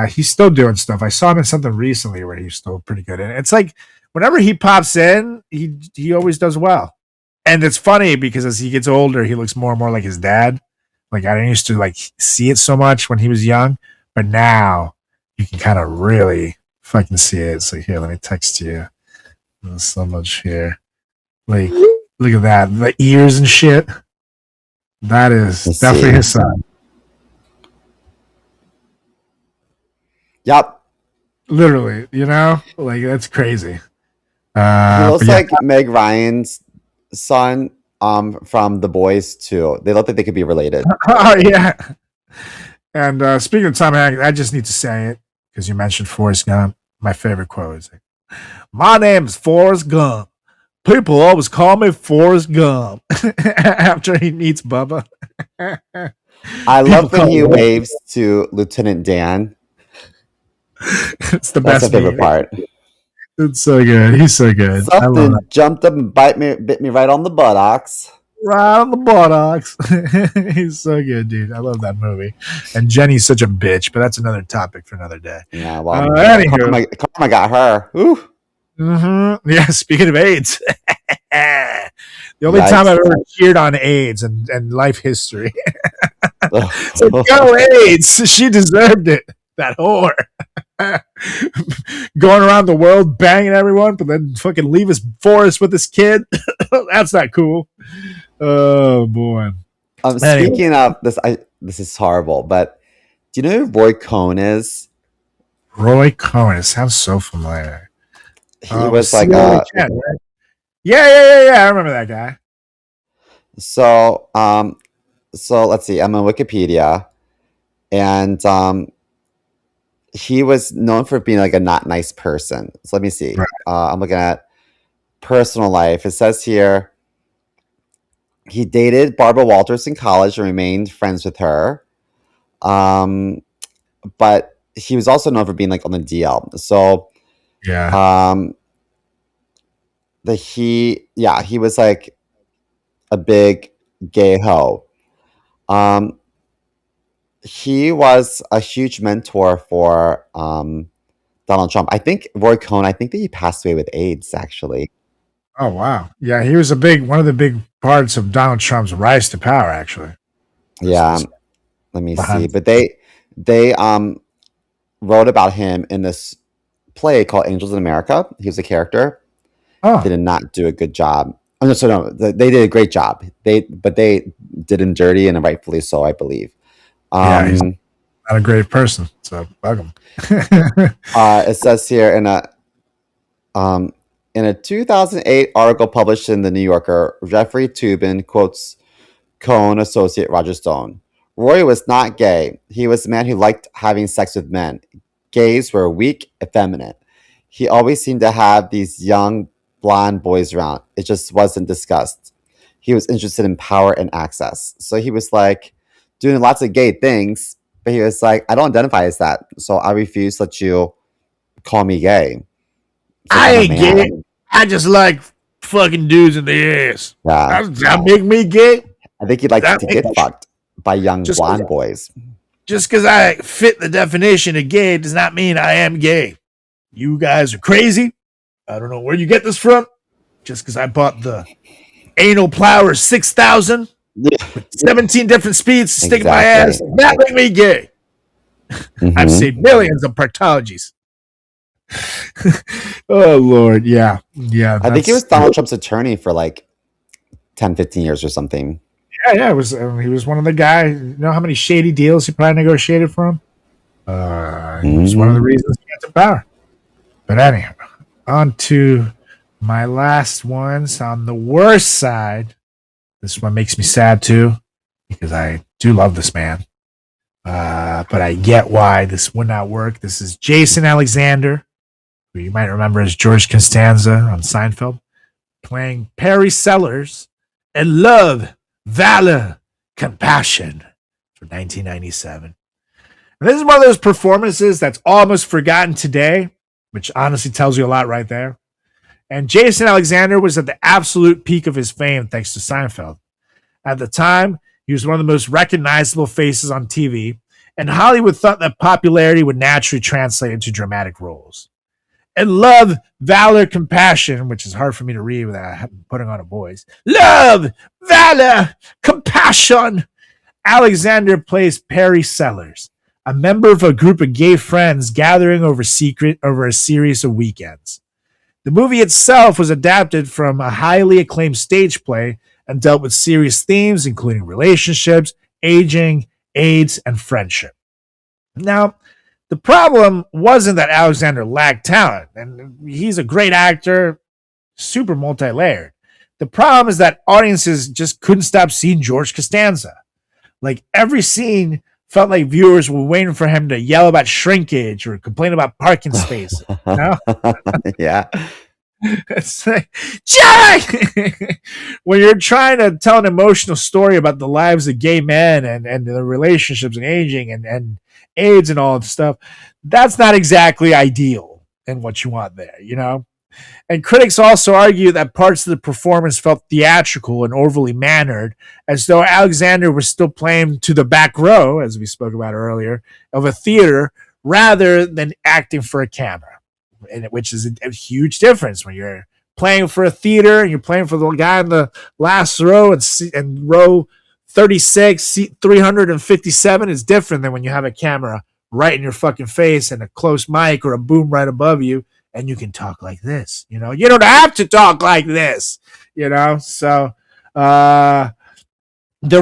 He's still doing stuff. I saw him in something recently where he's still pretty good. And it's like whenever he pops in, he always does well. And it's funny because as he gets older, he looks more and more like his dad. Like I didn't used to like see it so much when he was young, but now you can kind of really fucking see it. So here, let me text you. There's so much here. Like, look at that. The ears and shit. That is definitely his son. Yep. Literally, like that's crazy. He looks like Meg Ryan's son from The Boys too. They look like they could be related. Oh yeah. And speaking of Tom Hanks, I just need to say it because you mentioned Forrest Gump. My favorite quote is, "My name is Forrest Gump. People always call me Forrest Gump." After he meets Bubba. I love when he waves to Lieutenant Dan. It's the best. That's my favorite part. It's so good. He's so good. Something jumped up and bit me right on the buttocks. Right on the buttocks. He's so good, dude. I love that movie. And Jenny's such a bitch, but that's another topic for another day. Yeah, well, Karma got her. Ooh. Mm-hmm. Yeah, speaking of AIDS. The only time I've ever cheered on AIDS and life history. So go AIDS. She deserved it. That whore. Going around the world banging everyone, but then fucking leave his Forrest with his kid. That's not cool. Oh boy. Speaking of this, this is horrible, but do you know who Roy Cohn is? Roy Cohn. It sounds so familiar. He was like right? Yeah. I remember that guy. So let's see. I'm on Wikipedia, and he was known for being like a not nice person. So let me see. Right. I'm looking at personal life. It says here he dated Barbara Walters in college and remained friends with her. But he was also known for being like on the DL. So yeah. He was like a big gay hoe. He was a huge mentor for Donald Trump. I think Roy Cohn, I think that he passed away with AIDS, actually. Oh, wow. Yeah, he was one of the big parts of Donald Trump's rise to power, actually. Yeah. Let me see. But they wrote about him in this play called Angels in America. He was a character. Oh. They did not do a good job. Oh, no, so no, they did a great job. But they did him dirty, and rightfully so, I believe. Yeah, he's Um, not a great person, so bug him. it says here in a 2008 article published in the New Yorker, Jeffrey Toobin quotes Cohen associate Roger Stone. Roy was not gay. He was a man who liked having sex with men. Gays were weak, effeminate. He always seemed to have these young, blonde boys around. It just wasn't discussed. He was interested in power and access. So he was like doing lots of gay things, but he was like, I don't identify as that. So I refuse to let you call me gay. It's like I I'm a ain't man. gay. I just like fucking dudes in the ass. Yeah. That make me gay? I think he likes That to make get fucked by young just blonde boys. just because I fit the definition of gay does not mean I am gay. You guys are crazy. I don't know where you get this from. Just because I bought the anal plower 6000 Yeah. with 17 different speeds to stick in my Exactly. ass, that make me gay. I've Mhm. saved millions of partologies. Oh Lord, yeah. I think he was Donald Trump's attorney for like 10, 15 years or something. Yeah. It was he was one of the guys. You know how many shady deals he probably negotiated for him? He was one of the reasons he got to power. But anyhow, on to my last ones on the worst side. This one makes me sad too, because I do love this man. But I get why this would not work. This is Jason Alexander, who you might remember as George Costanza on Seinfeld, playing Perry Sellers in Love, Valor, Compassion for 1997. And this is one of those performances that's almost forgotten today, which honestly tells you a lot right there. And Jason Alexander was at the absolute peak of his fame thanks to Seinfeld. At the time, he was one of the most recognizable faces on TV, and Hollywood thought that popularity would naturally translate into dramatic roles. And Love, Valor, Compassion, which is hard for me to read without putting on a voice. Love, Valor, Compassion. Alexander plays Perry Sellers, a member of a group of gay friends gathering over a series of weekends. The movie itself was adapted from a highly acclaimed stage play and dealt with serious themes, including relationships, aging, AIDS, and friendship. Now, the problem wasn't that Alexander lacked talent, and he's a great actor, super multi-layered. The problem is that audiences just couldn't stop seeing George Costanza. Like every scene felt like viewers were waiting for him to yell about shrinkage or complain about parking spaces. You know? Yeah. It's like, Jack! When you're trying to tell an emotional story about the lives of gay men and the relationships and aging and AIDS and all that stuff, that's not exactly ideal in what you want there, you know? And critics also argue that parts of the performance felt theatrical and overly mannered, as though Alexander was still playing to the back row, as we spoke about earlier, of a theater rather than acting for a camera, which is a huge difference when you're playing for a theater and you're playing for the guy in the last row and row 36, seat 357 is different than when you have a camera right in your fucking face and a close mic or a boom right above you and you can talk like this. You know, you don't have to talk like this, you know? So the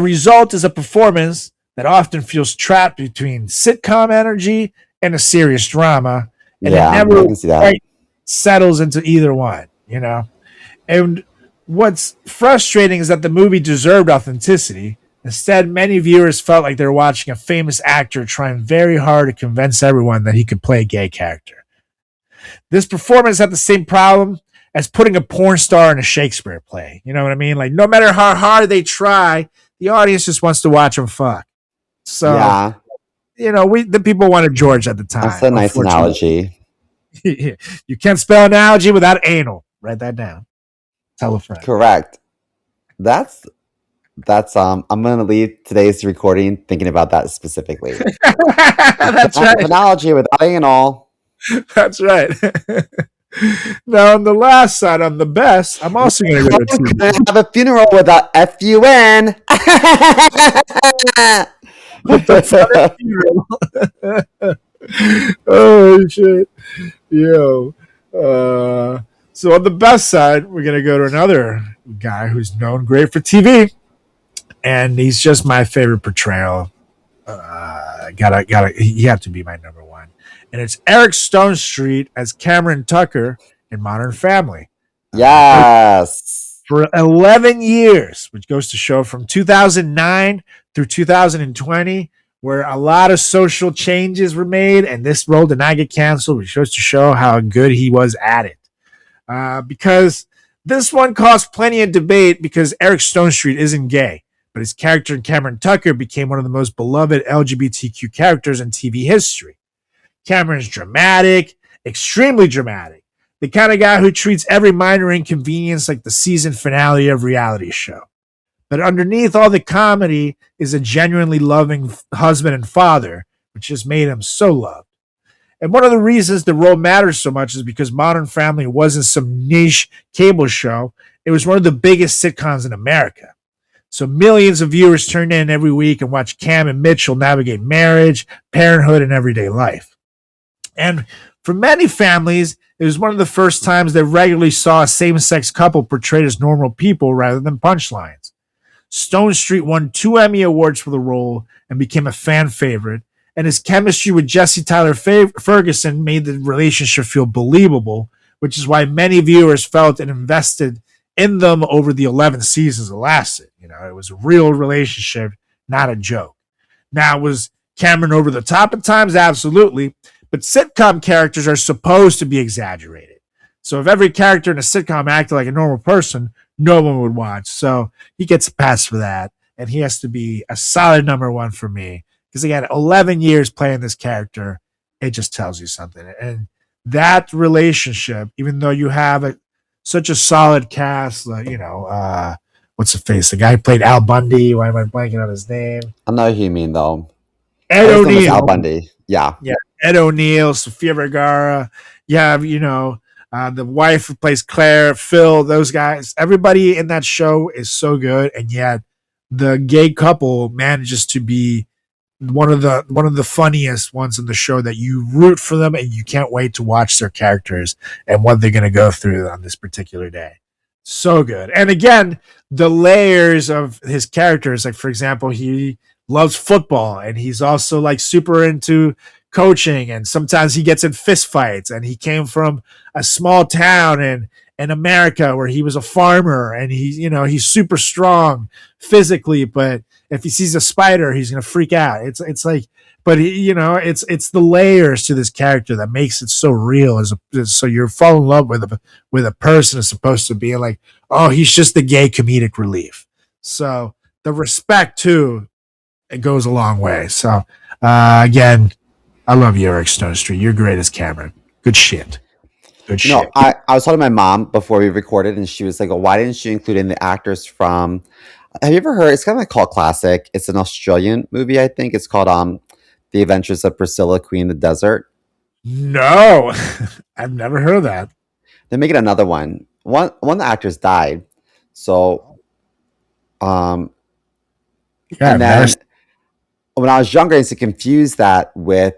result is a performance that often feels trapped between sitcom energy and a serious drama. And Yeah, it I never can see that. quite settles into either one, you know? And what's frustrating is that the movie deserved authenticity. Instead, many viewers felt like they were watching a famous actor trying very hard to convince everyone that he could play a gay character. This performance had the same problem as putting a porn star in a Shakespeare play. You know what I mean? Like, no matter how hard they try, the audience just wants to watch them fuck. So, Yeah, you know, the people wanted George at the time. that's a nice analogy. You can't spell analogy without anal. Write that down. Tell a friend. Correct. That's I'm gonna leave today's recording thinking about that specifically. That's right. Analogy without anal. That's right. Now, on the last side, on the best, I'm also going to go to Can I have a funeral without FUN? Oh, shit. Yo. So on the best side, we're going to go to another guy who's known great for TV. And he's just my favorite portrayal He had to be my number one, and it's Eric Stone Street as Cameron Tucker in Modern Family. Played Yes. for 11 years, which goes to show from 2009 through 2020, where a lot of social changes were made, and this role did not get canceled, which goes to show how good he was at it. Because this one caused plenty of debate because Eric Stone Street isn't gay, but his character in Cameron Tucker became one of the most beloved LGBTQ characters in TV history. Cameron's dramatic, extremely dramatic, the kind of guy who treats every minor inconvenience like the season finale of a reality show. But underneath all the comedy is a genuinely loving husband and father, which just made him so loved. And one of the reasons the role matters so much is because Modern Family wasn't some niche cable show. It was one of the biggest sitcoms in America. So millions of viewers turned in every week and watched Cam and Mitchell navigate marriage, parenthood, and everyday life. And for many families, it was one of the first times they regularly saw a same-sex couple portrayed as normal people rather than punchlines. Stone Street won 2 Emmy Awards for the role and became a fan favorite, and his chemistry with Jesse Tyler Ferguson made the relationship feel believable, which is why many viewers felt and invested in them over the 11 seasons it lasted. It was a real relationship, not a joke. Now, was Cameron over the top at times? Absolutely. But sitcom characters are supposed to be exaggerated. So if every character in a sitcom acted like a normal person, no one would watch. So he gets a pass for that. And he has to be a solid number one for me. Because again, 11 years playing this character, it just tells you something. And that relationship, even though you have such a solid cast, what's the face? The guy who played Al Bundy. Why am I blanking on his name? I know who you mean, though. Ed His name is O'Neill. Al Bundy. Yeah. Ed O'Neill, Sofia Vergara. You have, the wife who plays Claire, Phil, those guys. Everybody in that show is so good, and yet the gay couple manages to be one of the funniest ones in the show that you root for them and you can't wait to watch their characters and what they're going to go through on this particular day. So good. And again, the layers of his characters, like for example, he loves football and he's also like super into coaching, and sometimes he gets in fist fights, and he came from a small town in America where he was a farmer, and he's super strong physically, but if he sees a spider, he's gonna freak out. It's like, but it's the layers to this character that makes it so real. So you fall in love with a person as opposed to being like, oh, he's just the gay comedic relief. So the respect too, it goes a long way. So again, I love you, Eric Stone Street. You're great as Cameron. Good shit. Good shit. I was talking to my mom before we recorded, and she was like, oh, why didn't you include in the actors from... Have you ever heard? It's kind of like cult classic. It's an Australian movie, I think. It's called The Adventures of Priscilla, Queen of the Desert. No, I've never heard of that. They're making another one. One of the actors died. So, and then when I was younger, I used to confuse that with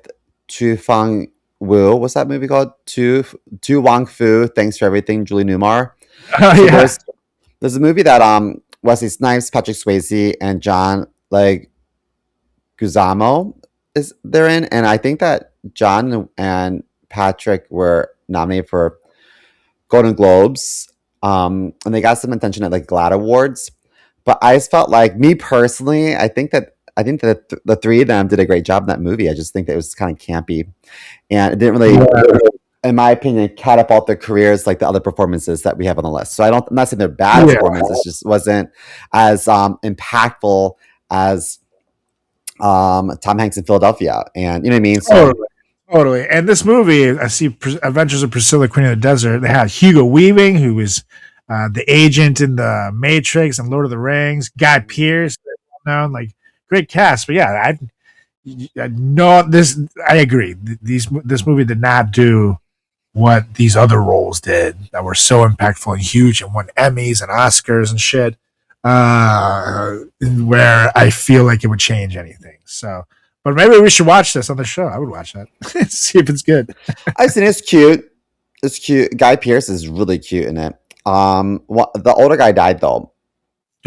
Tu Fang Wu. What's that movie called? Tu Wang Fu. Thanks for Everything. Julie Newmar. Oh, So yeah. there's a movie that Wesley Snipes, Patrick Swayze, and John Guzamo is they're in, and I think that John and Patrick were nominated for Golden Globes, and they got some attention at like GLAAD Awards. But I just felt like, me personally, I think that the three of them did a great job in that movie. I just think that it was kind of campy, and it didn't really, in my opinion, catapult their careers like the other performances that we have on the list. So I'm not saying they're bad performances. It just wasn't as impactful as Tom Hanks in Philadelphia, and you know what I mean. So Totally. And this movie, I see Adventures of Priscilla, Queen of the Desert. They had Hugo Weaving, who was the agent in the Matrix and Lord of the Rings. Guy Pearce, known, like great cast. But yeah, I know this. I agree. This movie did not do what these other roles did that were so impactful and huge and won Emmys and Oscars and shit. Where I feel like it would change anything. So, but maybe we should watch this on the show. I would watch that. See if it's good. I've seen it's cute. It's cute. Guy Pearce is really cute in it. The older guy died though.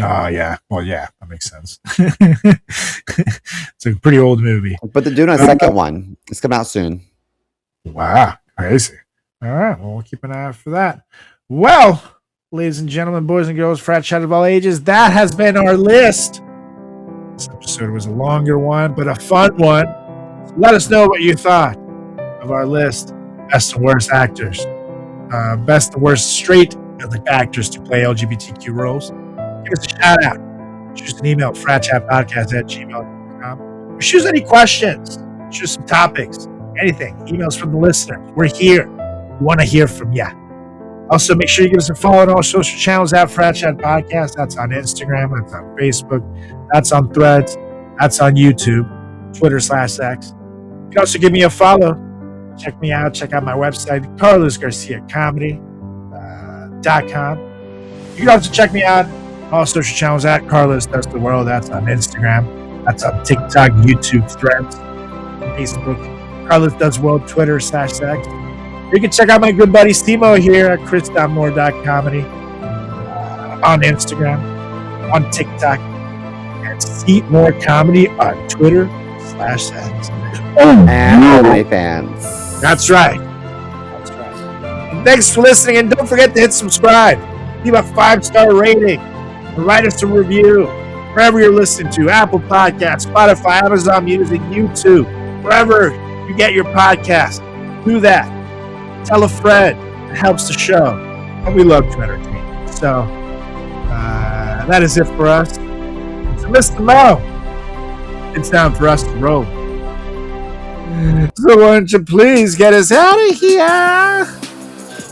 Oh yeah. Well, yeah, that makes sense. It's a pretty old movie. But they're doing a second one. It's coming out soon. Wow, crazy. All right, well, we'll keep an eye out for that. Well, ladies and gentlemen, boys and girls, frat chat of all ages, that has been our list. This episode was a longer one, but a fun one. So let us know what you thought of our list. Best and worst actors. Best and worst straight actors to play LGBTQ roles. Give us a shout out. Shoot us an email at fratchatpodcast@gmail.com. Or shoot us any questions. Shoot us some topics. Anything. Emails from the listeners. We're here. We want to hear from you. Also, make sure you give us a follow on all social channels at Frat Chat Podcast. That's on Instagram. That's on Facebook. That's on Threads. That's on YouTube. Twitter/X. You can also give me a follow. Check me out. Check out my website, carlosgarcia.comedy.com. You can also check me out on all social channels at Carlos Does the World. That's on Instagram. That's on TikTok, YouTube, Threads, Facebook. Carlos Does World, Twitter/X. You can check out my good buddy CMO here at chris.moore.comedy on Instagram, on TikTok, and CMore Comedy on Twitter/X. And OnlyFans. That's right. And thanks for listening, and don't forget to hit subscribe. Leave a 5-star rating, and write us a review wherever you're listening to: Apple Podcasts, Spotify, Amazon Music, YouTube, wherever you get your podcast. Do that. Tell a friend. It helps the show, and we love to entertain you. So that is it for us. So, Mr. Mo, it's time for us to roll. So why don't you please get us out of here?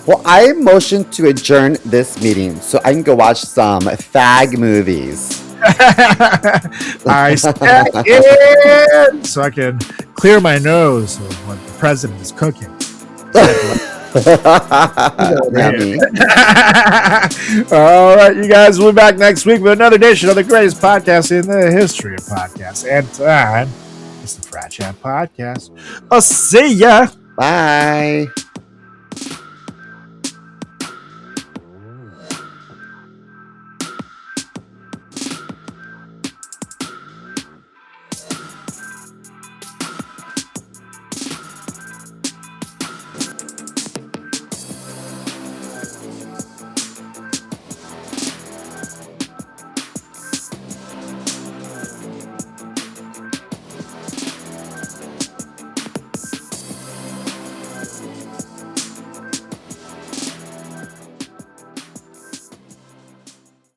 Well, I motioned to adjourn this meeting so I can go watch some fag movies. I second, so I can clear my nose of what the president is cooking. Yummy. All right, you guys, we'll be back next week with another edition of the greatest podcast in the history of podcasts and time. It's the Frat Chat Podcast. I'll see ya. Bye.